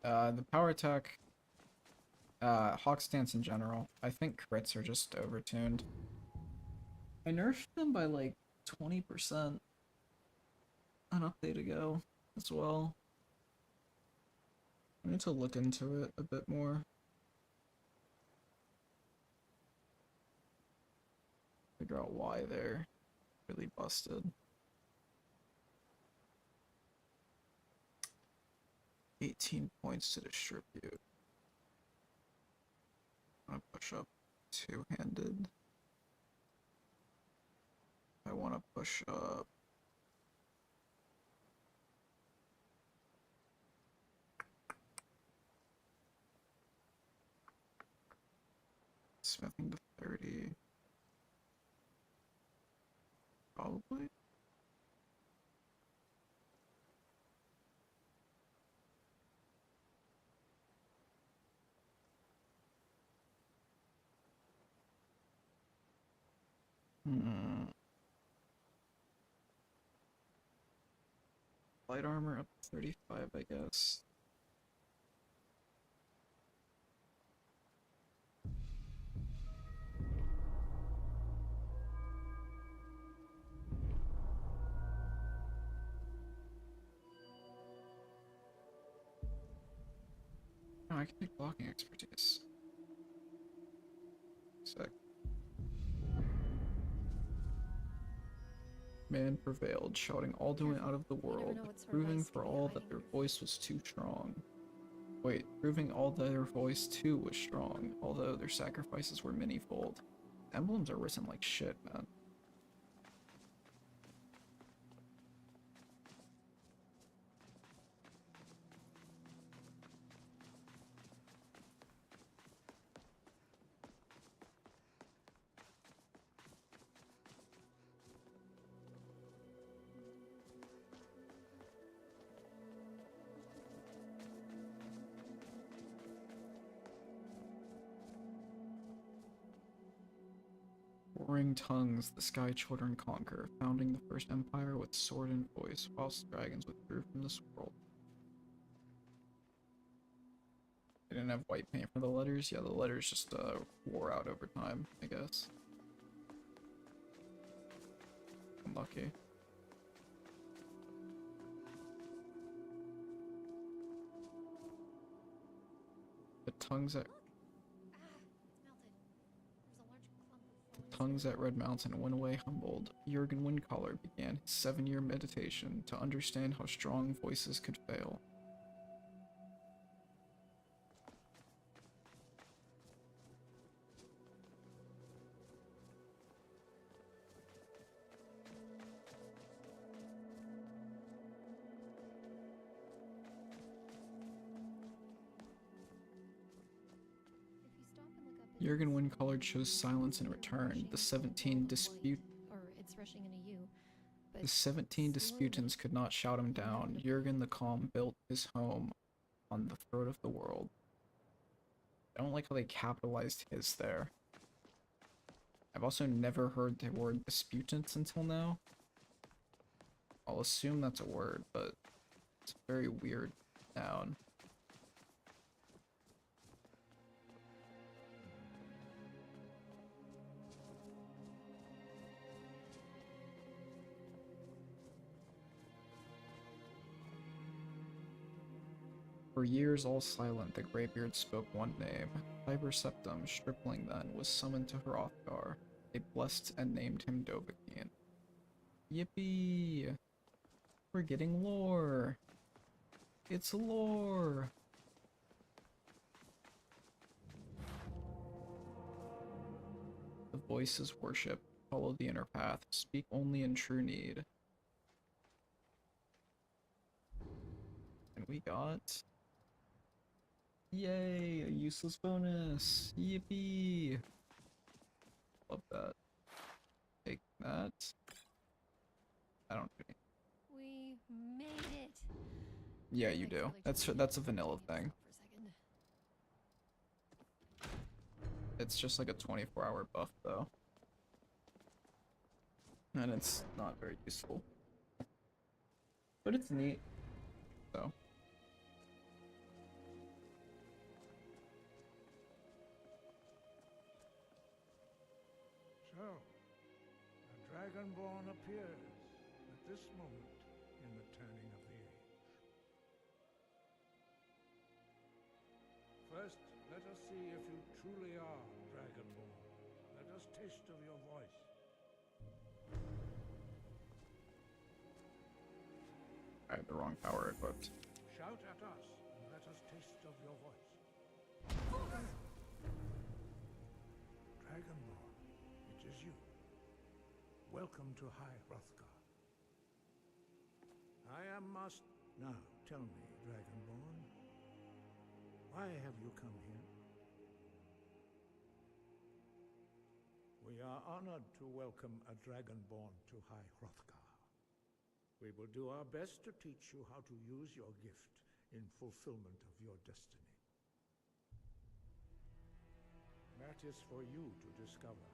The power attack, Hawk Stance in general, I think crits are just overtuned. I nerfed them by like 20% an update ago as well. I need to look into it a bit more. Figure out why they're really busted. 18 points to distribute. I'm gonna push up 2-handed. I want to push up smithing to 30. Probably. Light armor up to 35, I guess. No, I can take blocking expertise. Sick. Man prevailed, shouting Alduin out of the world, proving for all that their voice was too strong. Wait, proving all that their voice too was strong, although their sacrifices were many-fold. Emblems are written like shit, man. roaring tongues the Sky Children conquer, founding the first empire with sword and voice, whilst dragons withdrew from this world. They didn't have white paint for the letters. Yeah, the letters just wore out over time, I guess. Unlucky. The tongues at Red Mountain went away humbled. Jurgen Windcaller began his 7-year meditation to understand how strong voices could fail. Jurgen Windcaller chose silence in return. The 17 disputants could not shout him down. Jurgen the Calm built his home on the throat of the world. I don't like how they capitalized his there. I've also never heard the word disputants until now. I'll assume that's a word, but it's a very weird noun. For years all silent, the Greybeard spoke one name. Tiber Septim, stripling then, was summoned to Hrothgar. They blessed and named him Dovahkiin. Yippee! We're getting lore! It's lore! The voice is worship. Follow the inner path. Speak only in true need. And we got... Yay! A useless bonus! Yippee! Love that. Take that. I don't think. We made it. Yeah, you do. That's a vanilla thing. It's just like a 24-hour buff though. And it's not very useful. But it's neat. So. So, a Dragonborn appears at this moment in the turning of the age. First, let us see if you truly are Dragonborn. Let us taste of your voice. I had the wrong power equipped. Shout at us and let us taste of your voice. Dragonborn, it is you. Welcome to High Hrothgar. I am Master... Now, tell me, Dragonborn, why have you come here? We are honored to welcome a Dragonborn to High Hrothgar. We will do our best to teach you how to use your gift in fulfillment of your destiny. That is for you to discover.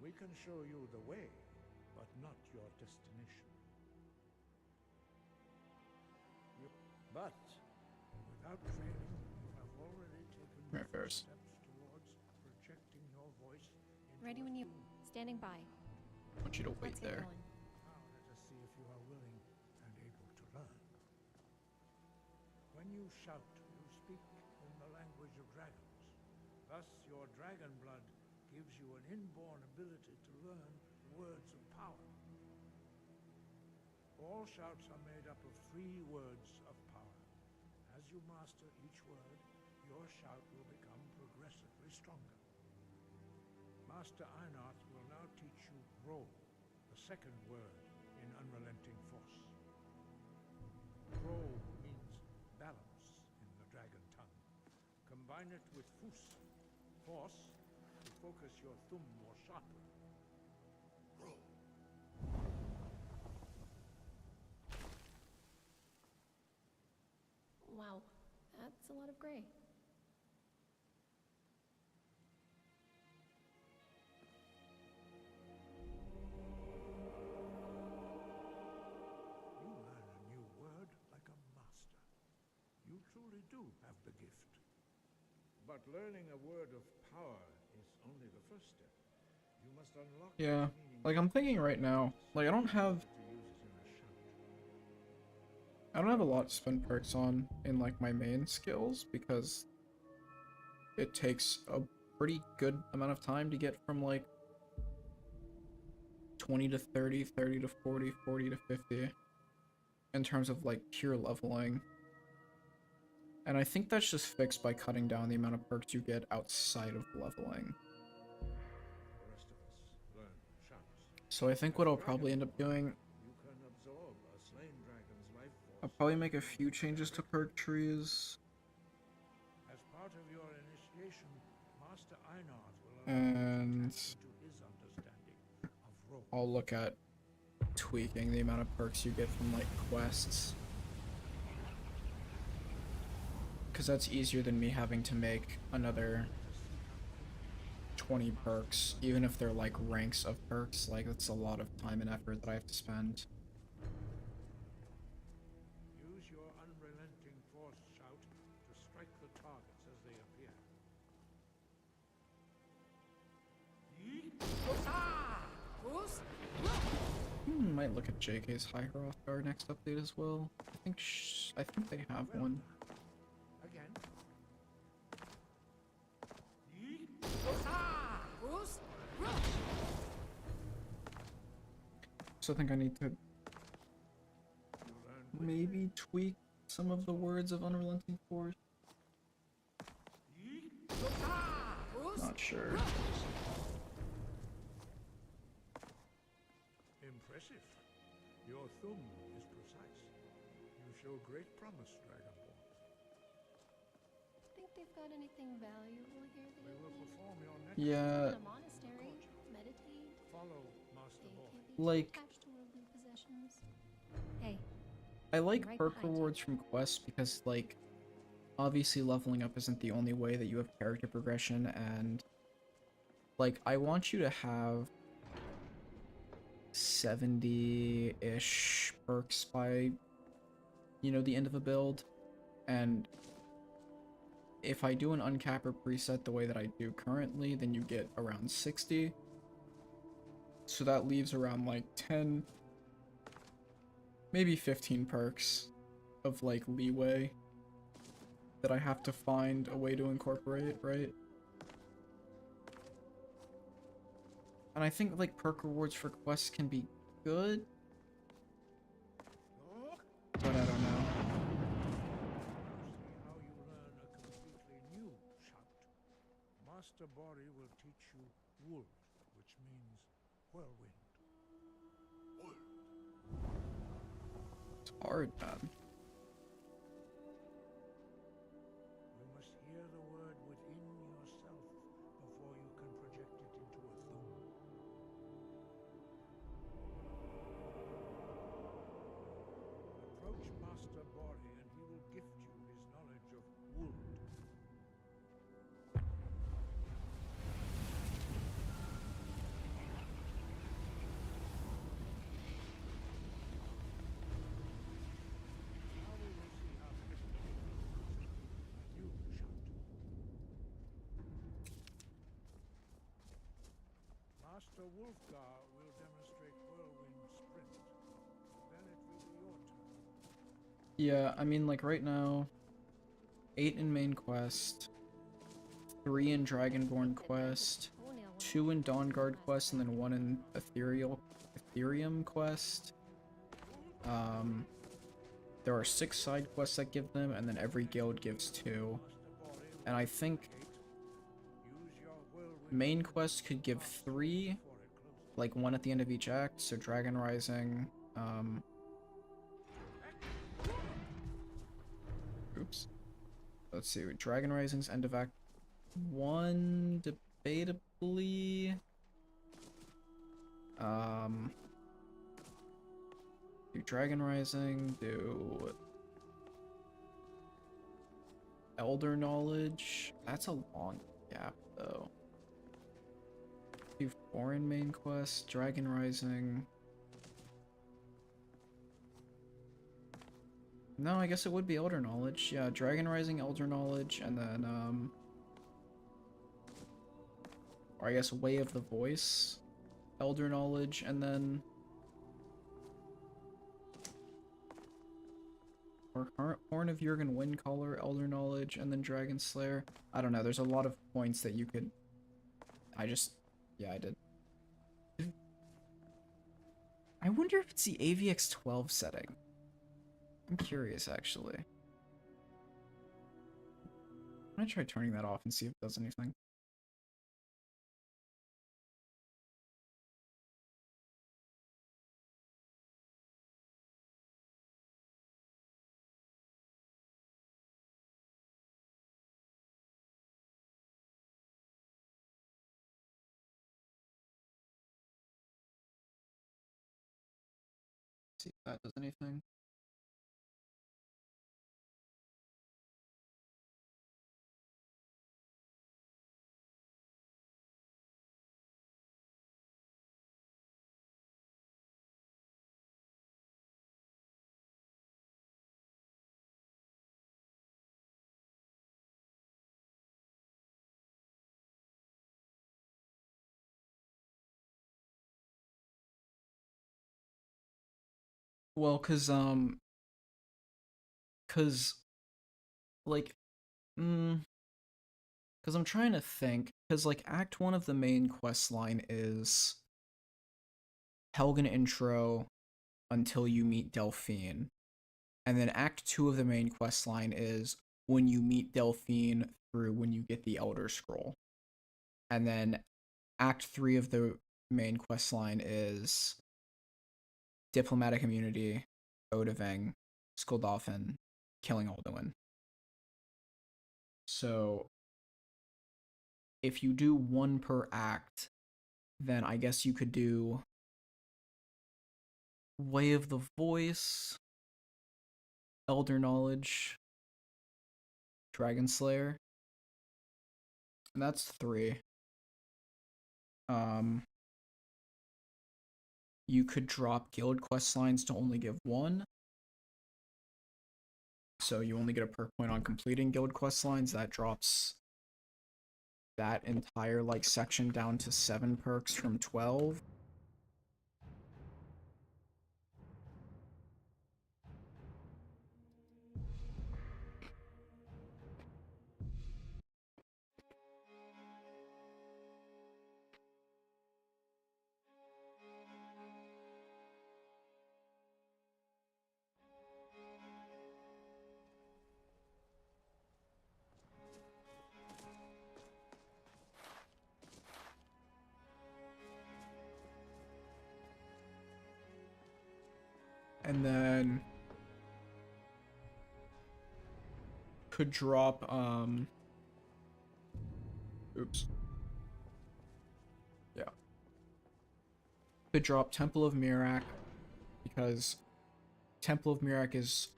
We can show you the way, but not your destination. But without training, you have already taken steps towards projecting your voice into Ready when you... Standing by. I want you to wait there. Now let us see if you are willing and able to learn. When you shout, you speak in the language of dragons. Thus, your dragon blood gives you an inborn ability to learn words of power. All shouts are made up of 3 words of power. As you master each word, your shout will become progressively stronger. Master Einarth will now teach you Roll, the second word in Unrelenting Force. Roll means balance in the dragon tongue. Combine it with Fus, force, to focus your thumb more sharply. Roll. Wow, that's a lot of gray. But learning a word of power is only the first step. You must unlock Yeah, its meaning like I'm thinking right now, like I don't have to use it in a shout. a lot to spend perks on in like my main skills because it takes a pretty good amount of time to get from like 20 to 30, 30 to 40, 40 to 50 in terms of like pure leveling. And I think that's just fixed by cutting down the amount of perks you get outside of leveling. The rest of us learn shouts. So I think what I'll probably end up doing, You can absorb a slain dragon's life force. I'll probably make a few changes to perk trees. As part of your initiation, Master Einarth will allow you And to tap into his understanding of role. I'll look at tweaking the amount of perks you get from like quests. Because that's easier than me having to make another 20 perks, even if they're like ranks of perks. Like that's a lot of time and effort that I have to spend. Use your unrelenting force shout to strike the targets as they appear. Might look at JK's High Hrothgar next update as well. I think they have one. Again. So I think I need to maybe tweak some of the words of Unrelenting Force. Not sure. Impressive. Your thumb is precise. You show great promise, Dragonborn. Think they've got anything valuable here that We will perform your next Yeah, in a monastery? Meditate? follow Master They Boy. can't be too like attached to worldly possessions. Hey, I like right perk behind you. rewards from quests because like obviously leveling up isn't the only way that you have character progression, and like I want you to have 70-ish perks by, you know, the end of a build. And if I do an uncapper preset the way that I do currently, then you get around 60. So that leaves around like 10, maybe 15 perks of like leeway that I have to find a way to incorporate, right? And I think like perk rewards for quests can be good, but I don't know. See how you learn a completely new shout. Master Bori will teach you Wold, which means whirlwind. It's hard, man. You must hear the word within yourself before you can project it into a thum. Approach Master Bori and he will gift you his knowledge of Wold. Now we will see how difficult it is. A new shout. Master Hrothgar will demonstrate whirlwind sprint. Then it will be your turn. Yeah, I mean like right now, 8 in main quest, 3 in Dragonborn quest, 2 in Dawnguard quest, and then 1 in Ethereum quest. There are 6 side quests that give them, and then every guild gives 2. And I think main quest could give 3, like 1 at the end of each act, so Dragon Rising, oops. Let's see, Dragon Rising's end of act 1, debatably. Do Dragon Rising, do Elder Knowledge. That's a long gap, though. Do Foreign main quest, Dragon Rising. No, I guess it would be Elder Knowledge. Yeah, Dragon Rising, Elder Knowledge, and then, or I guess Way of the Voice, Elder Knowledge, and then or Horn of Jurgen Windcaller, Elder Knowledge, and then Dragon Slayer. I don't know, there's a lot of points that you could... Yeah, I did. I wonder if it's the AVX 12 setting. I'm curious, actually. I'm gonna try turning that off and see if it does anything. See if that does anything. Well, like, because I'm trying to think, because, like, Act 1 of the main quest line is Helgen intro until you meet Delphine, and then Act 2 of the main quest line is when you meet Delphine through when you get the Elder Scroll, and then Act 3 of the main quest line is Diplomatic Immunity, Odahviing, Skuldolphin, killing Alduin. So, if you do one per act, then I guess you could do Way of the Voice, Elder Knowledge, Dragon Slayer. And that's 3. You could drop guild quest lines to only give 1. So you only get a perk point on completing guild quest lines. That drops that entire, like, section down to 7 perks from 12. And then could drop oops. Yeah. Could drop Temple of Mirak, because Temple of Mirak is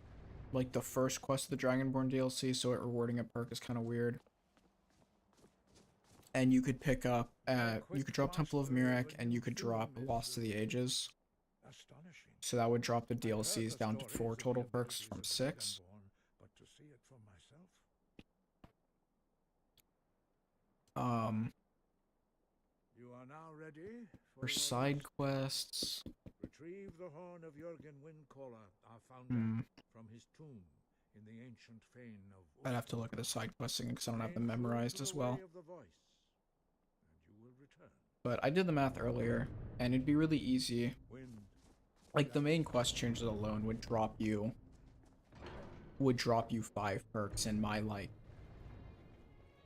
like the first quest of the Dragonborn DLC, so it rewarding a perk is kind of weird. And you could pick up you could drop Temple of Mirak, and you could drop Lost to the Ages. So that would drop the DLCs down to 4 total perks from 6. You are now ready for side quests. Retrieve the horn of Jurgen Windcaller, our founder, from his tomb in the ancient fane of... I'd have to look at the side questing because I don't have them memorized as well. But I did the math earlier, and it'd be really easy. Like, the main quest changes alone would drop you 5 perks in my, like,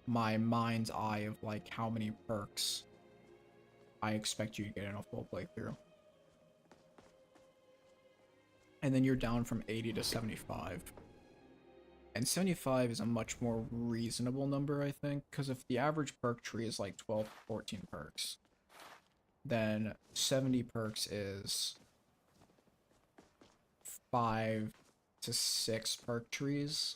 my mind's eye of, like, how many perks I expect you to get in a full playthrough. And then you're down from 80 to 75. And 75 is a much more reasonable number, I think, because if the average perk tree is like 12 to 14 perks, then 70 perks is 5 to 6 perk trees.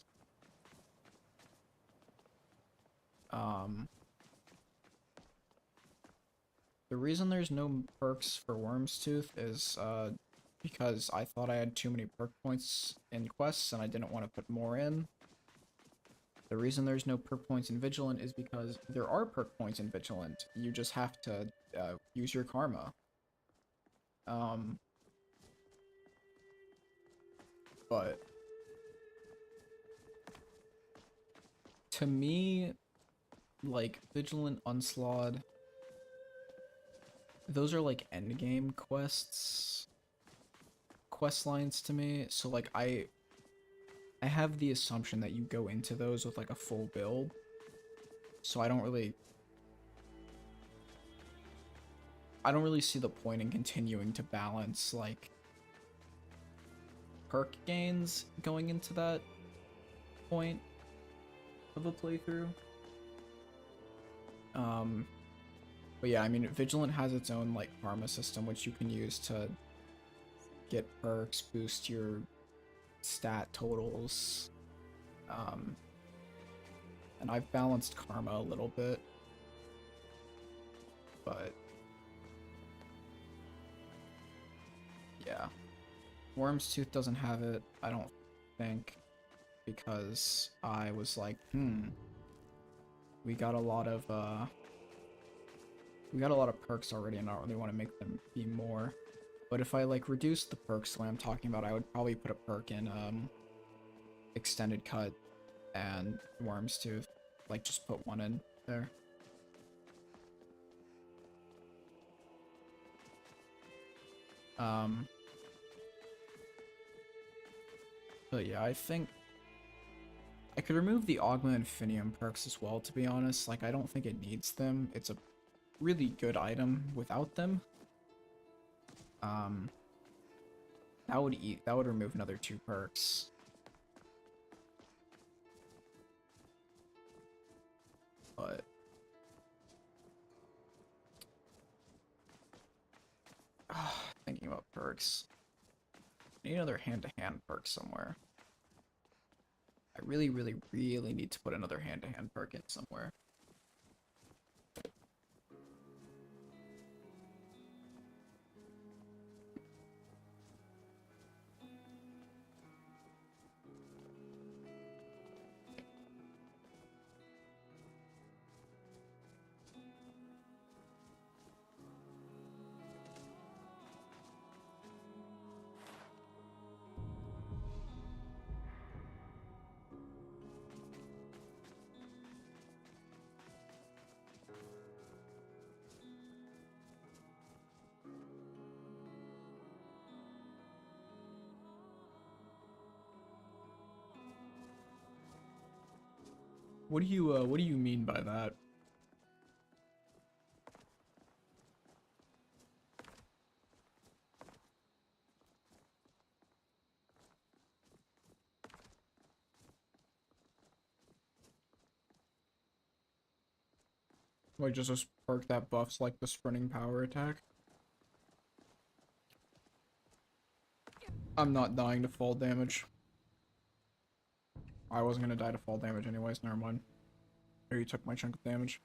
The reason there's no perks for Worm's Tooth is because I thought I had too many perk points in quests and I didn't want to put more in. The reason there's no perk points in Vigilant is because there are perk points in Vigilant. You just have to use your karma. But to me, like, Vigilant, Onslaught, those are like endgame quest lines to me. So like I have the assumption that you go into those with like a full build. So I don't really see the point in continuing to balance like perk gains going into that point of a playthrough. But yeah, I mean, Vigilant has its own like karma system which you can use to get perks, boost your stat totals. And I've balanced karma a little bit, but yeah, Worm's Tooth doesn't have it, I don't think, because I was like, we got a lot of perks already and I don't really want to make them be more. But if I like reduce the perks that I'm talking about, I would probably put a perk in Extended Cut and Worm's Tooth. Like just put one in there. But yeah, I think I could remove the Ogma and Finium perks as well, to be honest. Like, I don't think it needs them. It's a really good item without them. That would remove another 2 perks. But thinking about perks. I need another hand-to-hand perk somewhere. I really, really, really need to put another hand-to-hand perk in somewhere. What do you mean by that? Like just a perk that buffs like the sprinting power attack? I'm not dying to fall damage. I wasn't gonna die to fall damage anyways, never mind. Here, you took my chunk of damage.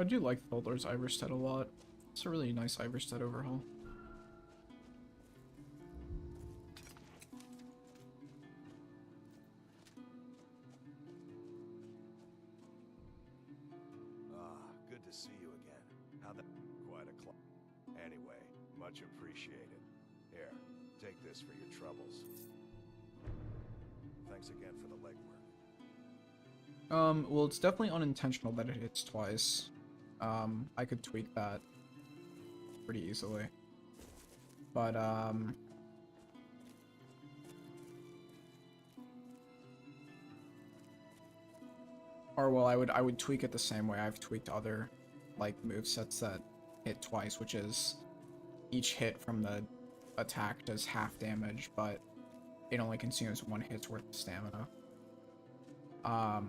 I do like Thuldar's Iverstead a lot. It's a really nice Iverstead overhaul. Good to see you again. How the... Quite a clock. Anyway, much appreciated. Here, take this for your troubles. Thanks again for the legwork. Well, it's definitely unintentional that it hits twice. I could tweak that pretty easily. But, or well, I would tweak it the same way I've tweaked other, like, movesets that hit twice, which is each hit from the attack does half damage, but it only consumes 1 hit's worth of stamina. I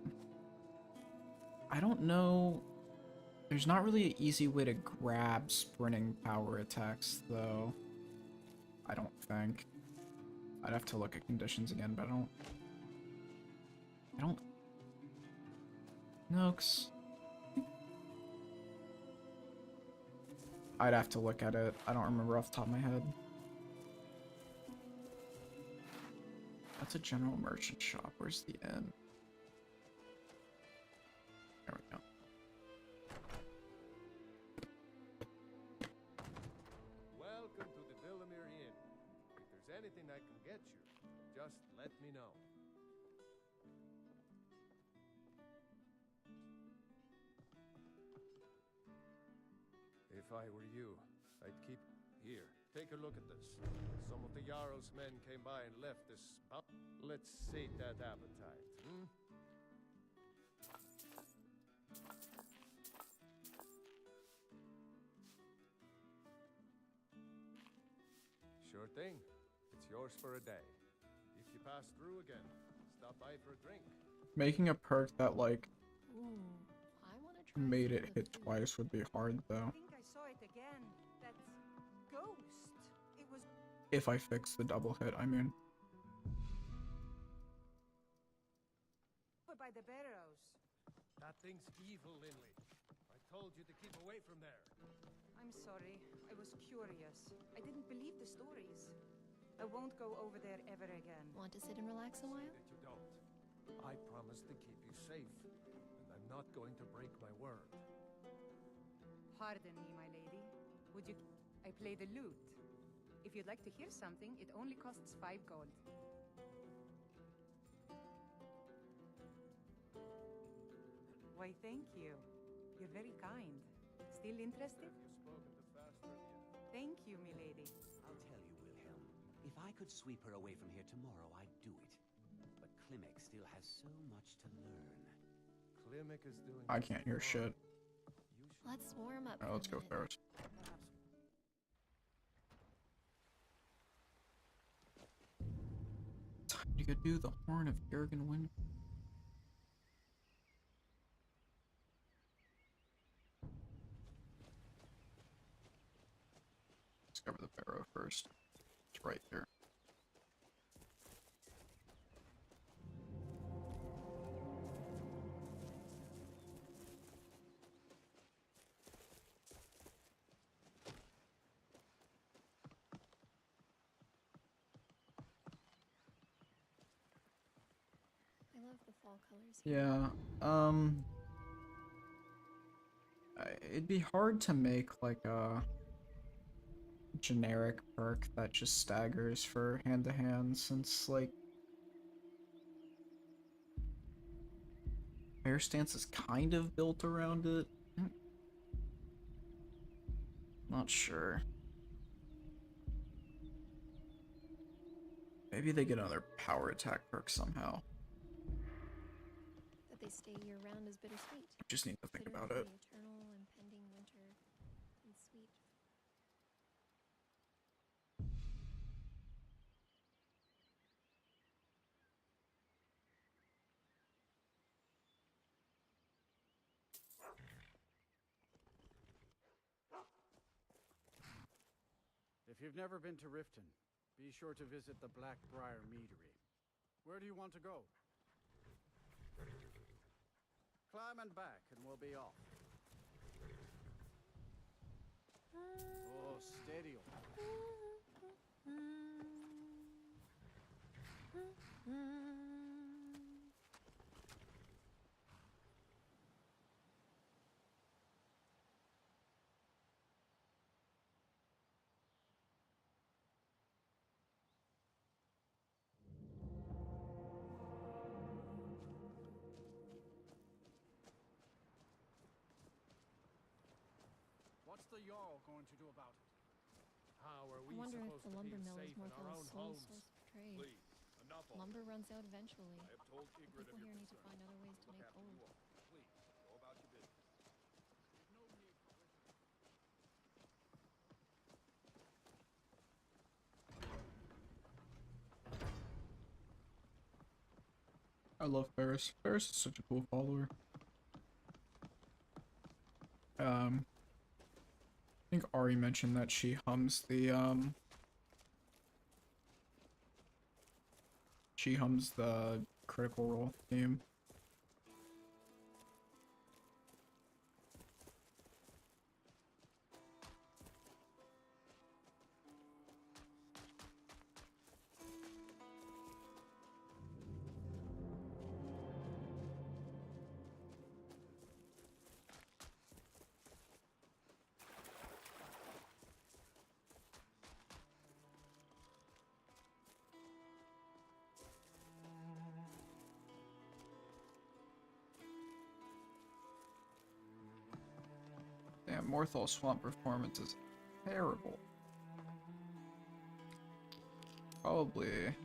don't know. There's not really an easy way to grab sprinting power attacks, though. I don't think. I'd have to look at conditions again, but I don't... No, 'cause... I'd have to look at it. I don't remember off the top of my head. That's a general merchant shop. Where's the inn? There we go. Welcome to the Villamere Inn. If there's anything I can get you, just let me know. If I were you, I'd keep... Here, take a look at this. Some of the Jarl's men came by and left this... Let's sate that appetite, hmm? Sure thing. It's yours for a day. If you pass through again, stop by for a drink. Making a perk that, like, Ooh, I want to try made some it of the hit food. twice would be hard, I though. think I saw it again. That ghost. It was If I fix the double hit, I mean. over by the barrows. That thing's evil, Linley. I told you to keep away from there. I'm sorry. I was curious. I didn't believe the stories. I won't go over there ever again. Want to sit and relax a while? That you don't. I promised to keep you safe, and I'm not going to break my word. Pardon me, my lady. Would you... I play the lute. If you'd like to hear something, it only costs 5 gold. Why, thank you. You're very kind. Still interested? Have you spoken to Faster yet? Thank you, milady. I'll tell you, Wilhelm. If I could sweep her away from here tomorrow, I'd do it. But Klimek still has so much to learn. Klimek is doing... I can't hear shit. Let's warm up. Alright, let's go Ferris. Time to go do the Horn of Jurgen Wind. Discover the barrow first. It's right there. I love the fall colors here. Yeah, it'd be hard to make like a generic perk that just staggers for hand to hand, since like Bear Stance is kind of built around it. Not sure. Maybe they get another power attack perk somehow. That they stay year round is bittersweet. Just need to think Bitter about for it. the eternal, impending winter, and sweet. If you've never been to Riften, be sure to visit the Blackbriar Meadery. Where do you want to go? Climb and back, and we'll be off. Oh, steady. What's the Jarl going to do about it? How are I we wonder if supposed the to lumber feel mill is safe in our Morthel's own sole homes? source of trade. Please, enough already. Lumber runs out eventually. I have told And Ygritte of people your here need to concerns. find other ways to Look make after gold. you all. Please, go about your business. I love Ferris. Ferris is such a cool follower. I think Ari mentioned that she hums the Critical Role theme. Morthal Swamp performance is terrible. Probably, if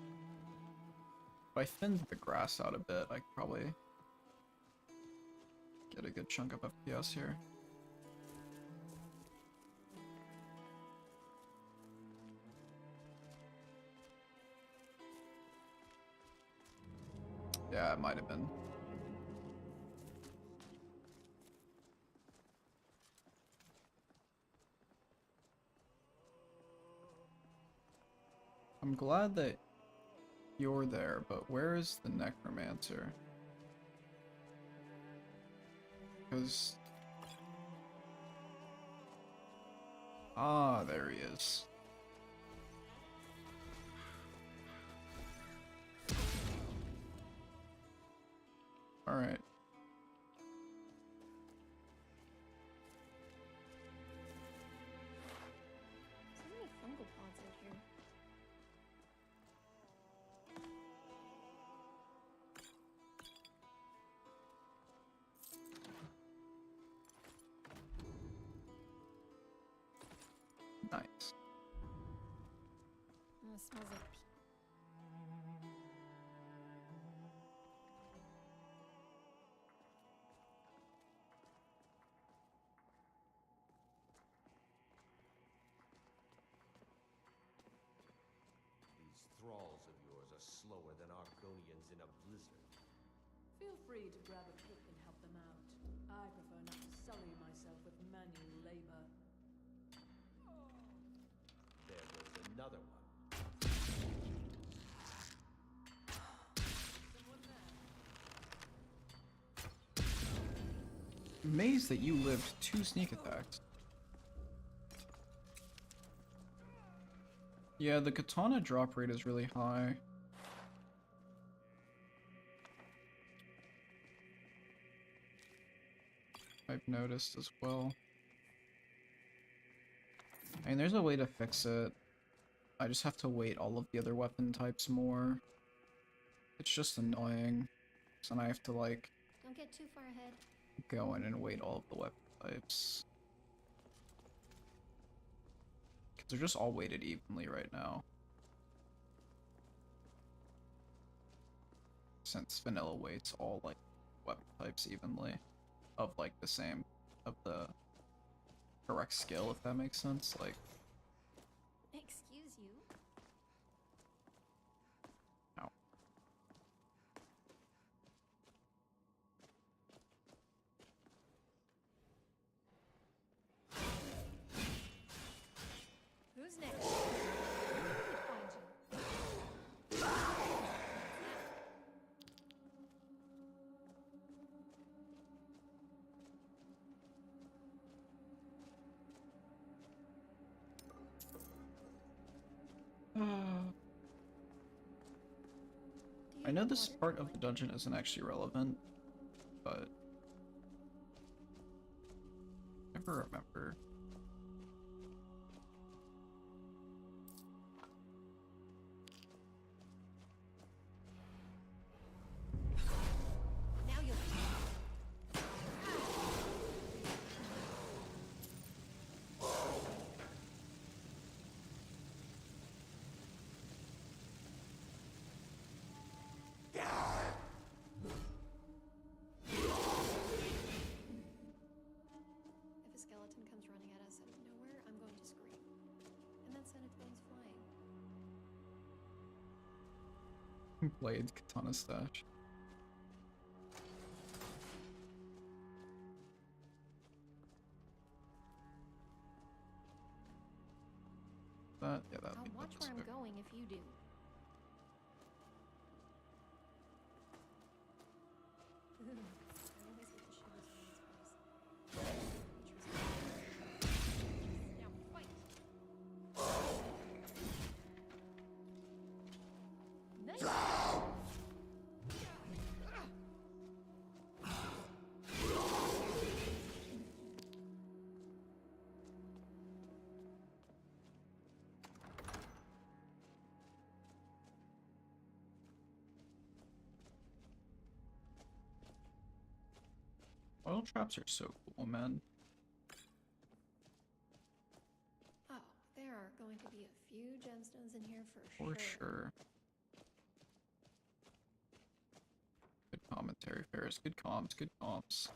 I thinned the grass out a bit, I could probably get a good chunk of FPS here. Yeah, it might have been. I'm glad that you're there, but where is the necromancer? Because... Ah, there he is. Alright. So many fungal pods out here. Nice. Oh, it smells like These thralls of yours are slower than Argonians in a blizzard. Feel free to grab a pick and help them out. I prefer not to sully myself with manual labor. There goes another one. Amazed that you lived 2 sneak attacks. Yeah, the katana drop rate is really high. I've noticed as well. I mean, there's a way to fix it. I just have to weight all of the other weapon types more. It's just annoying. So then I have to, like, don't get too far ahead. go in and weight all of the weapon types. Because they're just all weighted evenly right now. Since vanilla weights all, like, weapon types evenly. Of, like, the same, of the correct skill, if that makes sense. Like, Excuse you. ow. Who's next? Find you. I know this part of the dungeon isn't actually relevant, but I never remember. Now you'll If a skeleton comes running at us out of nowhere, I'm going to scream. And then send its bones flying. Blade, katana stash. That, yeah, that'd I'll be watch where I'm going if you do. I always get the shivers from this place. Now fight! Nice! Oil traps are so cool, man. going to be a few gemstones in here For sure. Good commentary, Ferris. Good comms, good comms.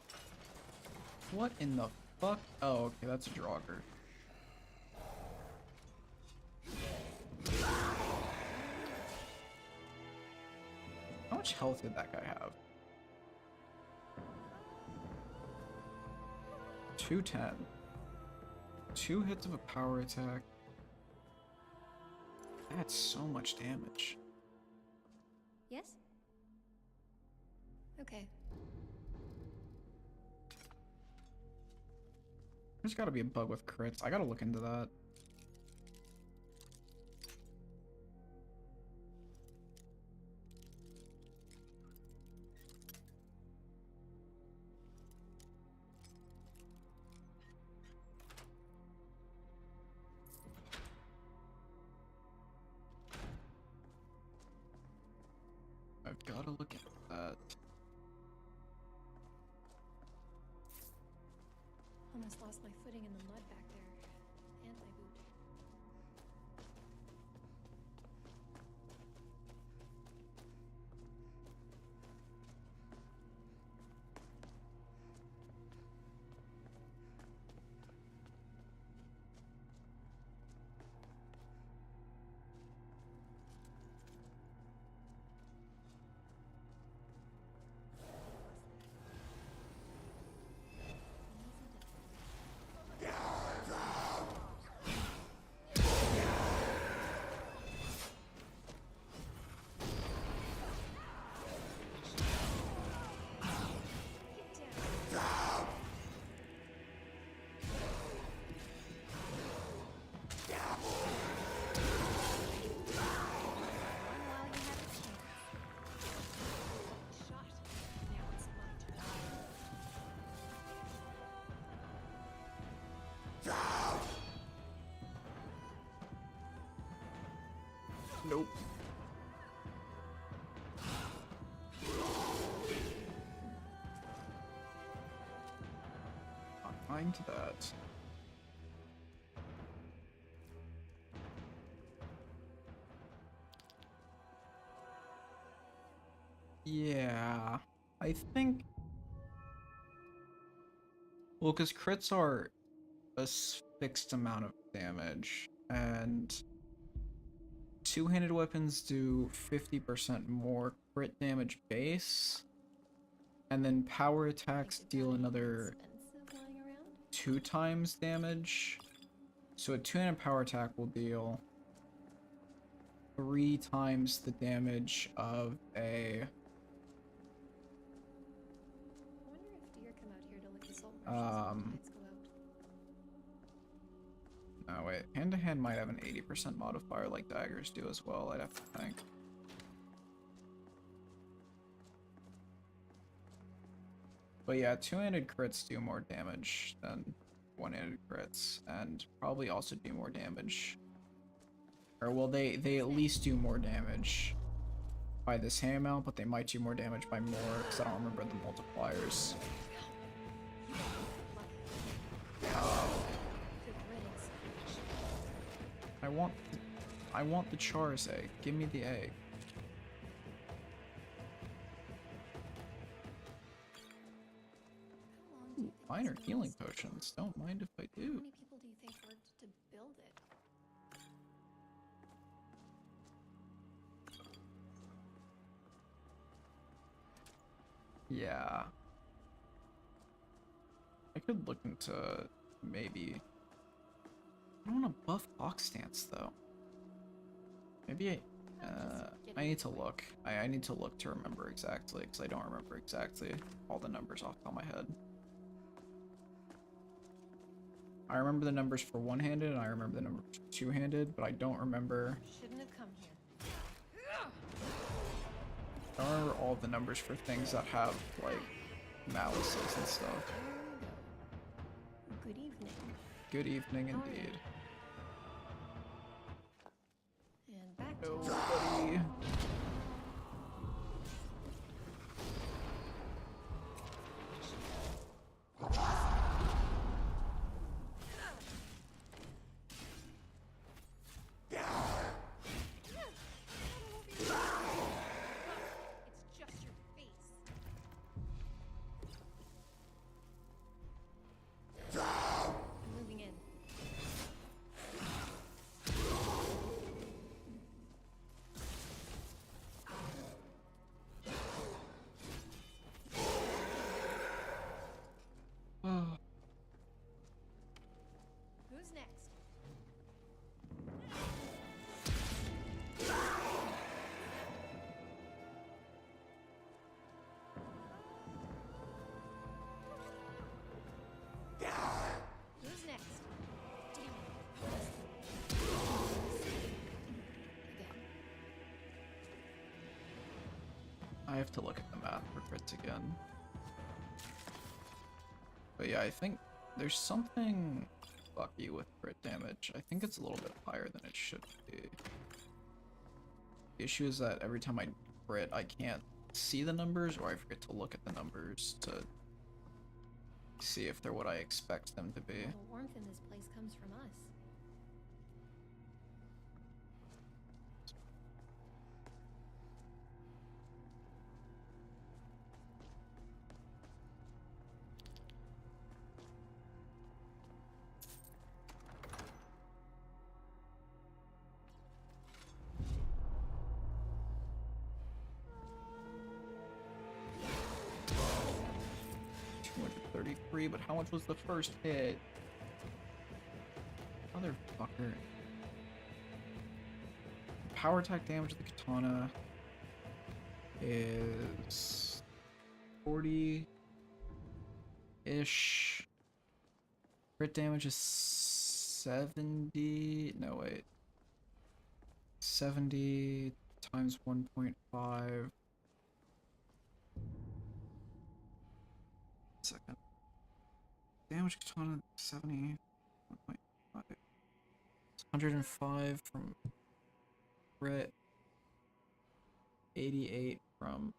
What in the fuck? Oh, okay, that's a Draugr. How much health did that guy have? 210. 2 hits of a power attack. That's so much damage. Yes? Okay. There's gotta be a bug with crits. I gotta look into that. I've gotta look into that. Almost lost my footing in the mud back there. And my boot. Nope. Not mind that. Yeah, I think. Well, because crits are a fixed amount of damage, and two-handed weapons do 50% more crit damage base, and then power attacks deal another 2 times damage. So a two-handed power attack will deal 3 times the damage of a no, wait. Hand-to-hand might have an 80% modifier like daggers do as well, I'd have to think. But yeah, two-handed crits do more damage than one-handed crits, and probably also do more damage. Or, well, they at least do more damage by the same amount, but they might do more damage by more, because I don't remember the multipliers. I want the Char's egg. Give me the egg. Ooh, minor healing potions. Don't mind if I do. How many people do you think worked to build it? Yeah. I could look into maybe. I don't want to buff Ox Stance though. Maybe I need to look. I need to look to remember exactly, because I don't remember exactly all the numbers off the top of my head. I remember the numbers for one-handed and I remember the numbers for two-handed, but I don't remember. Shouldn't have come here. I don't remember all the numbers for things that have like malices and stuff. Good evening. Good evening indeed. And back to nobody. I have to look at the math for crits again. But yeah, I think there's something fucky with crit damage. I think it's a little bit higher than it should be. The issue is that every time I crit, I can't see the numbers, or I forget to look at the numbers to see if they're what I expect them to be. The warmth in this place comes from us. But how much was the first hit? Motherfucker. Power attack damage of the katana is 40-ish. Crit damage is 70. No, wait. 70 times 1.5. Second. Damage katana 70. 1.5. 105 from crit. 88 from.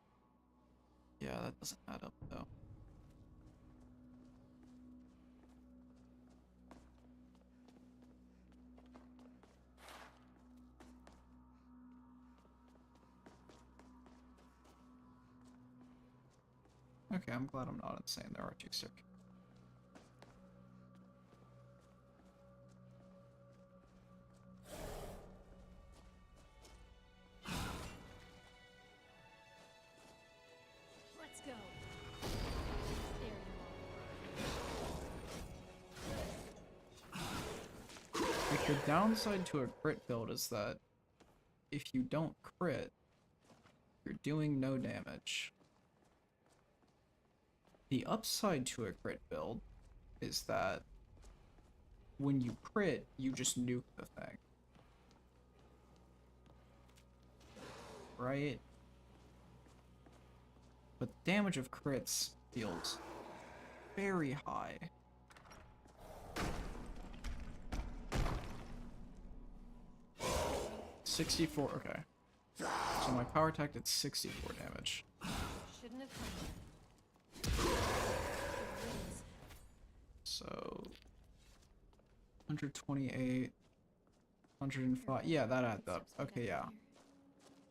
Yeah, that doesn't add up though. Okay, I'm glad I'm not insane. There are two sick. Let's go. Like, the downside to a crit build is that if you don't crit, you're doing no damage. The upside to a crit build is that when you crit, you just nuke the thing. Right? But the damage of crits feels very high. $64, okay. So my power attack did 64 damage. Shouldn't have come. So 128, 105. Yeah, that adds up. Okay, yeah.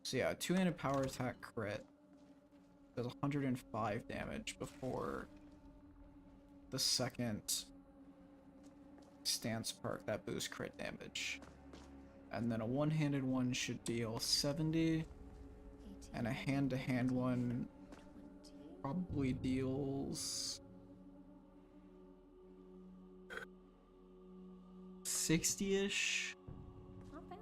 So yeah, two-handed power attack crit does 105 damage before the second stance perk that boosts crit damage. And then a one-handed one should deal 70, and a hand-to-hand one probably deals 60-ish. Not bad.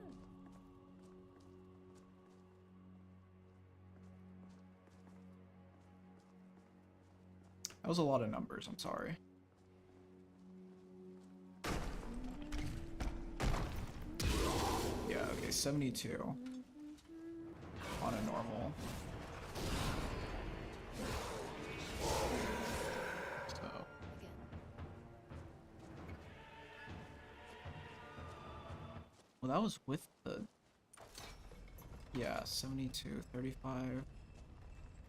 That was a lot of numbers, I'm sorry. Yeah, okay, 72 on a normal. So. Well, that was with the. Yeah, 72, 35,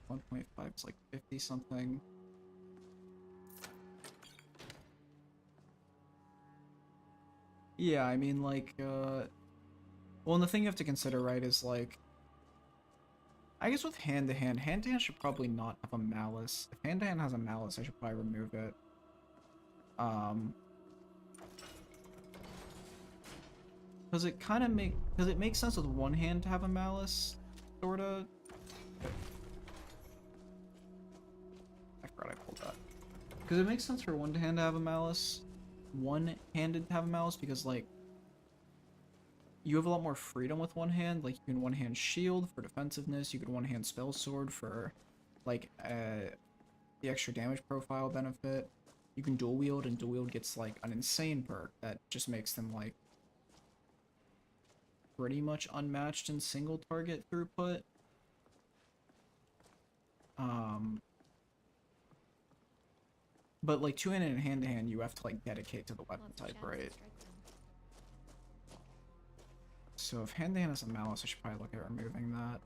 1.5 is like 50 something. Yeah, I mean, like, well, and the thing you have to consider, right, is, like, I guess with hand-to-hand, hand-to-hand should probably not have a malice. If hand-to-hand has a malice, I should probably remove it. Because it kind of makes sense with one hand to have a malice, sorta. I forgot I pulled that. Because it makes sense for one hand to have a malice. One-handed to have a malice, because, like, you have a lot more freedom with one hand. Like, you can one-hand shield for defensiveness, you can one-hand spell sword for, like, the extra damage profile benefit. You can dual wield, and dual wield gets, like, an insane perk that just makes them, like, pretty much unmatched in single target throughput. But like two-handed and hand-to-hand, you have to like dedicate to the weapon type, right? So if hand-to-hand is a malice, I should probably look at removing that.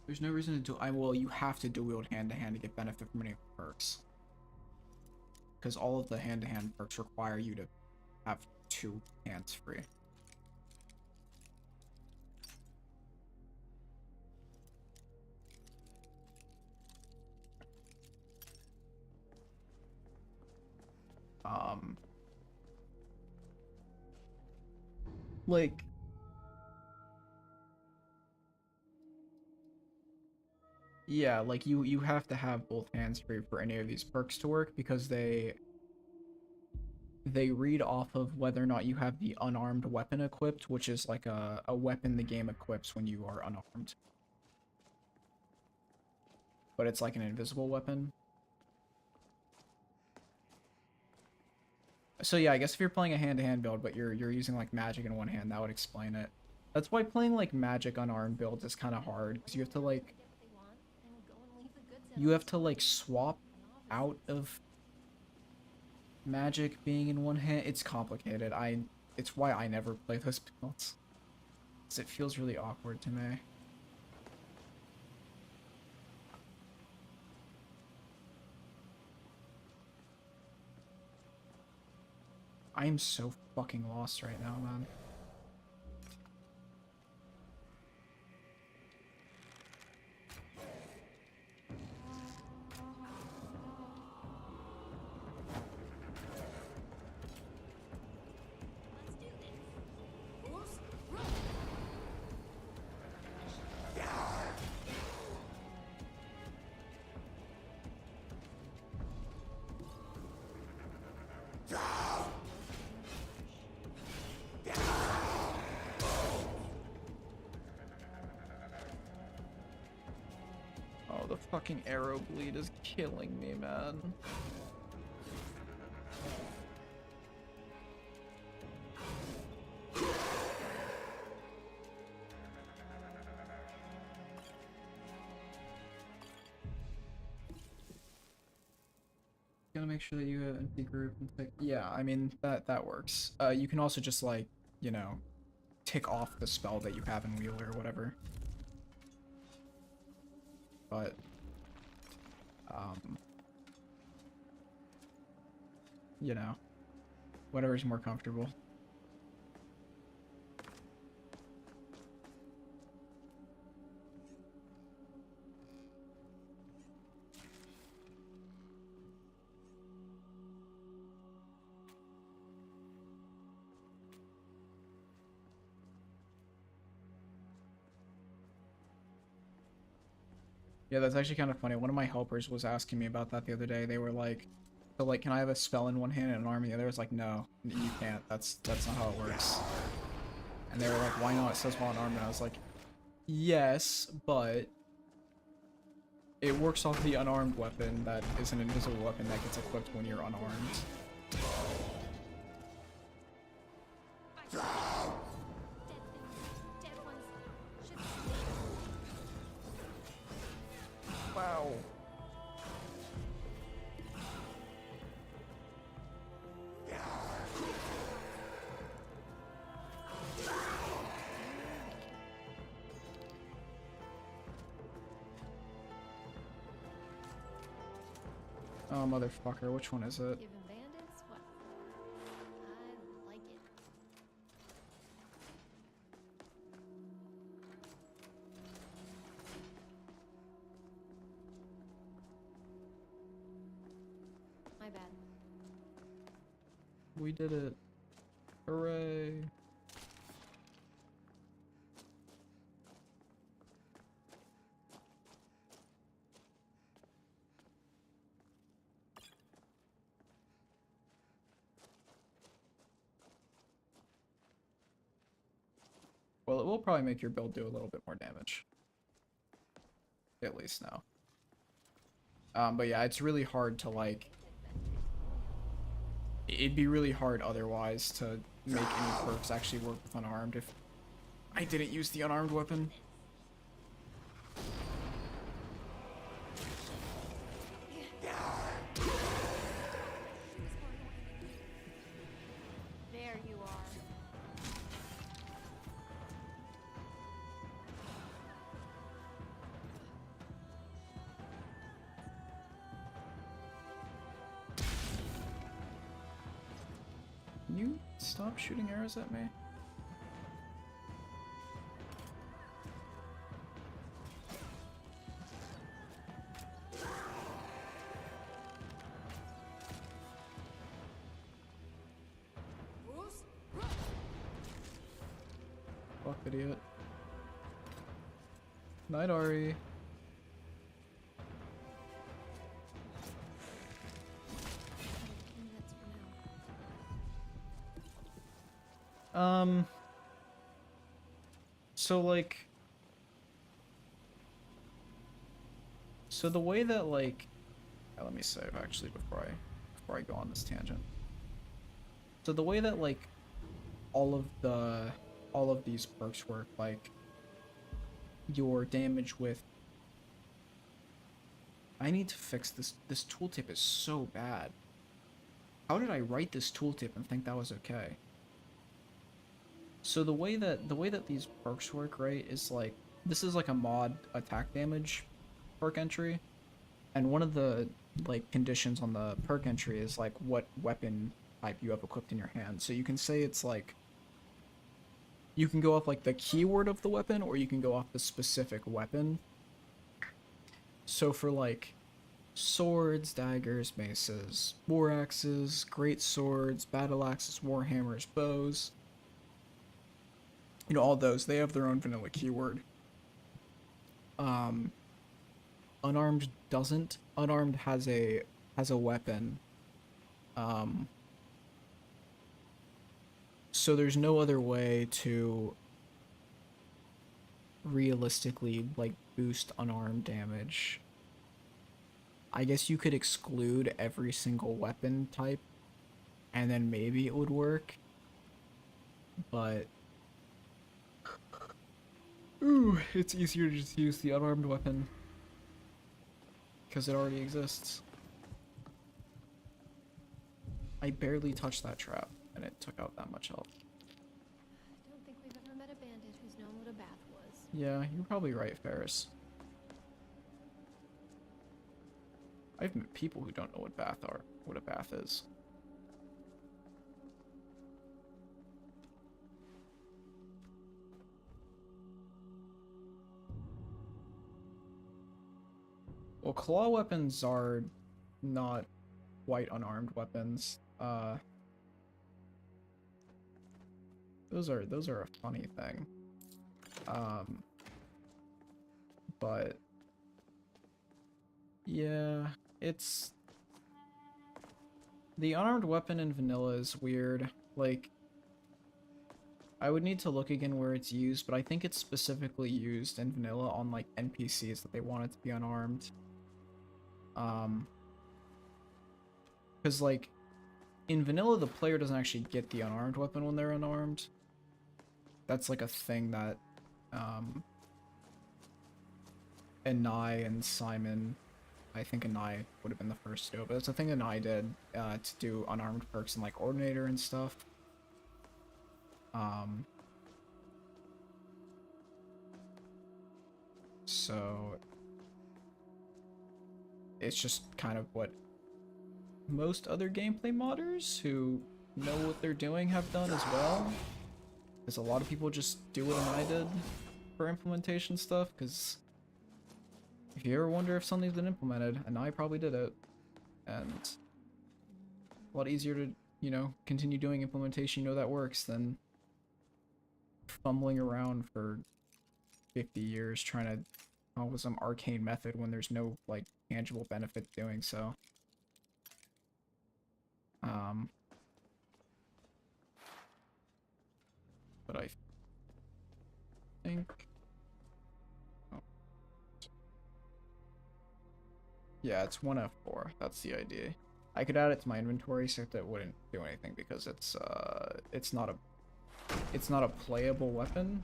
There's no reason to do. Well, you have to dual wield hand-to-hand to get benefit from any of the perks. Because all of the hand-to-hand perks require you to have 2 hands free. Like, yeah, like you have to have both hands free for any of these perks to work because they read off of whether or not you have the unarmed weapon equipped, which is like a weapon the game equips when you are unarmed. But it's like an invisible weapon. So yeah, I guess if you're playing a hand-to-hand build, but you're using like magic in one hand, that would explain it. That's why playing like magic unarmed builds is kind of hard, because you have to like swap out of magic being in one hand. It's complicated. It's why I never play those builds, because it feels really awkward to me. I am so fucking lost right now, man. Oh, the fucking arrow bleed is killing me, man. Gotta make sure that you have empty group and tick. Yeah, I mean that works. You can also just like, you know, tick off the spell that you have in Wheeler or whatever. But you know, whatever's more comfortable. Yeah, that's actually kind of funny. One of my helpers was asking me about that the other day. They were like, so like, can I have a spell in one hand and an arm in the other? It's like, no, you can't. That's not how it works. And they were like, why not? It says while unarmed. And I was like, yes, but it works off the unarmed weapon that is an invisible weapon that gets equipped when you're unarmed. Wow. Oh, motherfucker, which one is it? Given bandits, what? I like it. My bad. We did it. Hooray. Well, it will probably make your build do a little bit more damage. At least now. But yeah, it's really hard to like... It'd be really hard otherwise to make any perks actually work with unarmed if... I didn't use the unarmed weapon. There you are. Can you stop shooting arrows at me? Fuck, idiot. Night, Ari. So like, so the way that like, let me save actually before I go on this tangent. So the way that like all of these perks work, like your damage with, I need to fix this. This tooltip is so bad. How did I write this tooltip and think that was okay? So the way that these perks work, right, is like, this is like a mod attack damage perk entry, and one of the like conditions on the perk entry is like what weapon type you have equipped in your hand. So you can say it's like, you can go off like the keyword of the weapon, or you can go off the specific weapon. So for like swords, daggers, maces, war axes, great swords, battle axes, warhammers, bows, you know, all those, they have their own vanilla keyword. Unarmed doesn't. Unarmed has a weapon. So there's no other way to realistically like boost unarmed damage. I guess you could exclude every single weapon type and then maybe it would work. But ooh, it's easier to just use the unarmed weapon because it already exists. I barely touched that trap and it took out that much health. I don't think we've ever met a bandit who's known what a bath was. Yeah, you're probably right, Ferris. I've met people who don't know what a bath is. Well, claw weapons are not quite unarmed weapons. Those are a funny thing. But yeah, it's the unarmed weapon in vanilla is weird. Like, I would need to look again where it's used, but I think it's specifically used in vanilla on like NPCs that they want it to be unarmed. Because like in vanilla, the player doesn't actually get the unarmed weapon when they're unarmed. That's like a thing that Anai and Simon, I think Anai would have been the first to do it, but it's a thing Anai did to do unarmed perks in like Ordinator and stuff. So it's just kind of what most other gameplay modders who know what they're doing have done as well. Because a lot of people just do what I did for implementation stuff, because if you ever wonder if something's been implemented, and I probably did it, and a lot easier to, you know, continue doing implementation you know that works than fumbling around for 50 years trying to come up with some arcane method when there's no, like, tangible benefit to doing so. But I think... Oh. Yeah, it's 1F4. That's the idea. I could add it to my inventory, except it wouldn't do anything because it's not a playable weapon.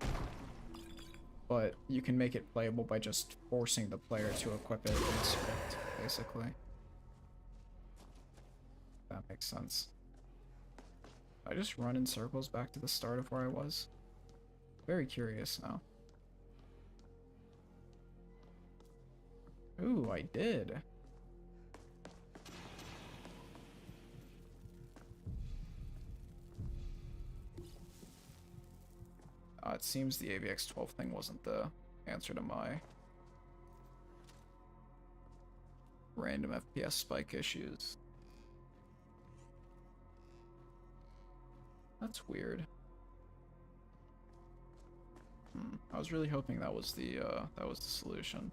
but you can make it playable by just forcing the player to equip it in script, basically. That makes sense. I just run in circles back to the start of where I was. Very curious now. Ooh, I did. It seems the AVX-12 thing wasn't the answer to my random FPS spike issues. That's weird. I was really hoping that was the solution.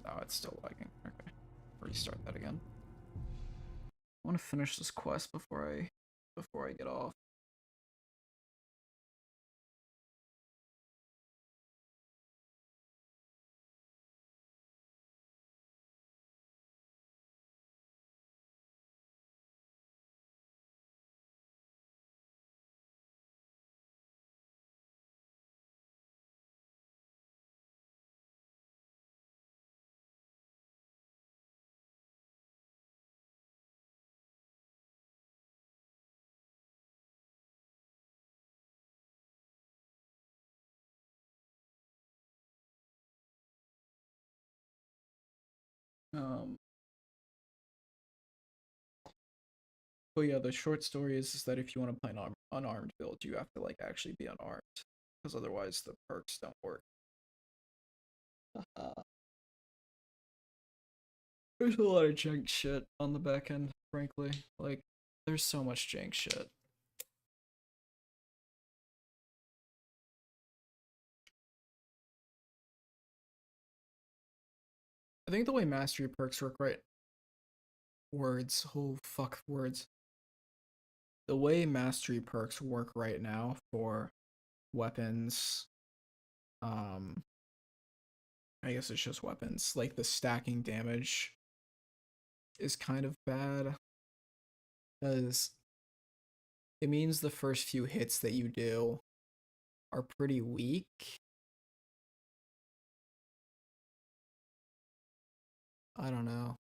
Oh, it's still lagging. Okay. Restart that again. I want to finish this quest before I get off. But yeah, the short story is that if you want to play an unarmed build, you have to like actually be unarmed, because otherwise the perks don't work. There's a lot of jank shit on the back end, frankly. Like, there's so much jank shit. I think the way mastery perks work right... Words. Oh, fuck words. The way mastery perks work right now for weapons, I guess it's just weapons, like the stacking damage is kind of bad, because it means the first few hits that you do are pretty weak. I don't know.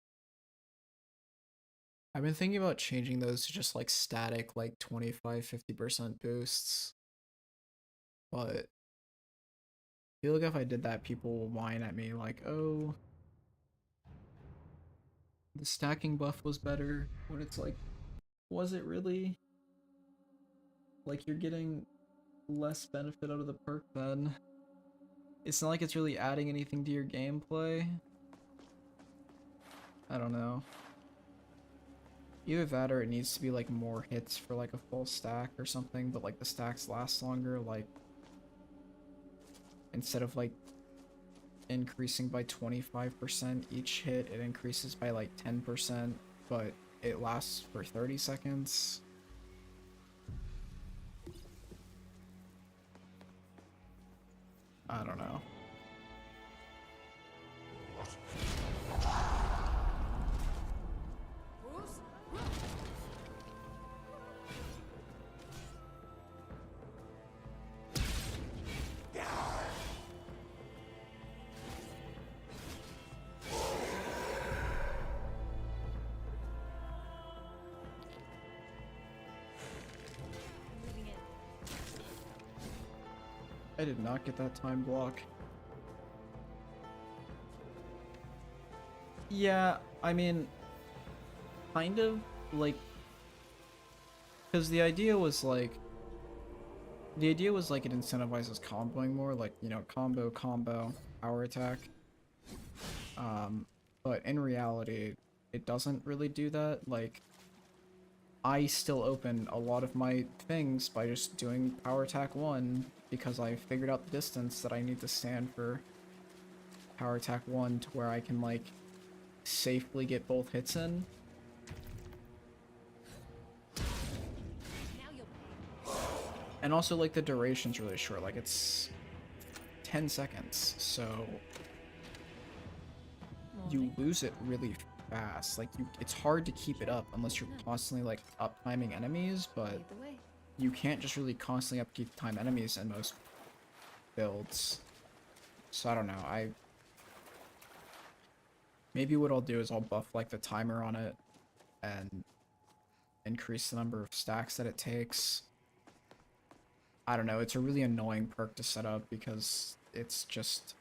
I've been thinking about changing those to just like static, like 25-50% boosts. But I feel like if I did that, people will whine at me like, oh, the stacking buff was better, when it's like, was it really? Like, you're getting less benefit out of the perk then. It's not like it's really adding anything to your gameplay. I don't know. Either that or it needs to be like more hits for like a full stack or something, but like the stacks last longer, like instead of like increasing by 25% each hit, it increases by like 10%, but it lasts for 30 seconds. I don't know. I did not get that time block. Yeah, I mean, kind of, like, because the idea was like it incentivizes comboing more, like, you know, combo, power attack. But in reality, it doesn't really do that. Like, I still open a lot of my things by just doing power attack 1, because I figured out the distance that I need to stand for power attack 1 to where I can, like, safely get both hits in. And also, like, the duration's really short. Like, it's 10 seconds, so you lose it really fast. Like, it's hard to keep it up unless you're constantly, like, up-timing enemies, but you can't just really constantly upkeep time enemies in most builds. So, I don't know. Maybe what I'll do is I'll buff, like, the timer on it and increase the number of stacks that it takes. I don't know, it's a really annoying perk to set up because it's just...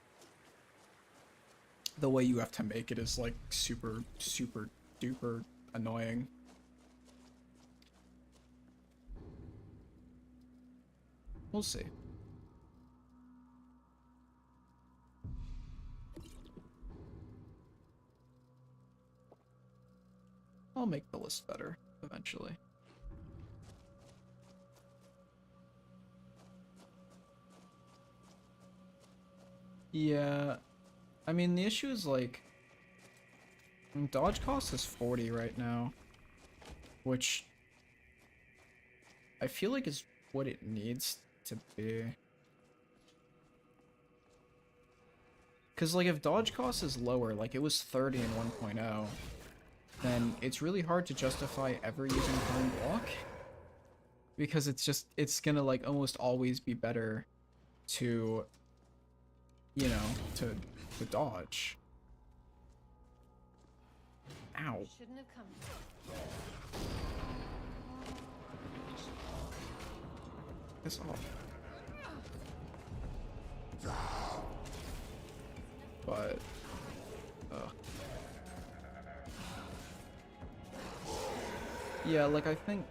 the way you have to make it is, like, super, super duper annoying. We'll see. I'll make the list better eventually. Yeah, I mean, the issue is, like, dodge cost is 40 right now, which I feel like is what it needs to be. Because, like, if dodge cost is lower, like it was 30 in 1.0, then it's really hard to justify ever using time block. Because it's gonna, like, almost always be better to, you know, to dodge. Ow. Shouldn't have come. Piss off. But, yeah, like, I think...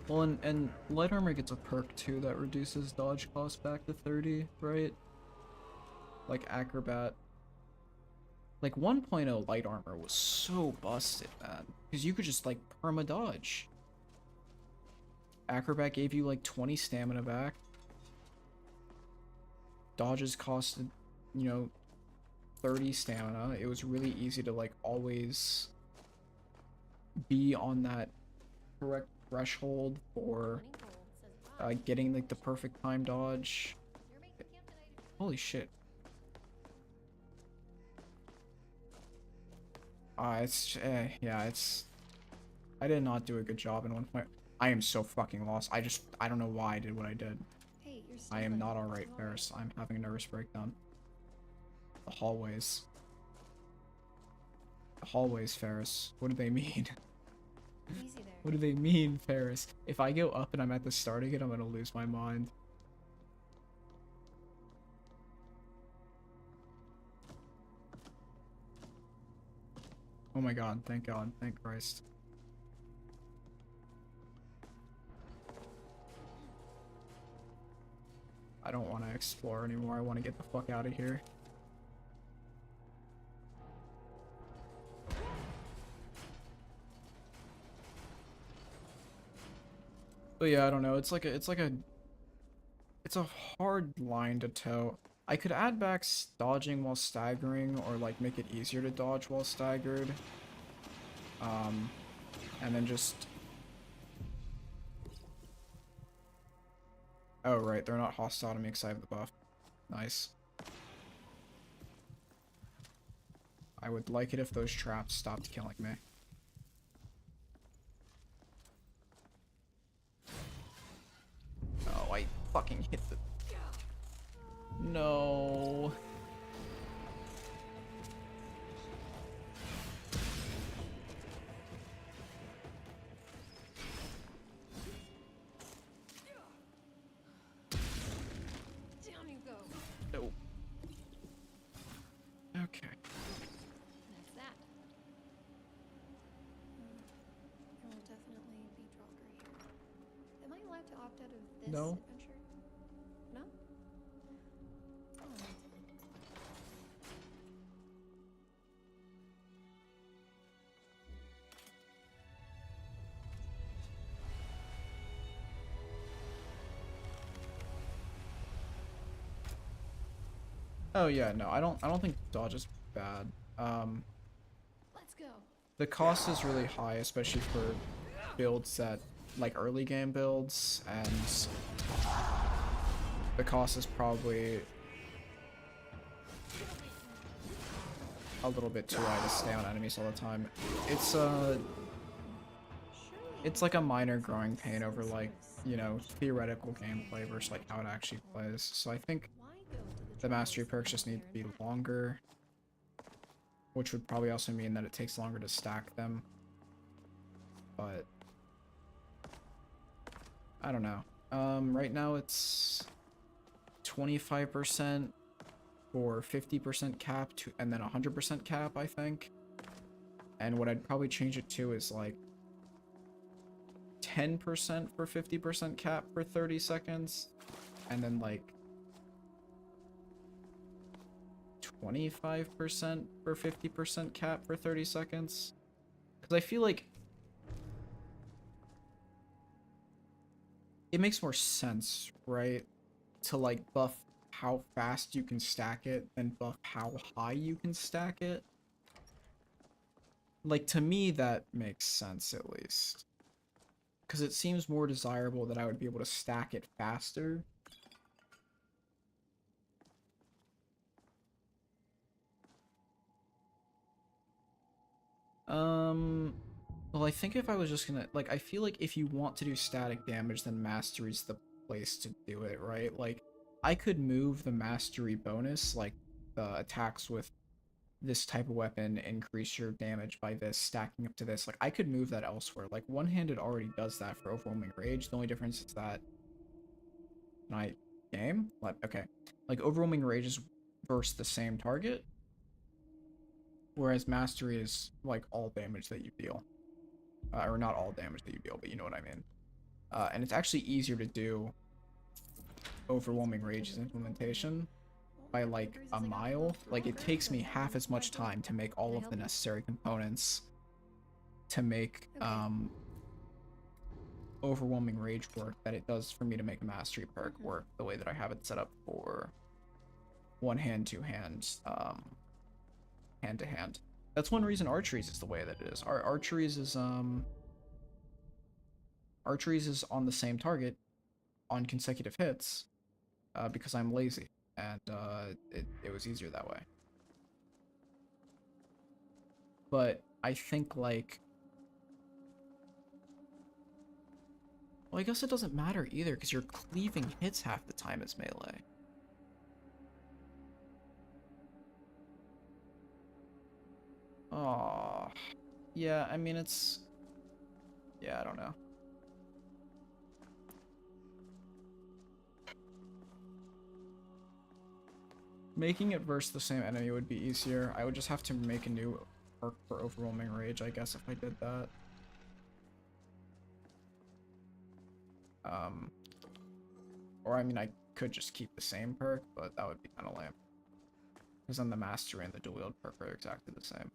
Well, and light armor gets a perk too that reduces dodge cost back to 30, right? Like acrobat. Like 1.0 light armor was so busted, man. Because you could just, like, perma dodge. Acrobat gave you like 20 stamina back. Dodges costed, you know, 30 stamina. It was really easy to, like, always be on that correct threshold for getting, like, the perfect time dodge. Holy shit. Yeah, I did not do a good job in 1.0. I am so fucking lost. I don't know why I did what I did. Hey, you're I am not alright, Ferris. I'm having a nervous breakdown. The hallways. The hallways, Ferris. What do they mean? Easy there. What do they mean, Ferris? If I go up and I'm at the start again, I'm gonna lose my mind. Oh my god, thank God, thank Christ. I don't want to explore anymore, I want to get the fuck out of here. But yeah, I don't know, it's a hard line to toe. I could add back dodging while staggering, or like make it easier to dodge while staggered. And then just... Oh right, they're not hostile to me because I have the buff. Nice. I would like it if those traps stopped killing me. Oh, I fucking hit the... No. Down you go. No. Okay. That's that. I will definitely be Hrothgar here. Am I allowed to opt out of this No. adventure? No? Oh yeah, no, I don't think dodge is bad. Let's go. The cost is really high, especially for builds that like early game builds, and the cost is probably a little bit too high to stay on enemies all the time. It's like a minor growing pain over, like, you know, theoretical gameplay versus like how it actually plays. So I think the mastery perks just need to be longer, which would probably also mean that it takes longer to stack them. But I don't know. Right now it's 25% or 50% cap to, and then 100% cap, I think. And what I'd probably change it to is like 10% for 50% cap for 30 seconds, and then like 25% for 50% cap for 30 seconds. Because I feel like it makes more sense, right? To like buff how fast you can stack it than buff how high you can stack it. Like, to me, that makes sense, at least. Because it seems more desirable that I would be able to stack it faster. Well, I think if I was just gonna, like, I feel like if you want to do static damage, then Mastery's the place to do it, right? Like, I could move the Mastery bonus, like, the attacks with this type of weapon increase your damage by this, stacking up to this. Like, I could move that elsewhere. Like, one-handed already does that for Overwhelming Rage. The only difference is that game? Like, okay. Like, Overwhelming Rage is versus the same target, whereas Mastery is, like, all damage that you deal. Or not all damage that you deal, but you know what I mean. And it's actually easier to do Overwhelming Rage's implementation by like a mile. Like, it takes me half as much time to make all of the necessary components to make Overwhelming Rage work that it does for me to make a Mastery perk work the way that I have it set up for one hand, two hands, hand to hand. That's one reason Archeries is the way that it is. Archeries is on the same target on consecutive hits because I'm lazy, and it was easier that way. But I think, like, well, I guess it doesn't matter either because you're cleaving hits half the time as melee. Oh, yeah, I mean, it's, yeah, I don't know. Making it versus the same enemy would be easier. I would just have to make a new perk for Overwhelming Rage, I guess, if I did that. Or, I mean, I could just keep the same perk, but that would be kind of lame. Because then the Mastery and the Dual Wield perk are exactly the same.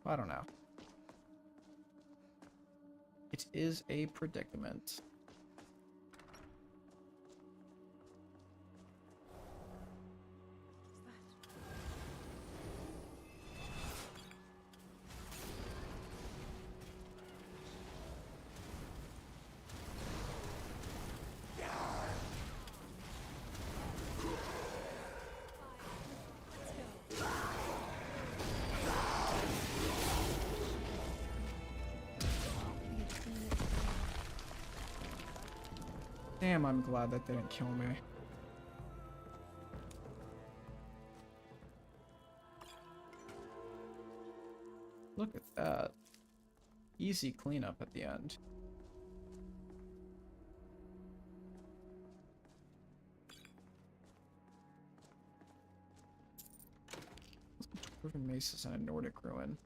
I don't know. It is a predicament. Damn, I'm glad that didn't kill me. Look at that. Easy cleanup at the end. Dwarven maces and a Nordic ruin.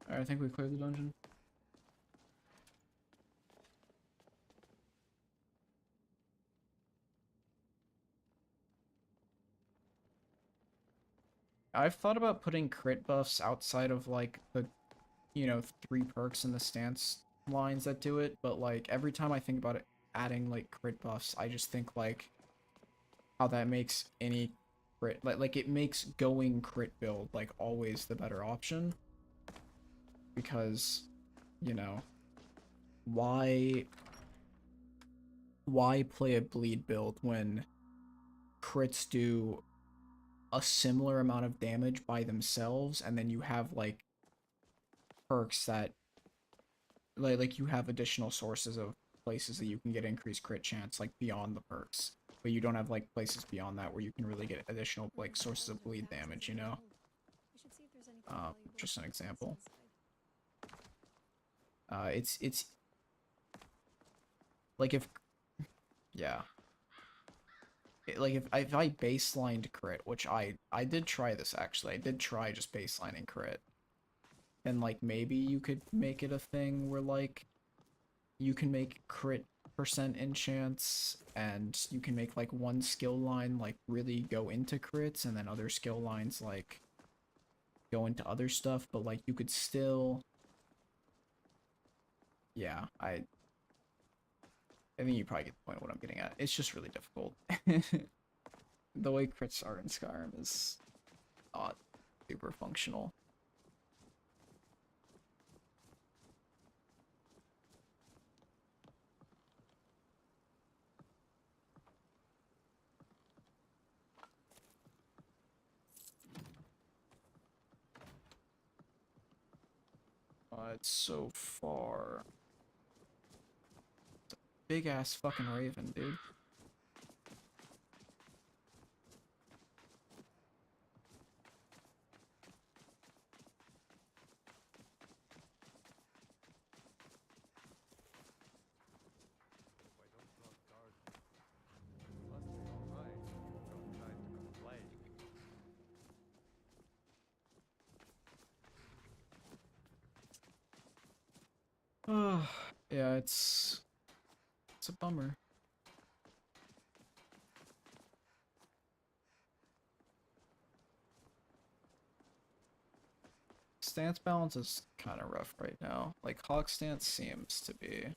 Alright, I think we cleared the dungeon. I've thought about putting crit buffs outside of, like, the, you know, 3 perks in the stance lines that do it, but, like, every time I think about it adding, like, crit buffs, I just think, like, how that makes any crit, like it makes going crit build like always the better option, because, you know, why play a bleed build when crits do a similar amount of damage by themselves, and then you have like perks that like you have additional sources of places that you can get increased crit chance like beyond the perks, but you don't have like places beyond that where you can really get additional like sources of bleed damage, you know. Just an example. It's like if, yeah, like if I baselined crit, which I did try this actually, I did try just baselining crit, and like maybe you could make it a thing where like you can make crit percent in chance, and you can make like one skill line like really go into crits, and then other skill lines like go into other stuff, but like you could still, yeah, I think you probably get the point of what I'm getting at. It's just really difficult. The way crits are in Skyrim is not super functional. It's so far. It's a big ass fucking raven, dude. Yeah, it's a bummer. Stance balance is kind of rough right now. Like Hawk stance seems to be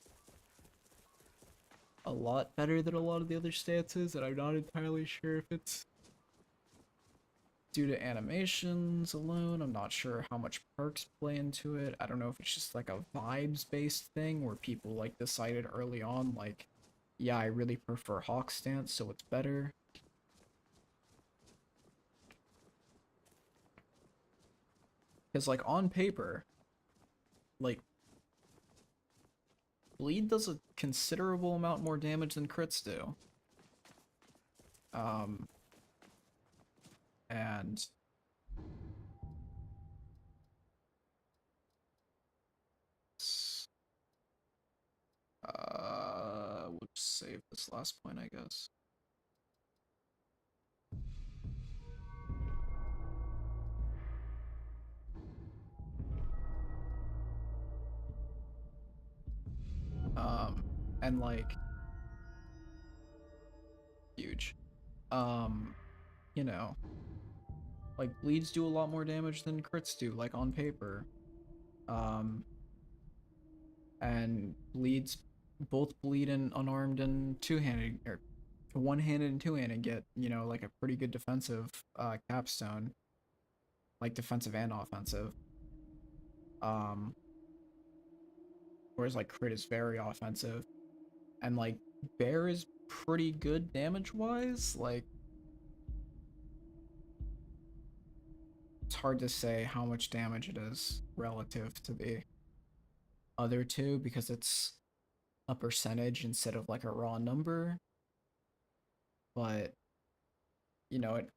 a lot better than a lot of the other stances, and I'm not entirely sure if it's due to animations alone. I'm not sure how much perks play into it. I don't know if it's just like a vibes based thing where people like decided early on like, yeah, I really prefer Hawk stance, so it's better. Because like on paper, like bleed does a considerable amount more damage than crits do. And we'll just save this last point, I guess. And like huge. You know, like bleeds do a lot more damage than crits do, like on paper. And bleeds, both bleed and unarmed and two-handed, or one-handed and two-handed get, you know, like a pretty good defensive capstone, like defensive and offensive. Whereas like crit is very offensive, and like bear is pretty good damage wise. Like it's hard to say how much damage it is relative to the other two because it's a percentage instead of like a raw number. But you know, it's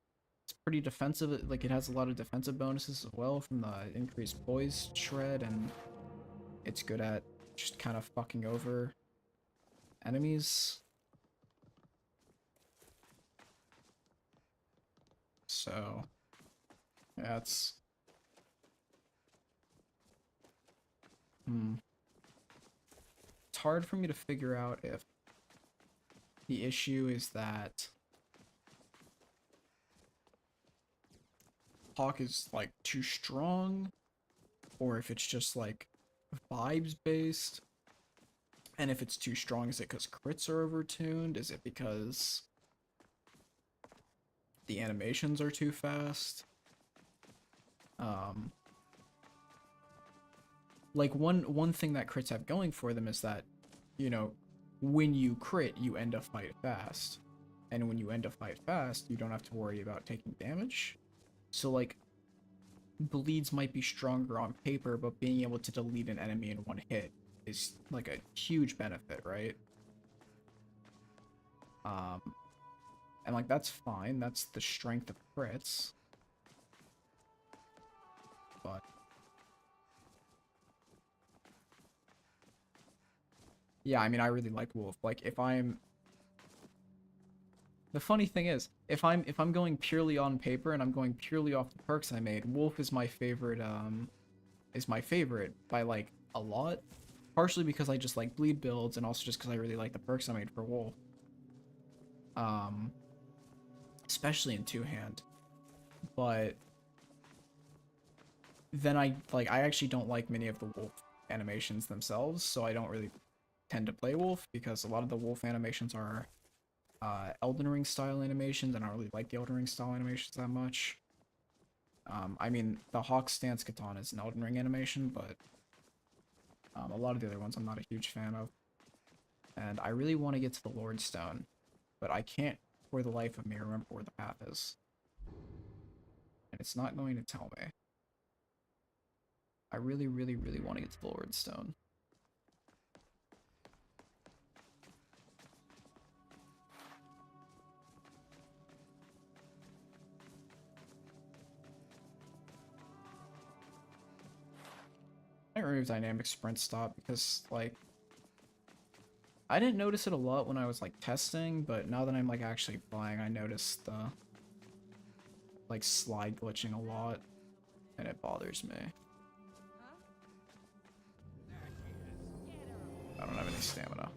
pretty defensive. Like it has a lot of defensive bonuses as well from the increased poise shred, and it's good at just kind of fucking over enemies. So yeah, it's it's hard for me to figure out if the issue is that Hawk is like too strong, or if it's just like vibes based. And if it's too strong, is it because crits are overtuned? Is it because the animations are too fast. Like one thing that crits have going for them is that, you know, when you crit, you end a fight fast. And when you end a fight fast, you don't have to worry about taking damage. So like, bleeds might be stronger on paper, but being able to delete an enemy in one hit is like a huge benefit, right? And like that's fine, that's the strength of crits. But yeah, I mean, I really like Wolf. Like if I'm the funny thing is, if I'm going purely on paper and I'm going purely off the perks I made, Wolf is my favorite by like a lot. Partially because I just like bleed builds, and also just because I really like the perks I made for Wolf. Especially in two-hand. But then I actually don't like many of the Wolf animations themselves, so I don't really tend to play Wolf because a lot of the Wolf animations are Elden Ring style animations, and I don't really like the Elden Ring style animations that much. I mean, the Hawk Stance Katana is an Elden Ring animation, but a lot of the other ones I'm not a huge fan of. And I really want to get to the Lord Stone, but I can't for the life of me remember where the path is. And it's not going to tell me. I really, really, really want to get to the Lord Stone. I remove dynamic sprint stop because, like, I didn't notice it a lot when I was, like, testing, but now that I'm, like, actually playing, I noticed the, like, slide glitching a lot, and it bothers me. I don't have any stamina.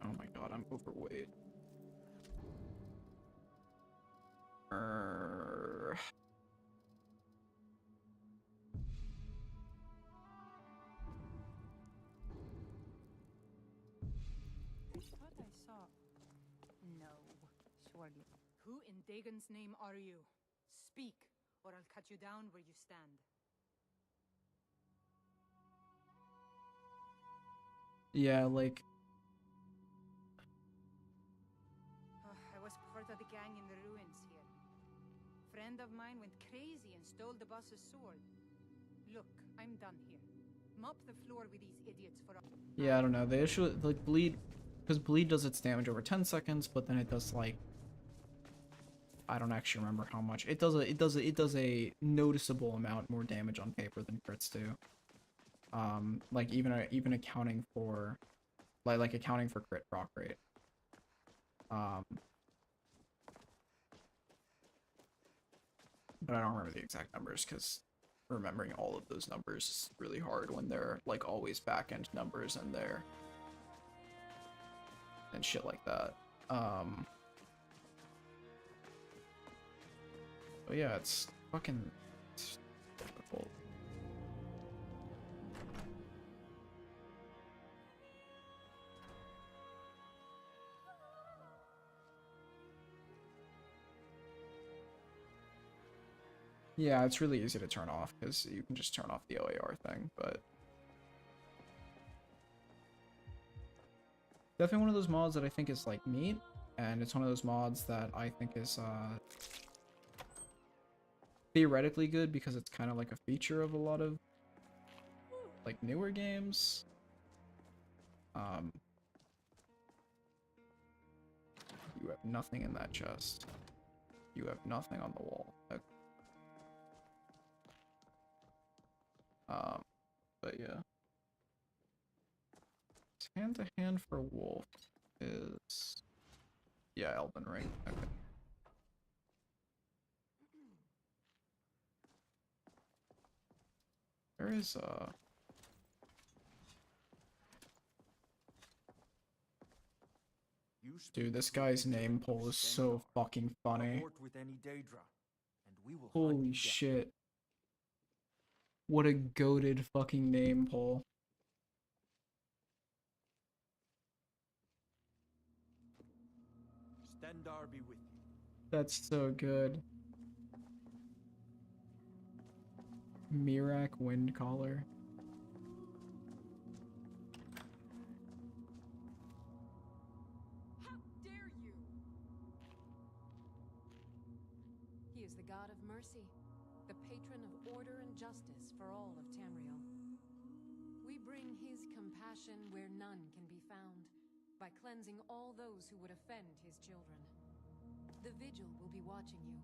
Oh my god, I'm overweight. Thought I saw. No, surely. Who in Dagon's name are you? Speak, or I'll cut you down where you stand. Yeah, like... I was part of the gang in the ruins here. Friend of mine went crazy and stole the boss's sword. Look, I'm done here. Mop the floor with these idiots for a... Yeah, I don't know. The issue with, like, bleed... Because bleed does its damage over 10 seconds, but then it does, like... I don't actually remember how much. It does a noticeable amount more damage on paper than crits do. Like, even accounting for... Like accounting for crit proc rate. But I don't remember the exact numbers, because remembering all of those numbers is really hard when they're, like, always back-end numbers and they're... and shit like that. But yeah, it's fucking difficult. Yeah, it's really easy to turn off, because you can just turn off the OAR thing, but... Definitely one of those mods that I think is, like, neat, and it's one of those mods that I think is, theoretically good, because it's kind of like a feature of a lot of, like, newer games. You have nothing in that chest. You have nothing on the wall. Okay. But yeah. Hand to hand for Wolf is... Yeah, Elden Ring. Okay. There is Dude, this guy's name pull is so fucking funny. With any Daedra, and we will hunt Holy down. shit. What a goated fucking name, Paul. Stendarr be with you. That's so good. Mirak Windcaller. How dare you! He is the god of mercy, the patron of order and justice for all of Tamriel. We bring his compassion where none can be found, by cleansing all those who would offend his children. The Vigil will be watching you.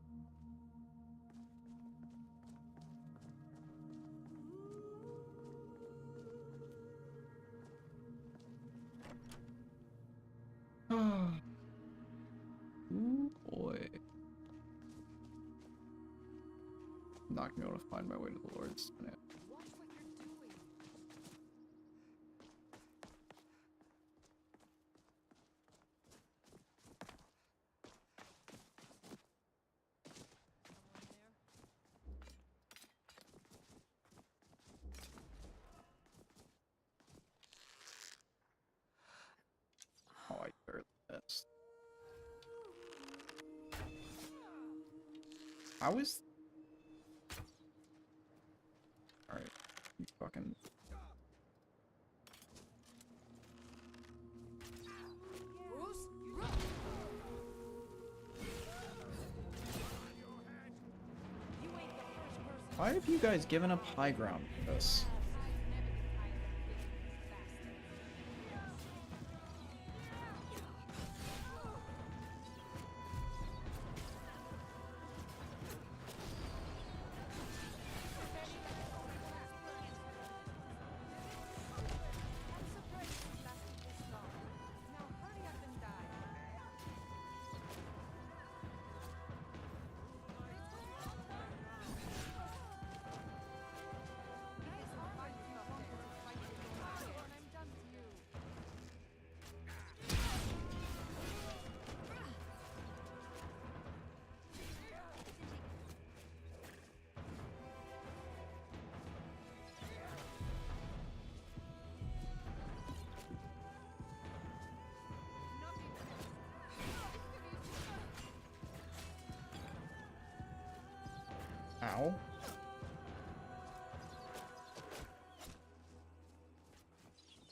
Ooh, boy. I'm not gonna be able to find my way to the Lord's. Yeah. Watch what you're doing. Oh, I barely missed. I was. Alright, you fucking. Why have you guys given up high ground for this? Ow.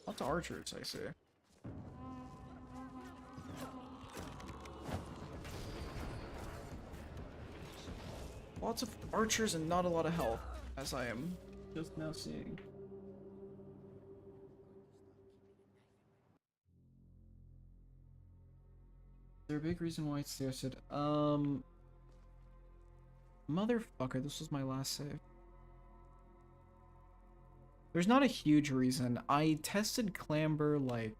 Lots of archers, I see. Lots of archers and not a lot of health, as I am just now seeing. Is there a big reason why it's suggested? Motherfucker, this was my last save. There's not a huge reason. I tested Clamber, like...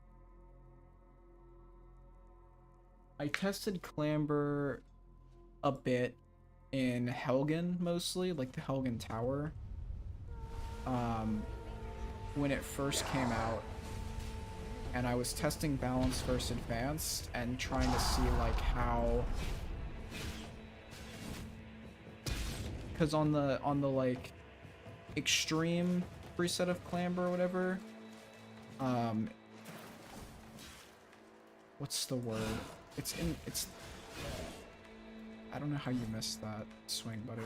I tested Clamber a bit in Helgen, mostly, like the Helgen Tower. When it first came out. And I was testing Balance versus Advanced and trying to see, like, how... Because on the like extreme preset of Clamber or whatever, what's the word? It's I don't know how you missed that swing, buddy.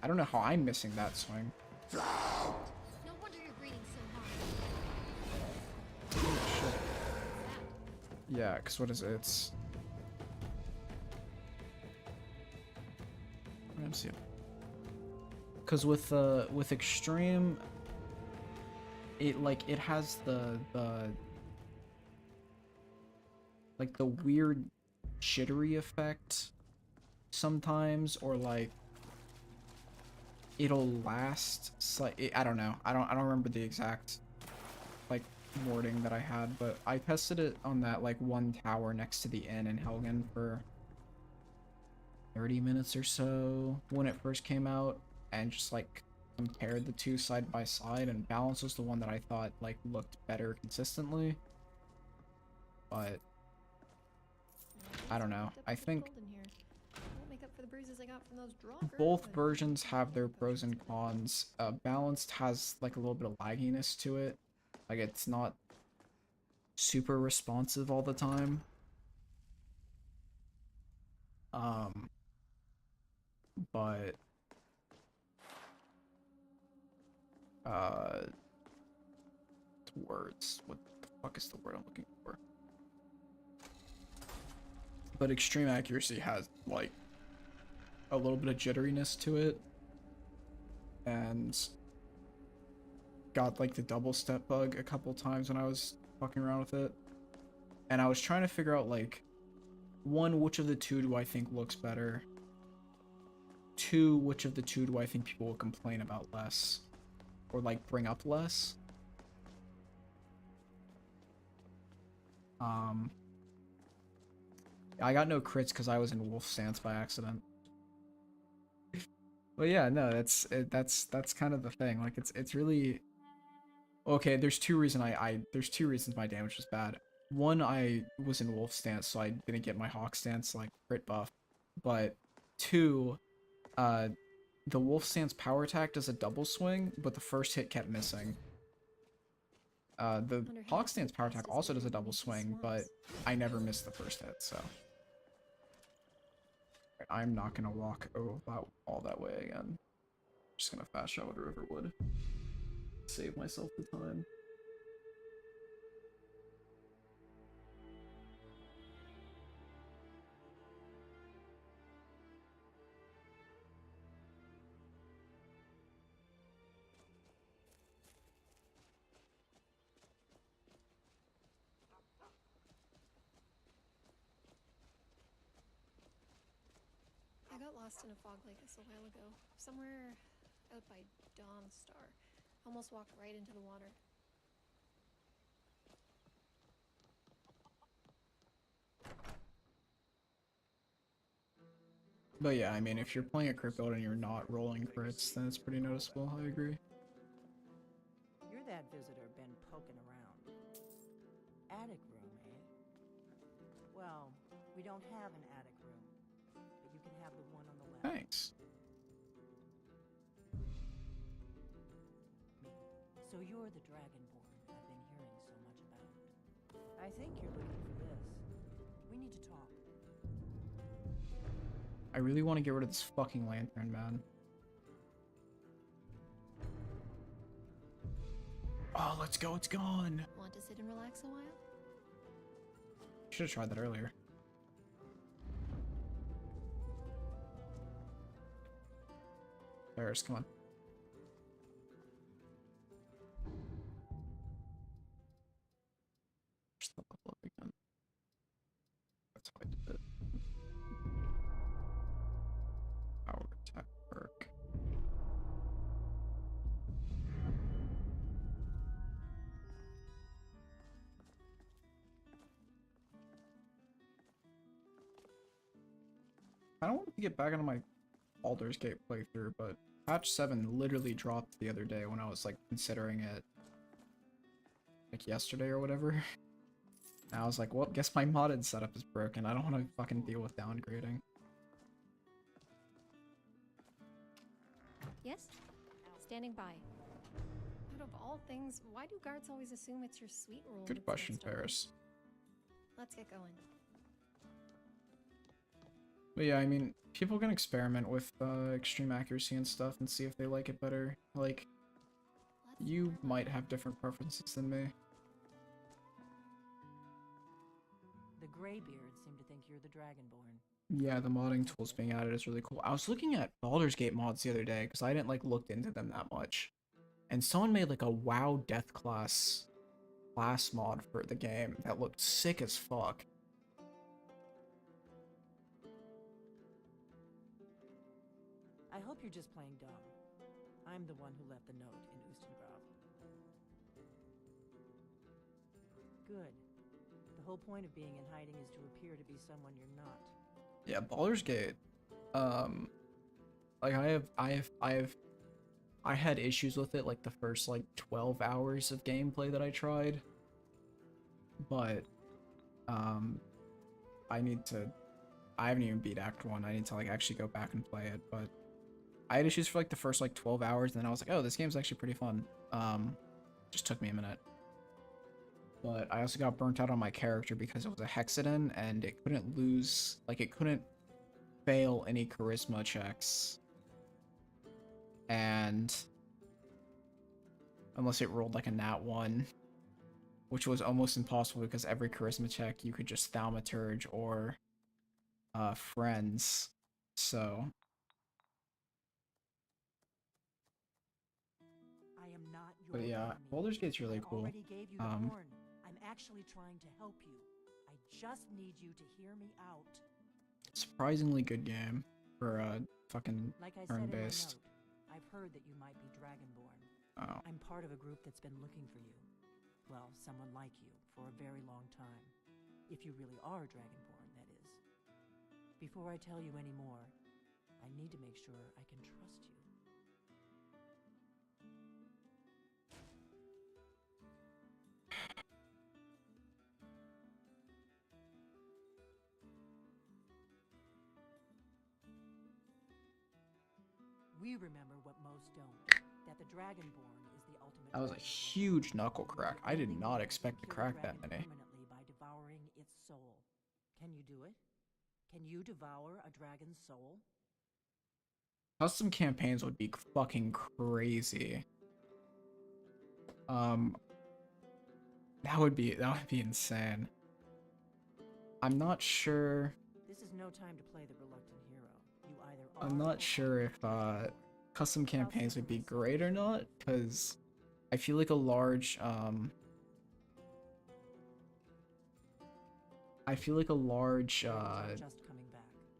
I don't know how I'm missing that swing. No wonder you're breathing so hard. Oh, shit. Yeah, because what is it? It's... Let me see. Because with extreme, it has the like the weird jittery effect sometimes, or like it'll last I don't know. I don't remember the exact like wording that I had, but I tested it on that like one tower next to the inn in Helgen for 30 minutes or so when it first came out. And just like compared the two side by side, and Balance was the one that I thought like looked better consistently. But I don't know. I think Won't make up for the bruises. experiences I got from those droggers. both versions have their pros and cons. Balanced has like a little bit of lagginess to it. Like it's not super responsive all the time. But words. What the fuck is the word I'm looking for? But extreme accuracy has like a little bit of jitteriness to it, and got like the double step bug a couple times when I was fucking around with it, and I was trying to figure out like, one, which of the two do I think looks better? Two, which of the two do I think people will complain about less, or like bring up less? I got no crits because I was in wolf stance by accident. But yeah, no, that's kind of the thing. Like it's really okay. There's two reasons my damage was bad. One, I was in wolf stance, so I didn't get my hawk stance like crit buff. But two, the wolf stance power attack does a double swing, but the first hit kept missing. The hawk stance power attack also does a double swing, but I never missed the first hit, so. I'm not gonna walk all that way again. I'm just gonna fast travel to Riverwood. Save myself the time. I got lost in a fog like this a while ago, somewhere out by Dawnstar. Almost walked right into the water. But yeah, I mean, if you're playing a crit build and you're not rolling crits, then it's pretty noticeable. I agree. You're that visitor been poking around. Attic room, eh? Well, we don't have an attic room, but you can have the one on the left. Thanks. So you're the Dragonborn I've been hearing so much about. I think you're looking for this. We need to talk. I really want to get rid of this fucking lantern, man. Oh, let's go, it's gone! Want to sit and relax a while? Should have tried that earlier. Ferris, come on. Just level up again. That's how I did it. Power attack perk. I don't want to get back into my Baldur's Gate playthrough, but patch 7 literally dropped the other day when I was like considering it, like yesterday or whatever. And I was like, well, guess my modded setup is broken. I don't want to fucking deal with downgrading. Yes? Standing by. Out of all things, why do guards always assume it's your sweet roll? Good question, Ferris. Let's get going. But yeah, I mean, people can experiment with extreme accuracy and stuff and see if they like it better. Like, you might have different preferences than me. The Greybeards seem to think you're the Dragonborn. Yeah, the modding tools being added is really cool. I was looking at Baldur's Gate mods the other day because I didn't like looked into them that much. And someone made like a WoW Death class mod for the game that looked sick as fuck. I hope you're just playing dumb. I'm the one who left the note in Ustengrav. Good. The whole point of being in hiding is to appear to be someone you're not. Yeah, Baldur's Gate. Like I had issues with it like the first like 12 hours of gameplay that I tried. But I I haven't even beat Act 1. I need to like actually go back and play it, but I had issues for like the first like 12 hours, and then I was like, oh, this game's actually pretty fun. Just took me a minute. But I also got burnt out on my character because it was a Hexadin, and it couldn't lose, like it couldn't fail any charisma checks. And unless it rolled like a nat 1, which was almost impossible because every charisma check you could just thaumaturge or friends. So I am not your but yeah, enemy. Baldur's Gate's really I cool. already gave you the horn. I'm actually trying to help you. I just need you to hear me out. Surprisingly good game for fucking Like I said in my turn-based. note, I've heard that you might be Dragonborn. Oh. I'm part of a group that's been looking for you. Well, someone like you for a very long time. If you really are Dragonborn, that is. Before I tell you any more, I need to make sure I can trust you. We remember what most don't, that the Dragonborn is the ultimate. That was a huge knuckle crack. I did not expect to crack that many. Permanently by devouring its soul. Can you do it? Can you devour a dragon's soul? Custom campaigns would be fucking crazy. That would be insane. I'm not sure. This is no time to play the reluctant hero. You either are. I'm not sure if custom campaigns would be great or not, because I feel like a large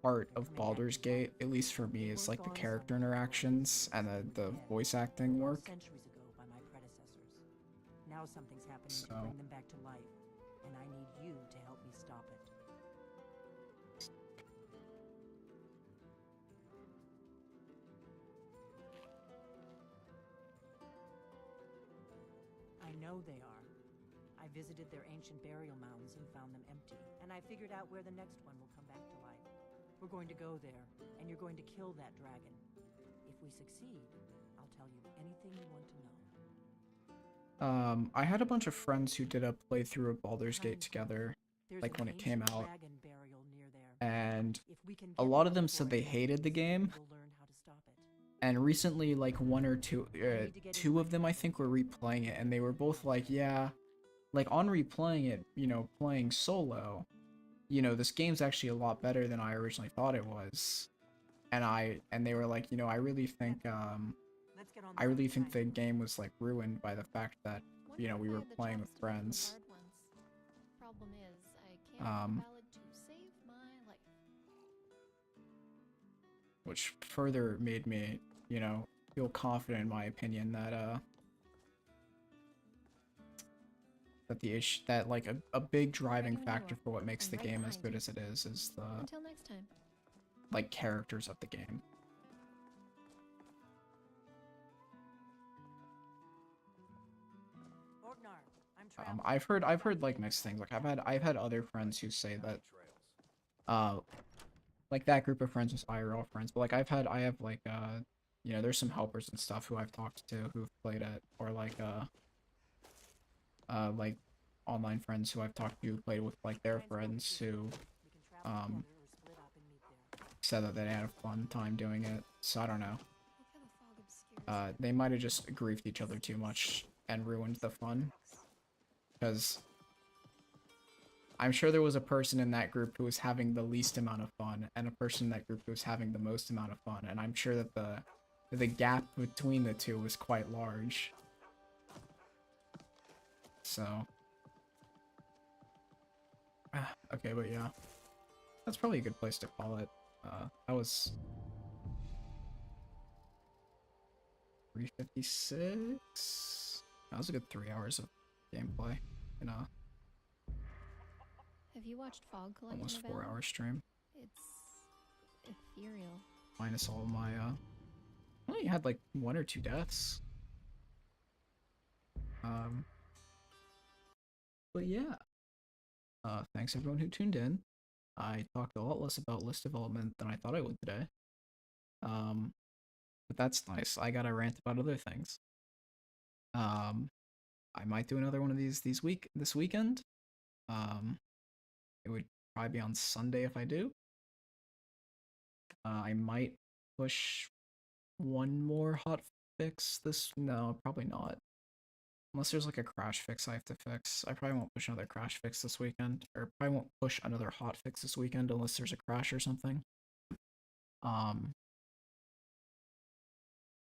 part of Baldur's Gate, at least for me, is like the character interactions and the voice acting work. Centuries ago by my predecessors. Now something's happening to bring them back to life, and I need you to help me stop it. I know they are. I visited their ancient burial mounds and found them empty, and I figured out where the next one will come back to life. We're going to go there, and you're going to kill that dragon. If we succeed, I'll tell you anything you want to know. I had a bunch of friends who did a playthrough of Baldur's Gate together, like when it came out, and a lot of them said they hated the game. And recently, like two of them I think were replaying it, and they were both like, yeah, like on replaying it, you know, playing solo, you know, this game's actually a lot better than I originally thought it was. And they were like, you know, I really think the game was like ruined by the fact that, you know, we were playing with friends. Problem is, I can't get valid to save my life. Which further made me, you know, feel confident in my opinion that that like a big driving factor for what makes the game as good as it is the Until next time. like characters of the game. I've heard like mixed things. Like I've had other friends who say that like that group of friends was IRL friends, but like I have like you know, there's some helpers and stuff who I've talked to who've played it, or like online friends who I've talked to who played with like their friends who said that they had a fun time doing it. So I don't know. They might have just griefed each other too much and ruined the fun. Because I'm sure there was a person in that group who was having the least amount of fun, and a person in that group who was having the most amount of fun, and I'm sure that the gap between the two was quite large. So okay, but yeah, that's probably a good place to call it. That was 356. That was a good 3 hours of gameplay, you know. Have you watched Fog Collection? Almost 4 hour stream. It's ethereal. Minus all of my I only had like 1 or 2 deaths. But yeah. Thanks everyone who tuned in. I talked a lot less about list development than I thought I would today. But that's nice. I gotta rant about other things. I might do another one of these this weekend. It would probably be on Sunday if I do. I might push one more hot fix no, probably not. Unless there's like a crash fix I have to fix. I probably won't push another crash fix this weekend. Or probably won't push another hot fix this weekend unless there's a crash or something.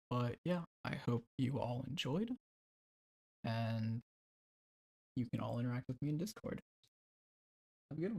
But yeah, I hope you all enjoyed. And you can all interact with me in Discord. Have a good one.